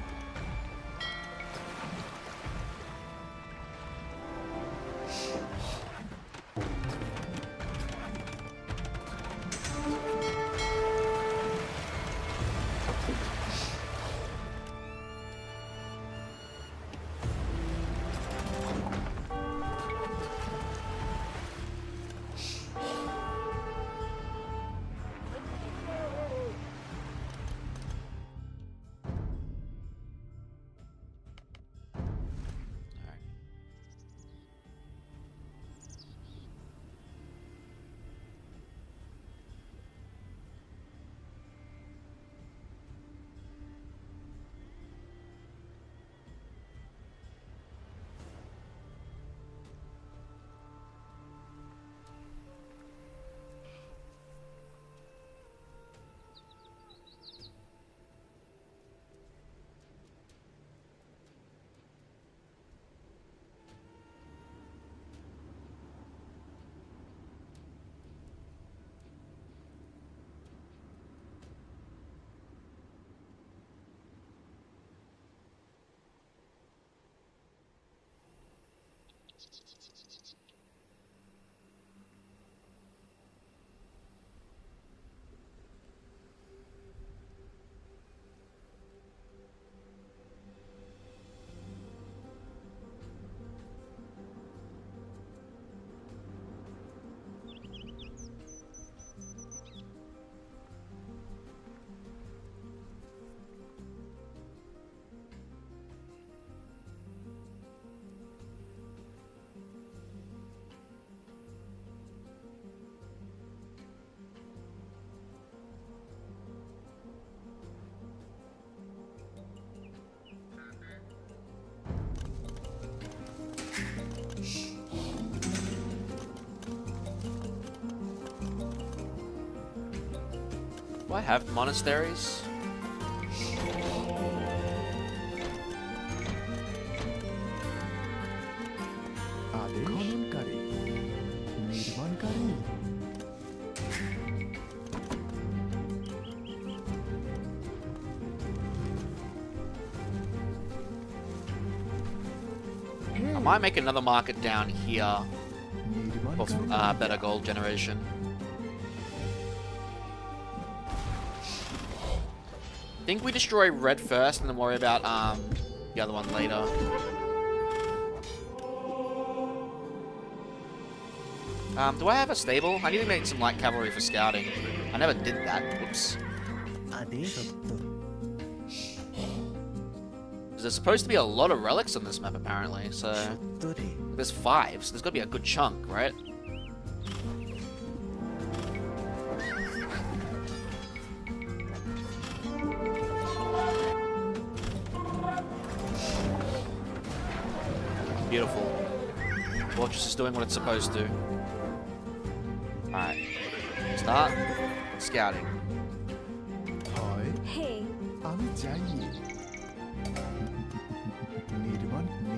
Do I have monasteries? খননকারী নির্মাণকারী I might make another market down here for better gold generation. I think we destroy red first and then worry about the other one later. Do I have a stable? I need to make some light cavalry for scouting. I never did that. Whoops. আদেশ There's supposed to be a lot of relics on this map apparently, so সত্তরে there's 5, so there's got to be a good chunk, right? Beautiful. Fortress is doing what it's supposed to. Alright. Start scouting. হয় হে আমি চাই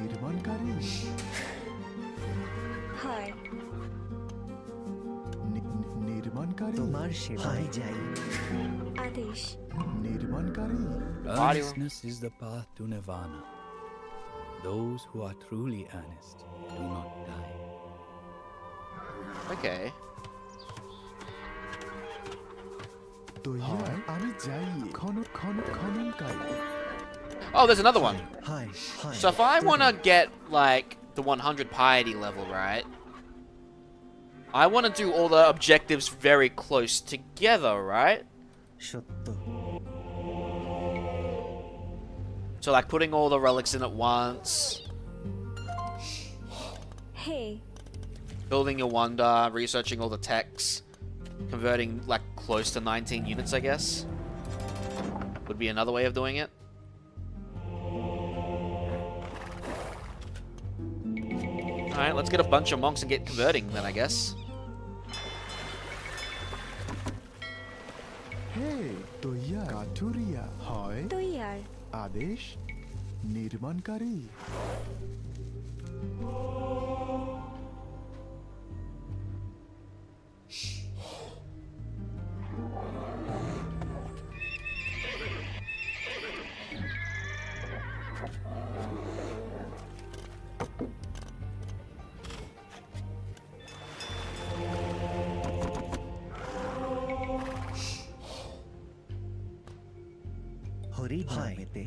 নির্মাণকারী হয় নির্মাণকারী তোমার সেবায় যাই আদেশ নির্মাণকারী Earnestness is the path to nirvana. Those who are truly earnest do not die. Okay. Oh, there's another one. Hi. So if I want to get, like, the 100 piety level, right? I want to do all the objectives very close together, right? ちょっと So, like, putting all the relics in at once, Hey, building your wonder, researching all the techs, converting, like, close to 19 units, I guess. Would be another way of doing it. Alright, let's get a bunch of monks and get converting then, I guess. তৈয়ার আদেশ নির্মাণকারী হরিদ নামেতে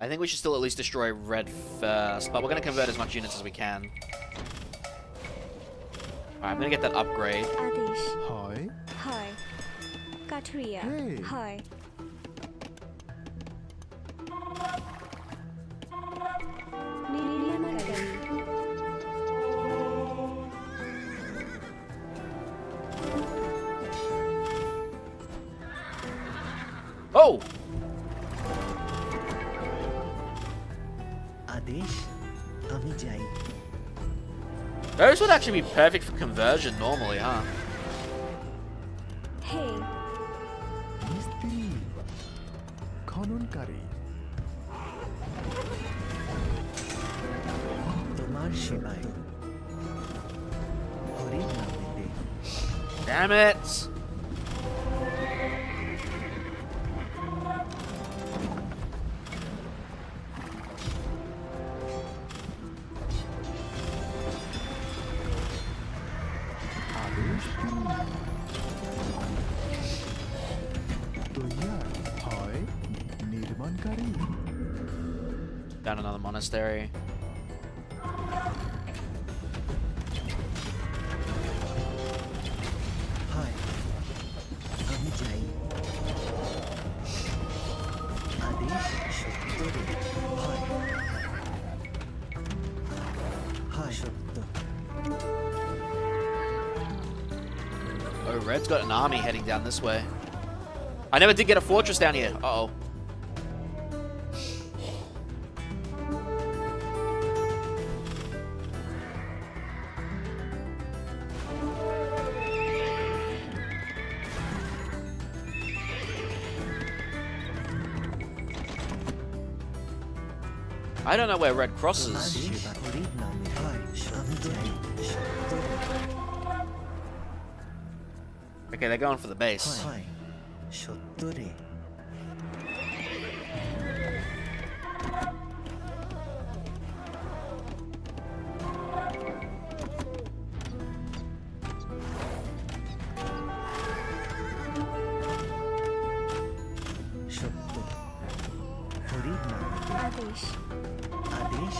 I think we should still at least destroy red first, but we're going to convert as much units as we can. Alright, I'm going to get that upgrade. আদেশ হয় হয় কাঠুরিয়া Hey. হয় নির্মাণকারী Oh! আদেশ আমি যাই Those would actually be perfect for conversion normally, huh? হে মিস্ত্রি খননকারী তোমার সেবায় হরিদ নামেতে Damn it! আদেশ তৈয়ার হয় নির্মাণকারী Found another monastery. হয় আমি যাই আদেশ সত্তরে হয় হয় সত্য Oh, Red's got an army heading down this way. I never did get a fortress down here. Uh-oh. I don't know where Red তোমার crosses. সেবা হরিদ নামে হয় আমি যাই সত্তরে Okay, they're going for the base. হয় সত্তরে সত্য হরিদ নামেতে আদেশ আদেশ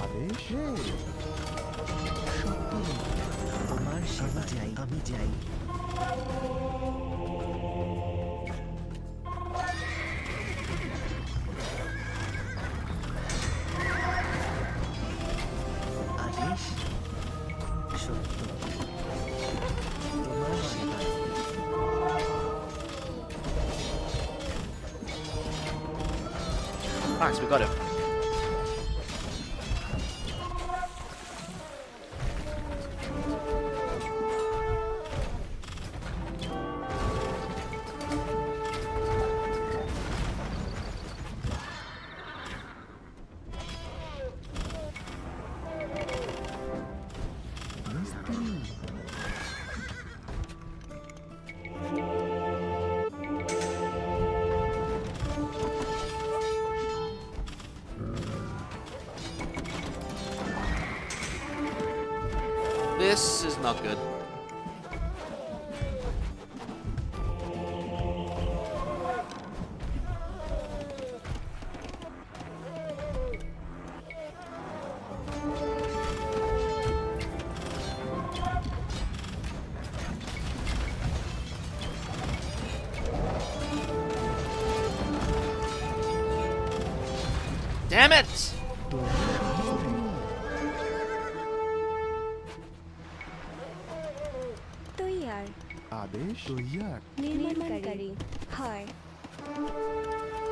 আদেশ তোমার সেবা যাই আমি যাই আদেশ সত্য তোমার সেবা Nice, we got him. This is not good. Damn it! তৈয়ার आदेश तैयार নির্মাণকারী হয়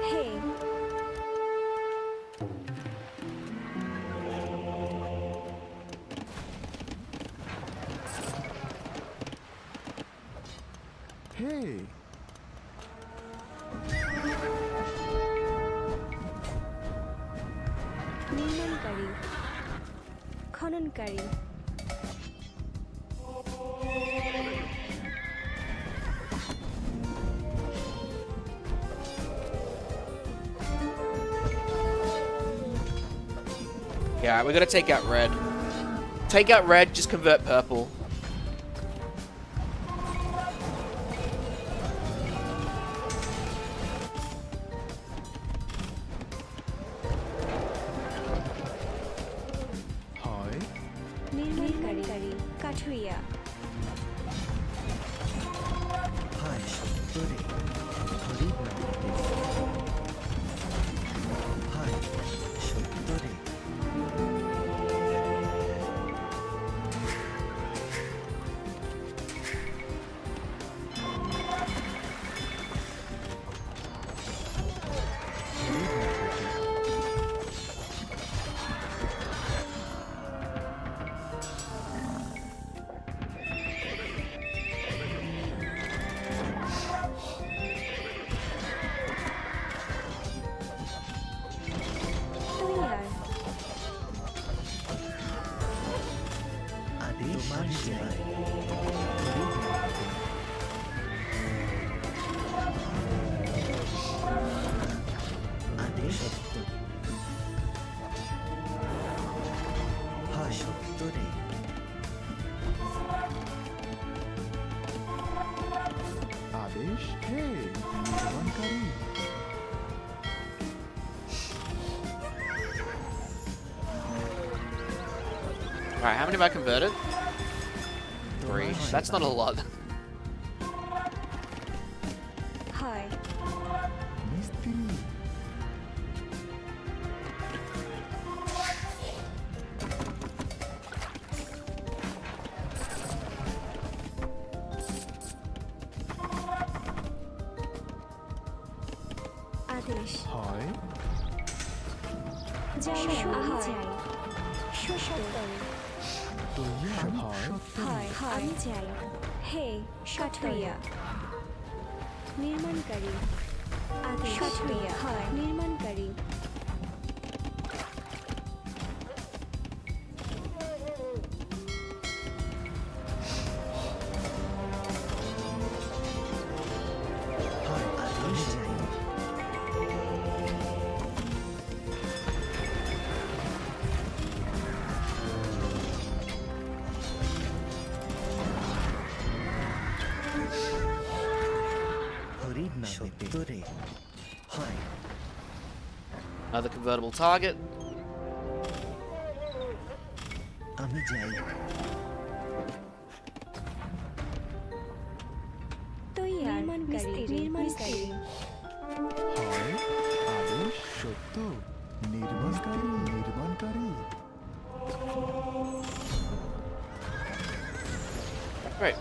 হে हे নির্মাণকারী খননকারী Yeah, we're gonna take out red. Take out red, just convert purple. হয় নির্মাণকারী কাঠুরিয়া হায় সত্তরে হরিব হায় সত্তরে তৈয়ার আদেশ তোমার সেবায় আদেশ হায় সত্তরে आदेश हे निर्माणकारी Alright, how many have I converted? 3. That's not a lot. হয় मिस्त्री আদেশ হয় যাই আমি যাই সত্তর তৈয়ার হয় হয় আমি যাই হে কাঠুরিয়া নির্মাণকারী আদেশ কাঠুরিয়া হয় নির্মাণকারী হায় আদেশ যাই হরিব সত্তরে হয় Another convertible target. আমি যাই তৈয়ার নির্মাণকারী হয় আদেশ সত্য निर्माणकारी Right.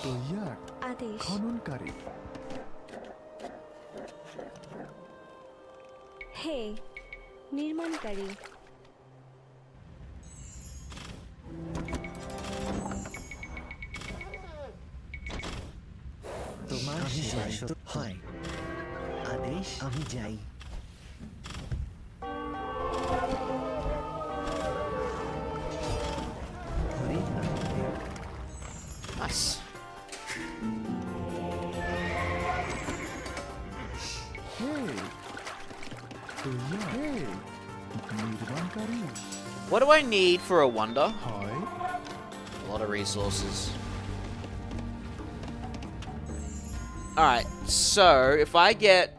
तैयार आदेश खननकारी हे निर्माणकारी তোমার সেবায় হয় আদেশ আমি যাই Hari Nice. Hey Hey, নির্মাণকারী What do I need for a wonder? হয় A lot of resources. Alright, so if I get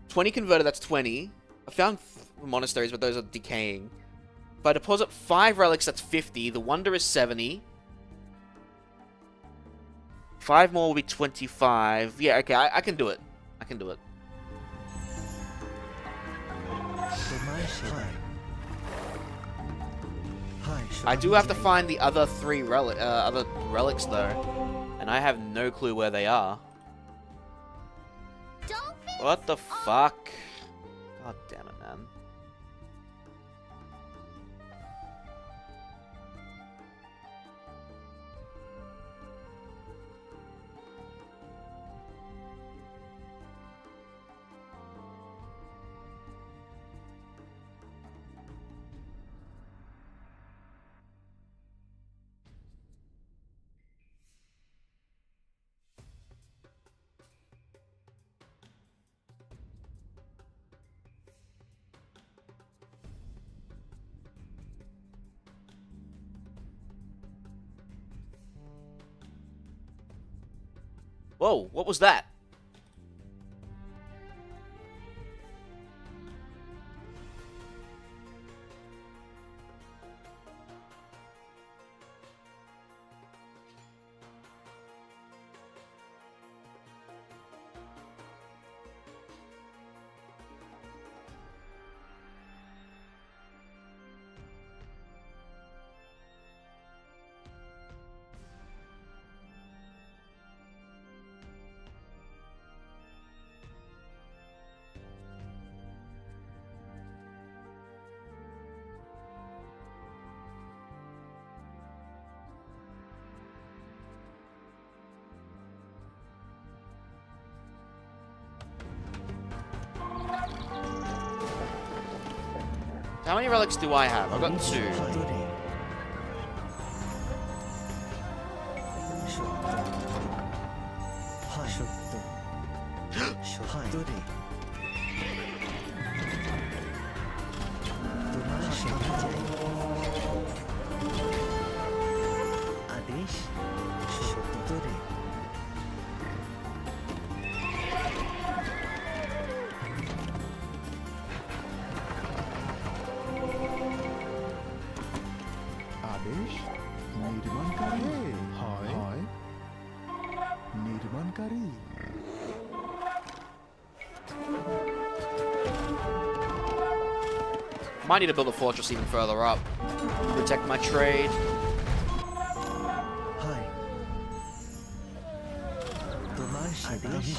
20 converted, that's 20. I found monasteries, but those are decaying. If I deposit 5 relics, that's 50. The wonder is 70. 5 more will be 25. Yeah, okay, I can do it. I can do it. I do have to find the other 3 other relics though, and I have no clue where they are. What the fuck? God damn it, man. Whoa, what was that? How many relics do I have? I've got 2. আদেশ নির্মাণকারী হয় নির্মাণকারী Might need to build a fortress even further up. Protect my trade. আমি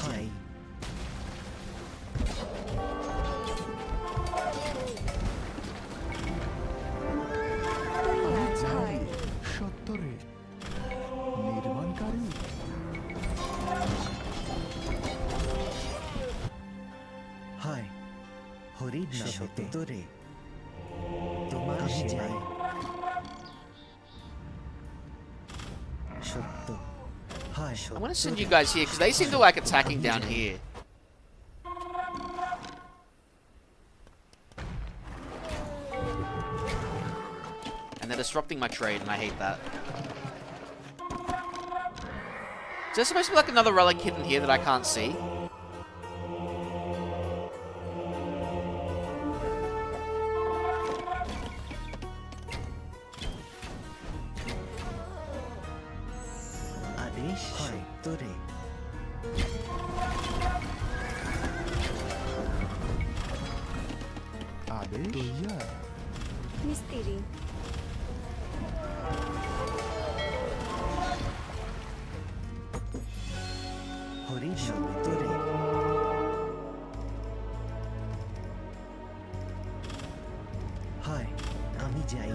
যাই সত্তরে নির্মাণকারী হায় হরিদ না সত্তরে তোমার সেবায় সত্য হায় I'm gonna send you guys here because they seem to like attacking down here. And they're disrupting my trade, and I hate that. Is there supposed to be like another relic hidden here that I can't see? আদেশ সত্তরে আদেশ তৈয়ার মিস্ত্রি হরিদ সত্তরে হায় আমি যাই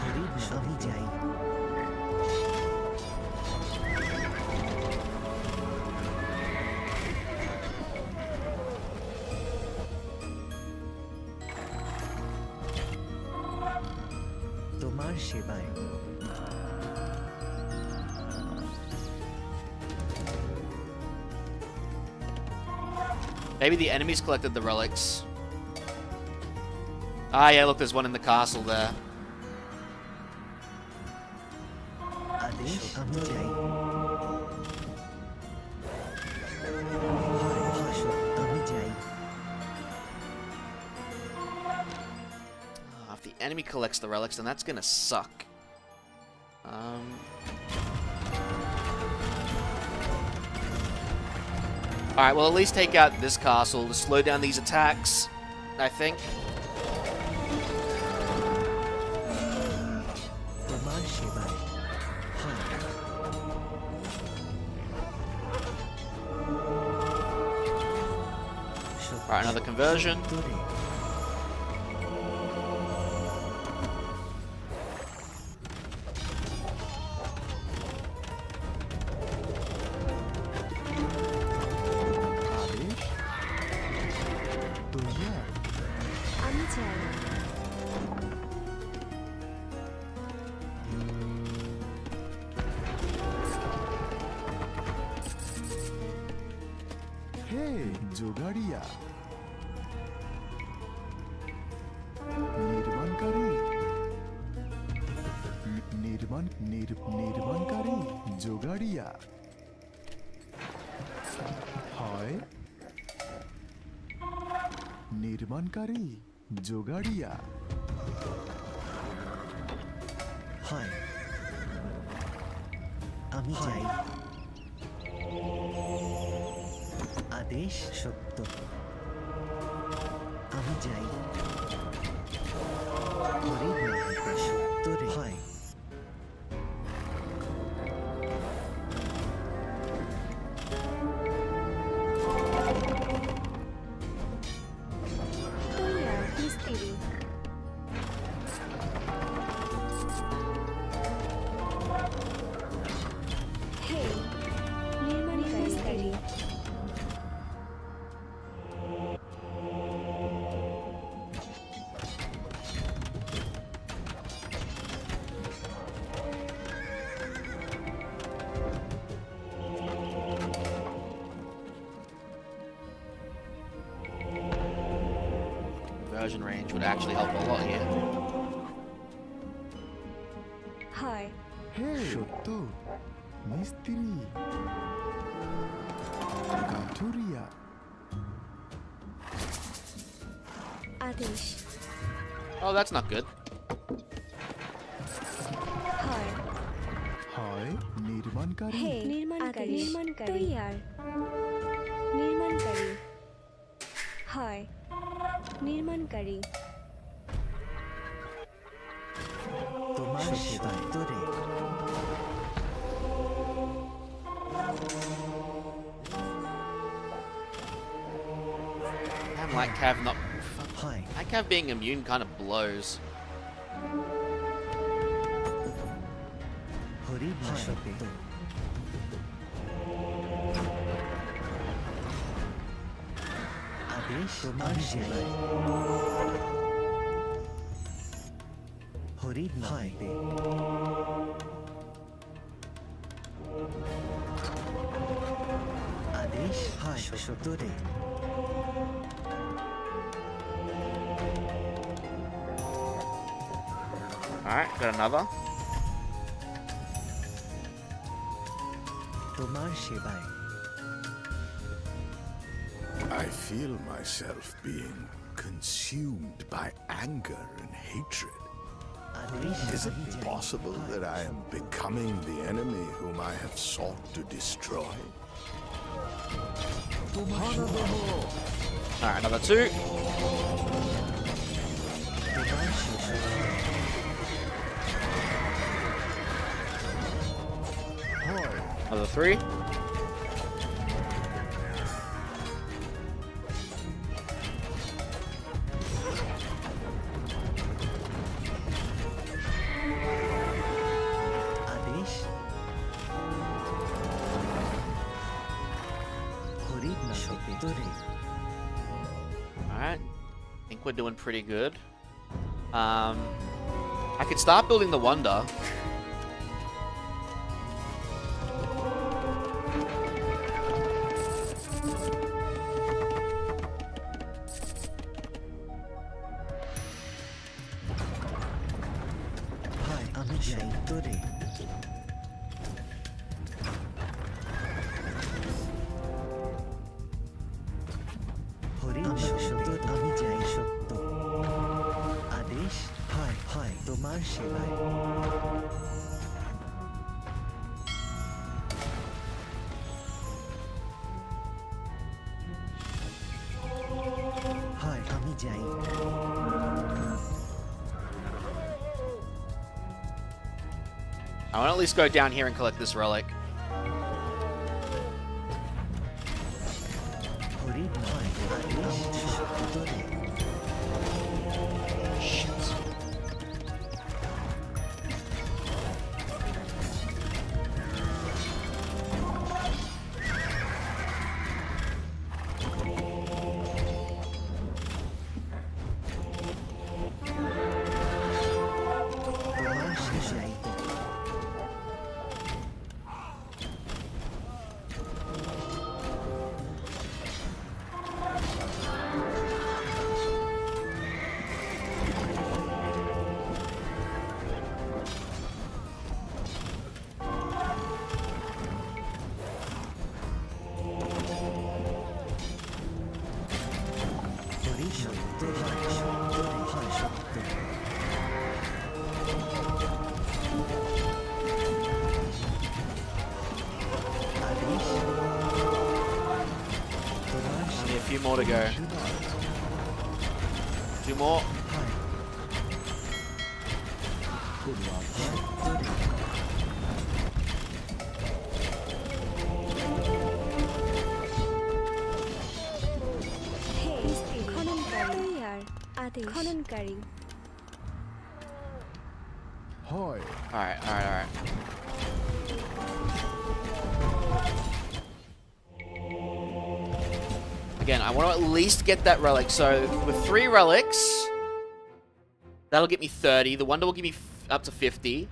হরিদ আমি যাই তোমার সেবায় Maybe the enemies collected the relics. Ah, yeah, look, there's one in the castle there. आदेश हम जाए If the enemy collects the relics, then that's gonna suck. Alright, well, at least take out this castle to slow down these attacks, I think. Alright, another conversion. আমি চাই হে জোগাড়িয়া নির্মাণকারী নির্মাণকারী জোগাড়িয়া হয় নির্মাণকারী জোগাড়িয়া হয় আমি যাই আদেশ সত্য আমি যাই সত্তরে হয় তৈয়ার মিস্ত্রি হে নির্মাণকারী Conversion range would actually help a lot here. হয় হে সত্য মিস্ত্রি কাঠুরিয়া আদেশ Oh, that's not good. হয় হয় নির্মাণকারী হে নির্মাণকারী তৈয়ার নির্মাণকারী হয় নির্মাণকারী তোমার সত্তরে Damn, like Cav not. হয় Like Cav being immune kind of blows. হরিব সত্য আদেশ তোমার সেবায় হরিব হয় আদেশ হয় সত্তরে Alright, got another. তোমার সেবায় I feel myself being consumed by anger and hatred. আদেশ Is it possible that I am becoming the enemy whom I have sought to destroy? Alright, another two. তোমার সেবায় হয় Another three. আদেশ হরিব সত্তরে Alright. I think we're doing pretty good. I could start building the Wonder. সত্য আমি চাই সত্য আদেশ হয় হয় তোমার সেবায় হয় আমি যাই I want to at least go down here and collect this relic. Hari হয় আদেশ সত্য রে Shit. তোমার শেষাই হরি সত্য হয় সত্য রে হয় সত্য আদেশ তোমার Only a few more to go. Two more. হয় সত্য রে হে খননকারী তৈয়ার আদেশ খননকারী হয় Alright, alright, alright. Again, I want to at least get that relic. So, with 3 relics, that'll get me 30. The wonder will give me up to 50.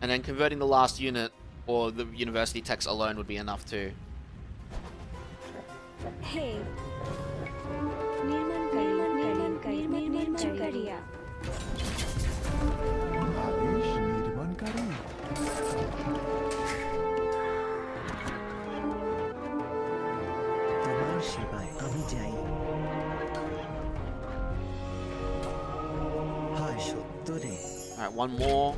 And then converting the last unit or the university text alone would be enough too. হে নির্মাণকারী নির্মাণকারিয়া আদেশ নির্মাণকারী তোমার সেবায় আমি যাই হয় সত্য রে Alright, one more.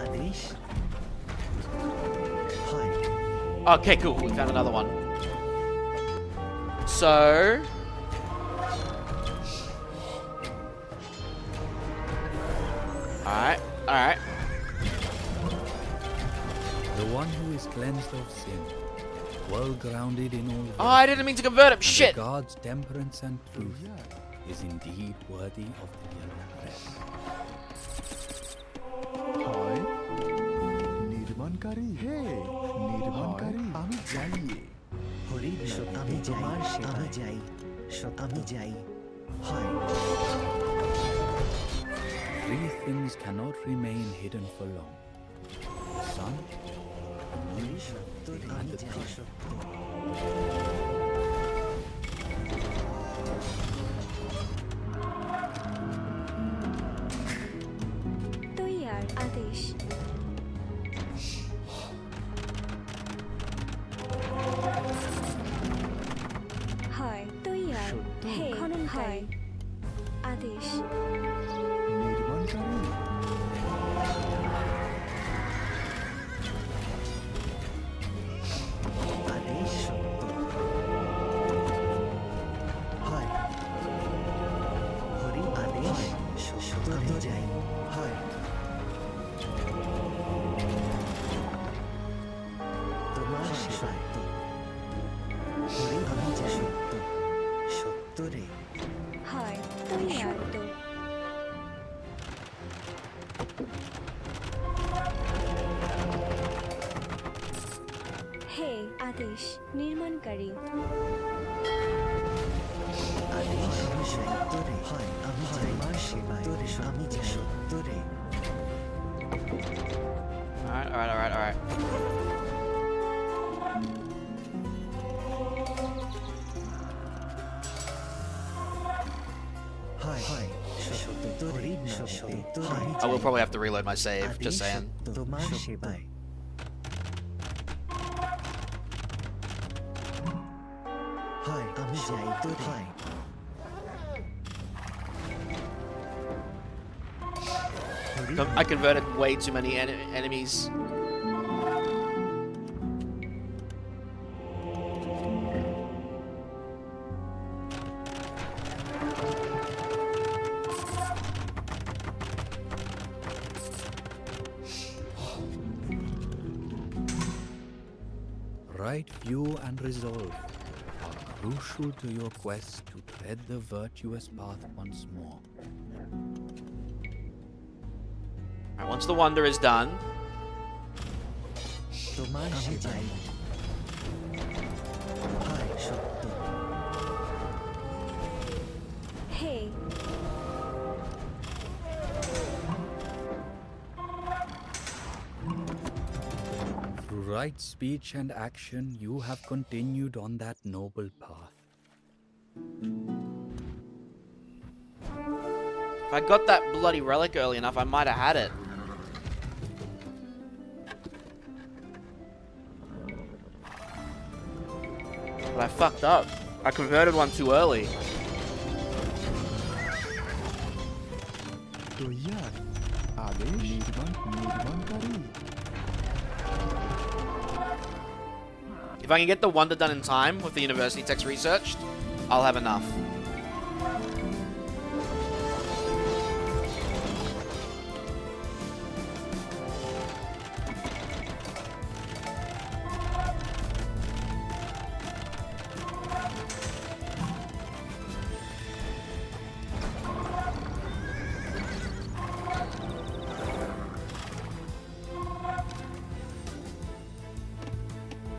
আদেশ হয় Okay, cool. We found another one. So... Alright, alright. The one who is cleansed of sin, well grounded in all Oh, I didn't mean to convert him. and Shit! regards temperance and truth, is indeed worthy of the yellow crest. হয় নির্মাণকারী হে নির্মাণকারী আমি যাই হরি আমি যাই আমি যাই আমি যাই হয় Three things cannot remain hidden for long: the sun, the moon, সত্য and আমি the যাই tide. সত্য তৈয়ার আদেশ হয় তৈয়ার হে খননকারী আদেশ নির্মাণকারী আদেশ সত্য হয় হরি আদেশ সত্য আমি যাই হয় তোমার সেবায় হরি আমি যাই সত্য সত্য রে হয় তৈয়ার তো হে আদেশ নির্মাণকারী আদেশ আমি সত্য রে হয় আমি যাই আমার সেবায় আমি যাই সত্য রে Alright, alright, alright, alright. সত্যি I will probably have to reload my save, just saying. তোমার সেবায় হয় আমি যাই তো হয় I converted way too many enemies. Right view and resolve are crucial to your quest to tread the virtuous path once more. Alright, once the wonder is done, তোমার সেবায় হয় সত্য Hey, Through right speech and action, you have continued on that noble path. if I got that bloody relic early enough, I might have had it. But I fucked up. I converted one too early. तो यार आदेश निर्माणकारी If I can get the wonder done in time with the university text researched, I'll have enough.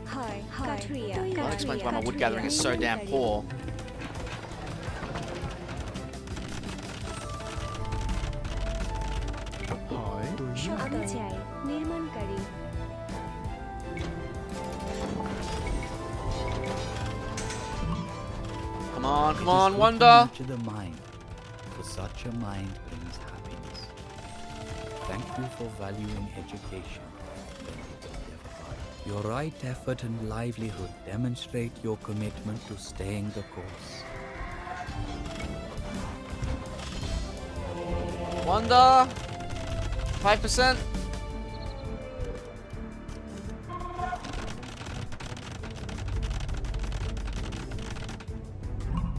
hi, Katria. Well, that explains why my wood gathering is so damn poor. হয় তো আমি চাই নির্মাণকারী Come on, come It is on, good to wonder! nurture the mind, for such a mind brings happiness. Thank you for valuing education. Your right effort and livelihood demonstrate your commitment to staying the course. Wonder! 5%?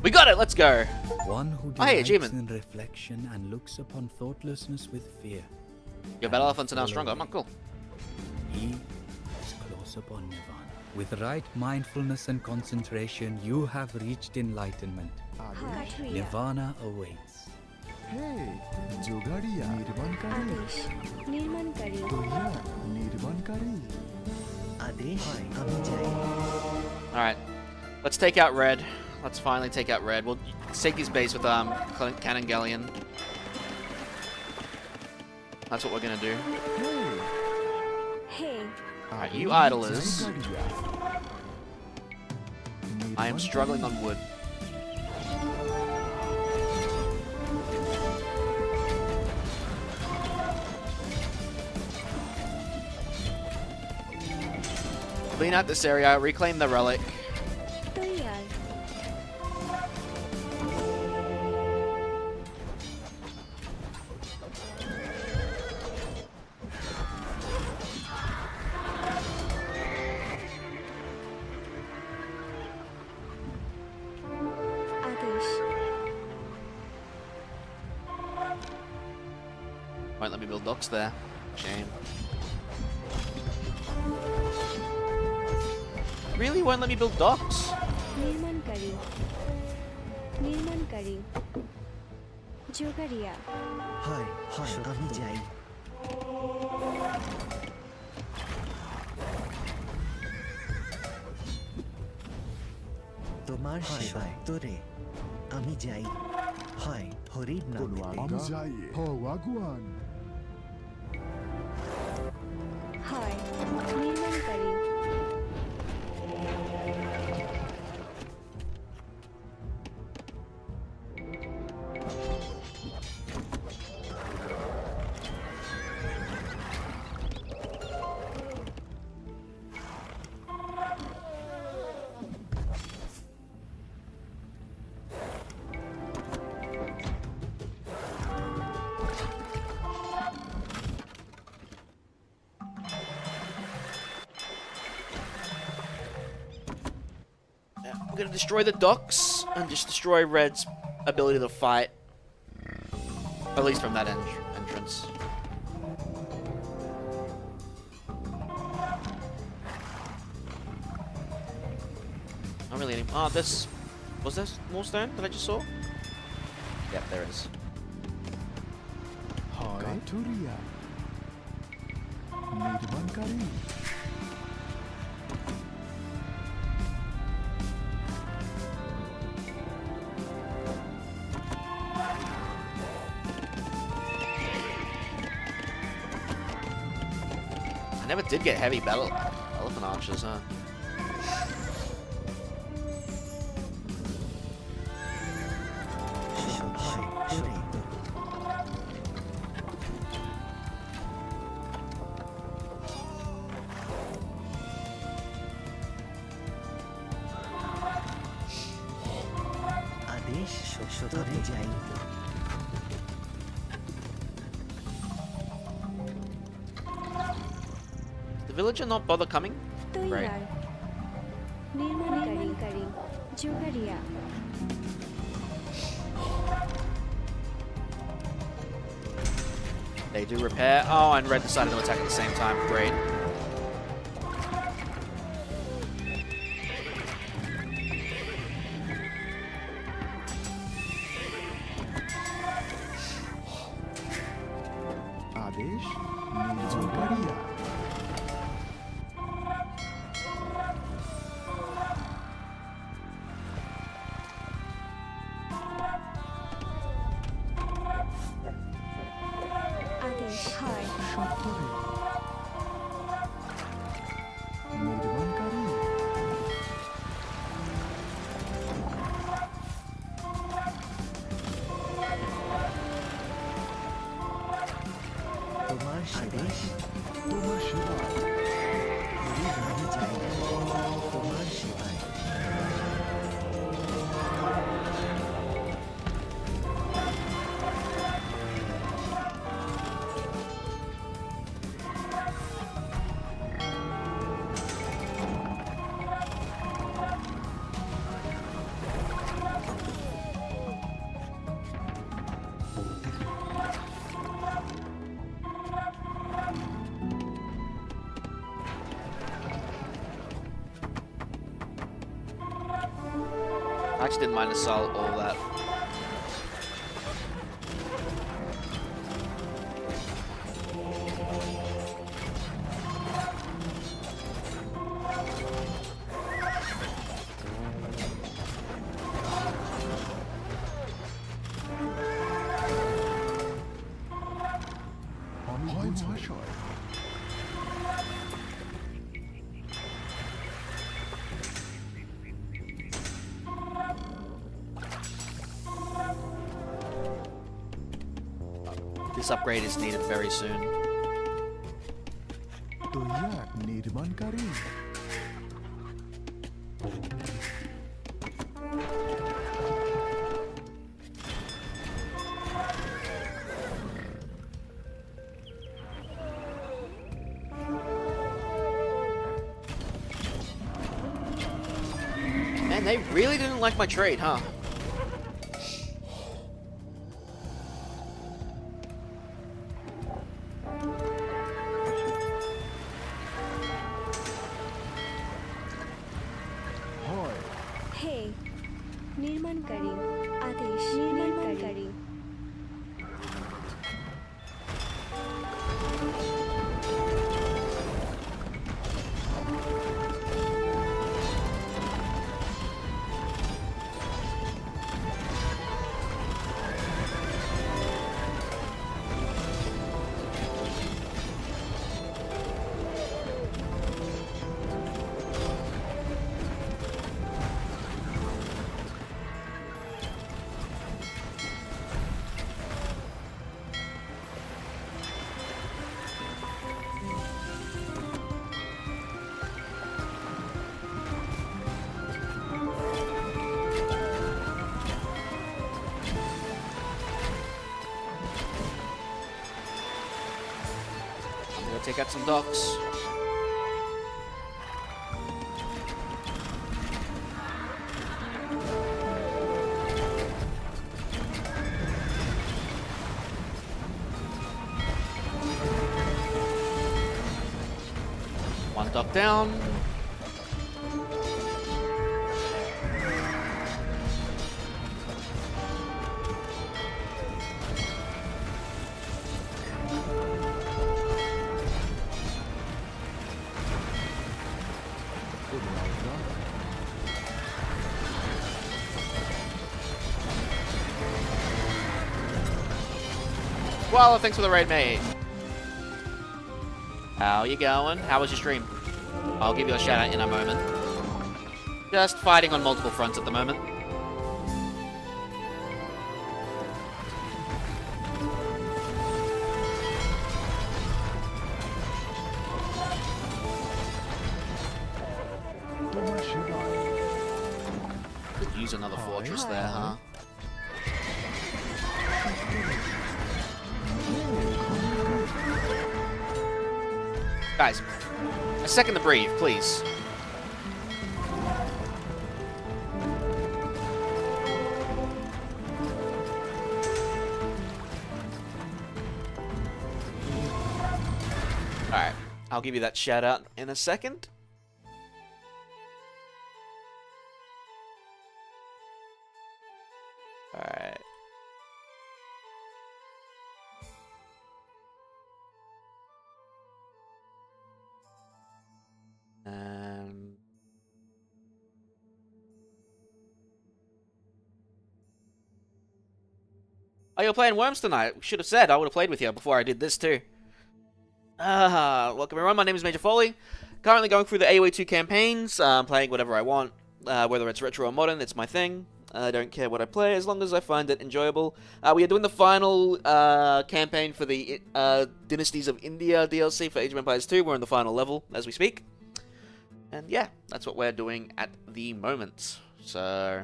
We got it, let's go! One who Oh, hey, delights achievement. in reflection and looks upon thoughtlessness with fear. Your battle elephants are now stronger. Oh, cool. He is close upon Nirvana. With right mindfulness and concentration, you have reached enlightenment. আদেশ Katria. Nirvana awaits. হে জোগাড়িয়া নির্মাণকারী আদেশ নির্মাণকারী তো ইয়ার নির্মাণকারী আদেশ হয় আমি যাই Alright. Let's take out red. Let's finally take out red. We'll take his base with Cannon Galleon. That's what we're gonna do. Hey, Alright, you idlers. I am struggling on wood. Clean out this area, reclaim the relic. তৈয়ার আদেশ Won't let me build docks there. Shame. Really won't let me build docks? নির্মাণকারী নির্মাণকারী জোগাড়িয়া হয় হয় আমি যাই তোমার সেবায় তোরে আমি যাই হয় হরির নামে আমজাইয়ে হওয়াগুয়ান হয় নির্মাণকারী I'm gonna destroy the docks and just destroy Red's ability to fight. At least from that entrance. Not really any. Oh, this. Was there more stone that I just saw? Yep, there is. Katuria. Nirmankari. I never did get heavy battle elephant archers, huh? आदेश शोधने जाएंगे The villager not bother coming? Right. তৈয়ার নির্মাণকারী জোগাড়িয়া They do repair. Oh, and Red decided to attack at the same time. Great. आदेश निजोकारिया আদেশ হয় সত্তরে নির্মাণকারী তোমার আদেশ তোমার সেবায় নির্মাণে যাएंगे তোমার সেবায় I actually didn't mind assault all that. হয় মহাশয় This upgrade is needed very soon. তৈয়ার নির্মাণকারী Man, they really didn't like my trade, huh? হয় হে নির্মাণকারী আদেশ নির্মাণকারী I'm gonna take out some docks. Dock down. Well, thanks for the raid, mate. How you going? How was your stream? I'll give you a shout out in a moment. Just fighting on multiple fronts at the moment. Could use another fortress there, huh? Guys, a second to breathe, please. Alright, I'll give you that shout out in a second. Alright. Oh, you're playing Worms tonight? Should have said. I would have played with you before I did this too. Welcome everyone. My name is Major Foley. Currently going through the AOE2 campaigns. Playing whatever I want. Whether it's retro or modern, it's my thing. I don't care what I play as long as I find it enjoyable. We are doing the final campaign for the Dynasties of India DLC for Age of Empires 2. We're on the final level as we speak. And yeah, that's what we're doing at the moment. So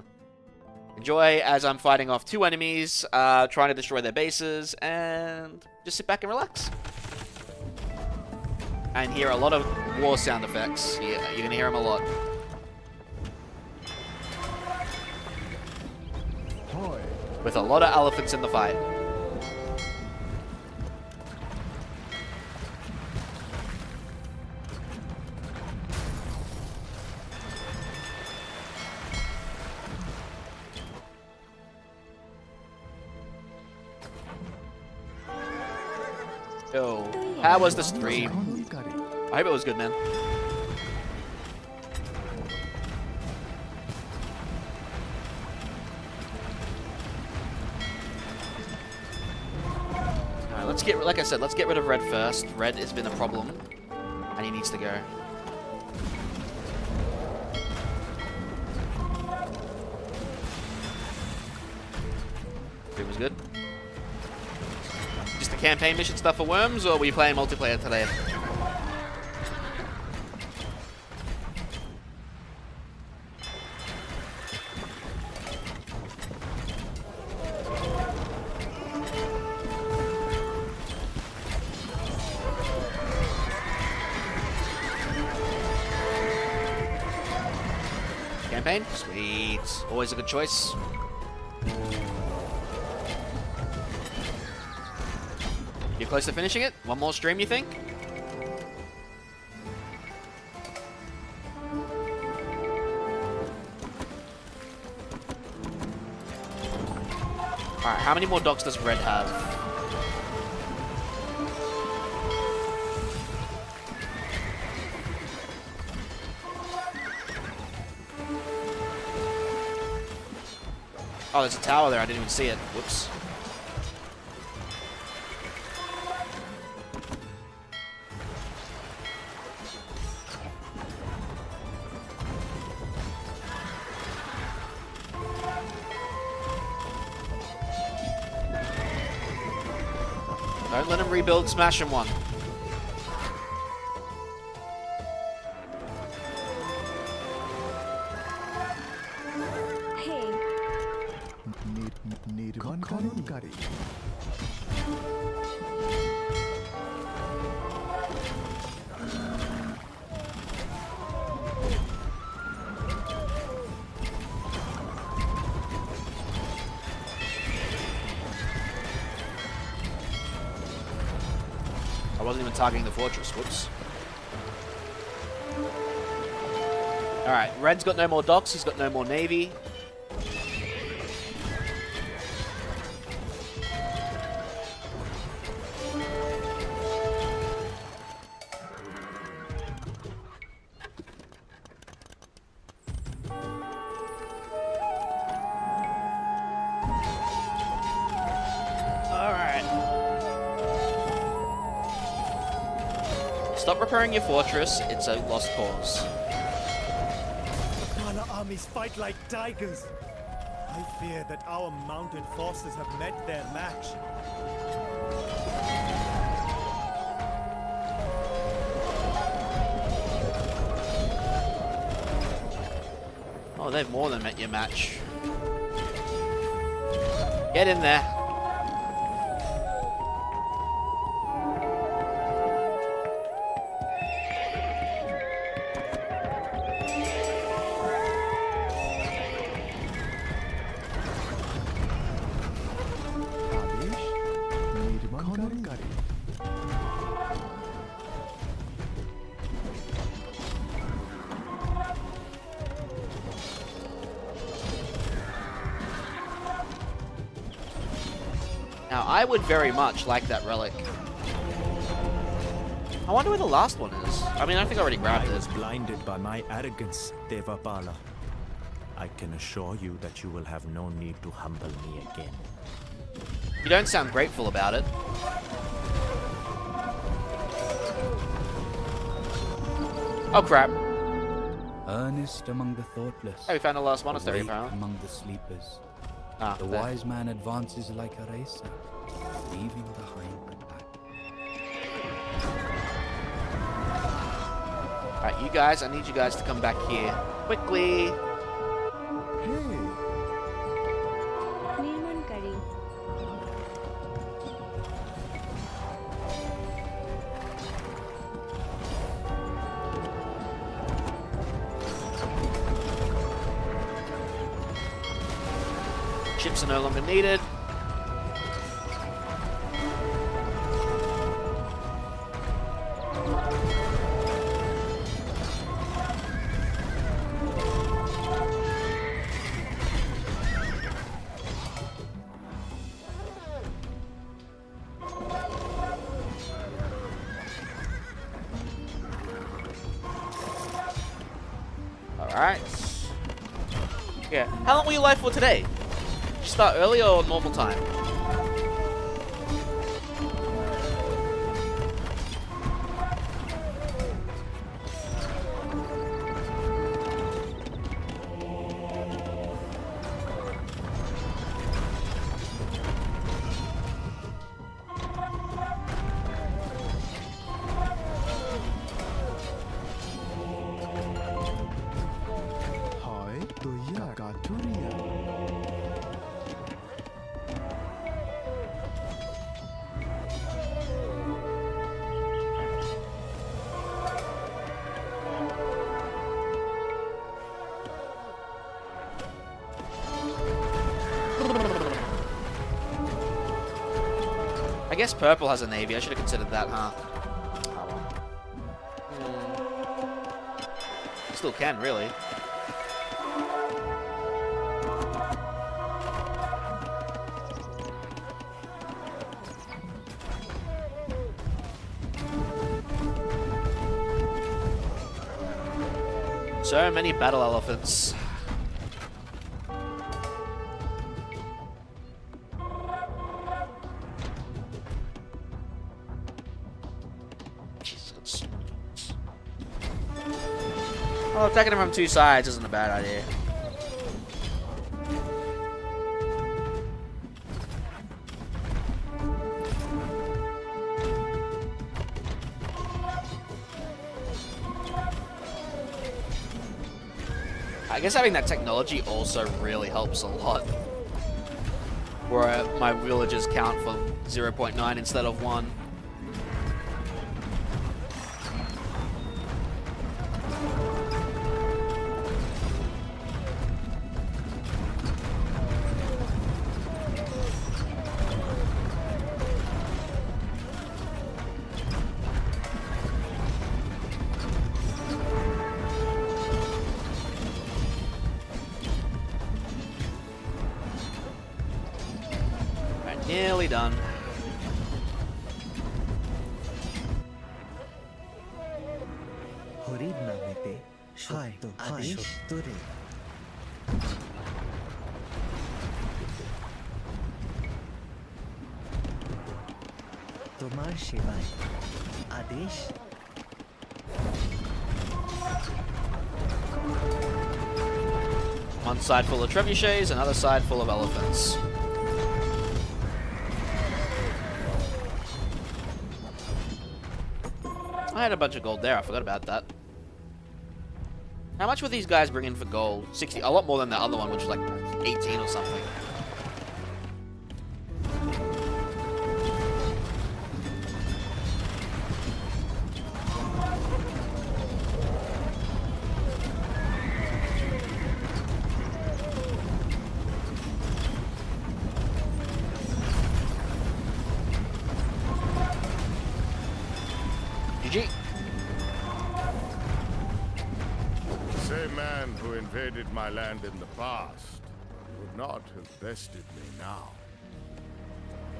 enjoy as I'm fighting off two enemies, trying to destroy their bases, and just sit back and relax. And hear a lot of war sound effects. Yeah, you're going to hear them a lot. With a lot of elephants in the fight. Yo, how was the stream? I hope it was good, man. Alright, let's get, like I said, let's get rid of Red first. Red has been a problem, and he needs to go. It was good. Just the campaign mission stuff for Worms, or were you playing multiplayer today? Campaign? Sweet. Always a good choice. You're close to finishing it? One more stream, you think? Alright, how many more docks does Red have? Oh, there's a tower there. I didn't even see it. Whoops. Don't let him rebuild. Smash him one. I wasn't even targeting the fortress. Whoops. Alright, Red's got no more docks, he's got no more navy. Stop repairing your fortress, it's a lost cause. The Pala armies fight like tigers. I fear that our mounted forces have met their match. Oh, they've more than met your match. Get in there. Adesh निर्माणकारी Now, I would very much like that relic. I wonder where the last one is. I mean, I think I already grabbed I it. was blinded by my arrogance, Devapala. I can assure you that you will have no need to humble me again. You don't sound grateful about it. Oh, crap. Earnest among the thoughtless. Hey, we found the last monastery, awake apparently. among the sleepers. Ah, The there. wise man advances like a racer, leaving behind the pack. Alright, you guys, I need you guys to come back here. Quickly! নির্মাণকারী Ships are no longer needed. Alright. Yeah. How long were you live for today? Did you start early or normal time? হয় তৈয়া কাঠুরিয়া I guess purple has a navy. I should have considered that, huh? Oh, well. Still can, really. So many battle elephants. Jesus. Oh, attacking them from two sides isn't a bad idea. I guess having that technology also really helps a lot. Where my villagers count for 0.9 instead of 1. Nearly done. হরির নামেতে সত্য আদেশ সত্যরে তোমার সেবায় আদেশ One side full of trebuchets, another side full of elephants. I had a bunch of gold there, I forgot about that. How much were these guys bringing for gold? 60, a lot more than the other one, which was like 18 or something. GG. Same man who invaded my land in the past would not have bested me now.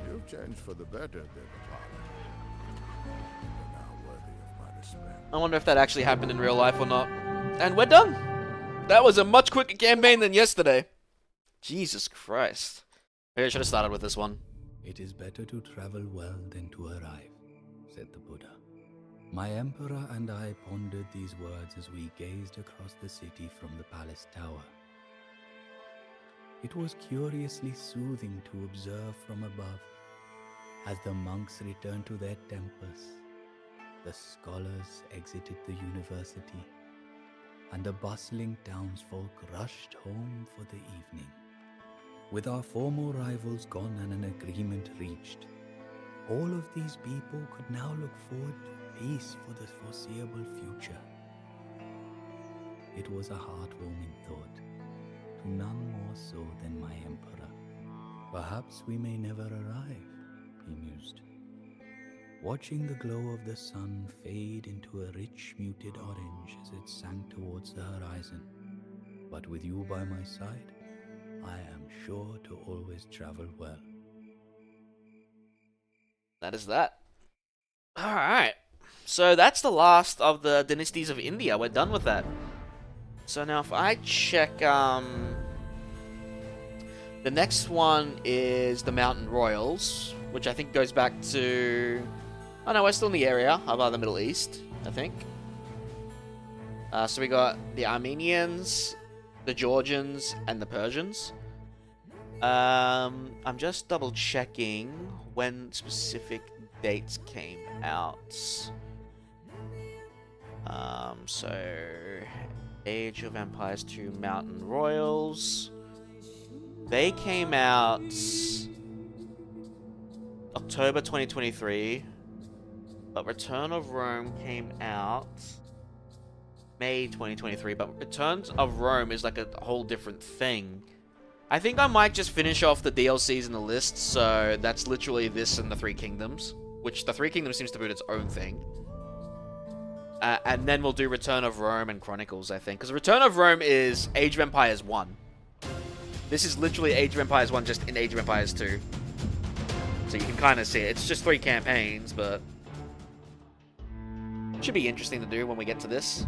You've changed for the better, Devapala. You're now worthy of my respect. I wonder if that actually happened in real life or not. And we're done. That was a much quicker campaign than yesterday. Jesus Christ. Maybe I should have started with this one. It is better to travel well than to arrive, said the Buddha. My emperor and I pondered these words as we gazed across the city from the palace tower. It was curiously soothing to observe from above, as the monks returned to their temples, the scholars exited the university, and the bustling townsfolk rushed home for the evening. With our former rivals gone and an agreement reached, all of these people could now look forward to peace for the foreseeable future. It was a heartwarming thought, to none more so than my emperor. Perhaps we may never arrive, he mused, watching the glow of the sun fade into a rich muted orange as it sank towards the horizon. But with you by my side, I am sure to always travel well. That is that. Alright. So that's the last of the Dynasties of India. We're done with that. So now if I check, the next one is the Mountain Royals, which I think goes back to... Oh no, we're still in the area of the Middle East, I think. So we got the Armenians, the Georgians, and the Persians. I'm just double checking when specific dates came out. So Age of Empires 2 Mountain Royals. They came out October 2023, but Return of Rome came out May 2023, but Return of Rome is like a whole different thing. I think I might just finish off the DLCs in the list, so that's literally this and the Three Kingdoms, which the Three Kingdoms seems to be its own thing. And then we'll do Return of Rome and Chronicles, I think. Because Return of Rome is Age of Empires 1. This is literally Age of Empires 1 just in Age of Empires 2. So you can kind of see it. It's just 3 campaigns, but... it should be interesting to do when we get to this.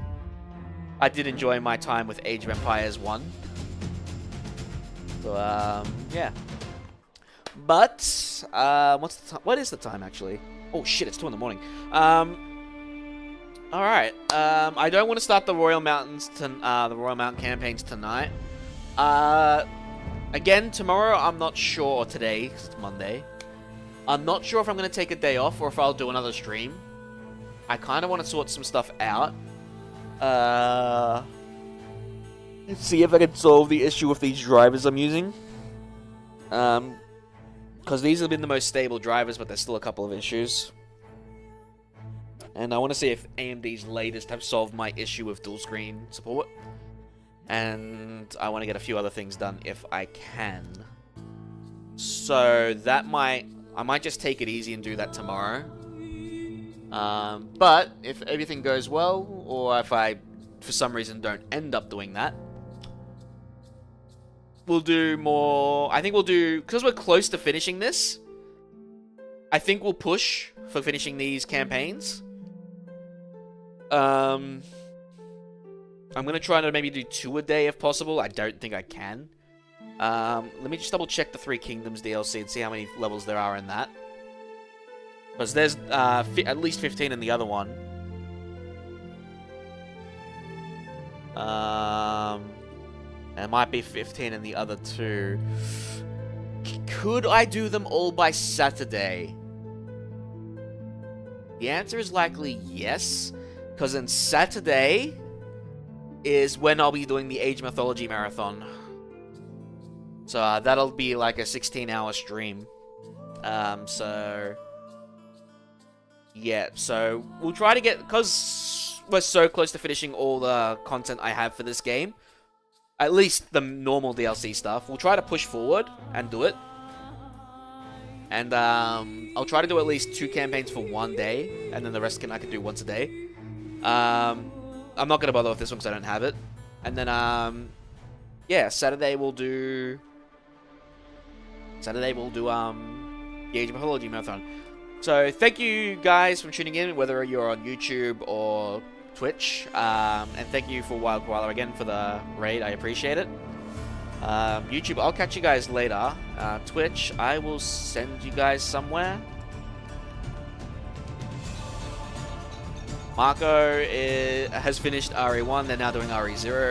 I did enjoy my time with Age of Empires 1. So, yeah. But, what's the time? What is the time, actually? Oh, shit, it's 2 in the morning. Alright, I don't want to start the Royal Mountains, the Royal Mountain campaigns tonight. Again, tomorrow, I'm not sure, or today, 'cause it's Monday. I'm not sure if I'm going to take a day off, or if I'll do another stream. I kind of want to sort some stuff out. Let's see if I can solve the issue with these drivers I'm using. Because these have been the most stable drivers, but there's still a couple of issues. And I want to see if AMD's latest have solved my issue with dual screen support. And I want to get a few other things done if I can. So that I might just take it easy and do that tomorrow. But if everything goes well, or if I, for some reason, don't end up doing that, we'll do more... I think we'll do... because we're close to finishing this, I think we'll push for finishing these campaigns. I'm gonna try to maybe do 2 a day if possible. I don't think I can. Let me just double check the Three Kingdoms DLC and see how many levels there are in that. Because there's at least 15 in the other one. And it might be 15 in the other 2. Could I do them all by Saturday? The answer is likely yes. Because on Saturday is when I'll be doing the Age Mythology Marathon. So that'll be like a 16-hour stream. So yeah, so we'll try to get, because we're so close to finishing all the content I have for this game, at least the normal DLC stuff, we'll try to push forward and do it. And I'll try to do at least 2 campaigns for 1 day, and then the rest I can do once a day. I'm not gonna bother with this one because I don't have it. And then yeah, Saturday we'll do the Age of Mythology Marathon. So thank you guys for tuning in, whether you're on YouTube or Twitch. And thank you for Wild Koala again for the raid. I appreciate it. YouTube, I'll catch you guys later. Twitch, I will send you guys somewhere. Marco has finished RE1. They're now doing RE0.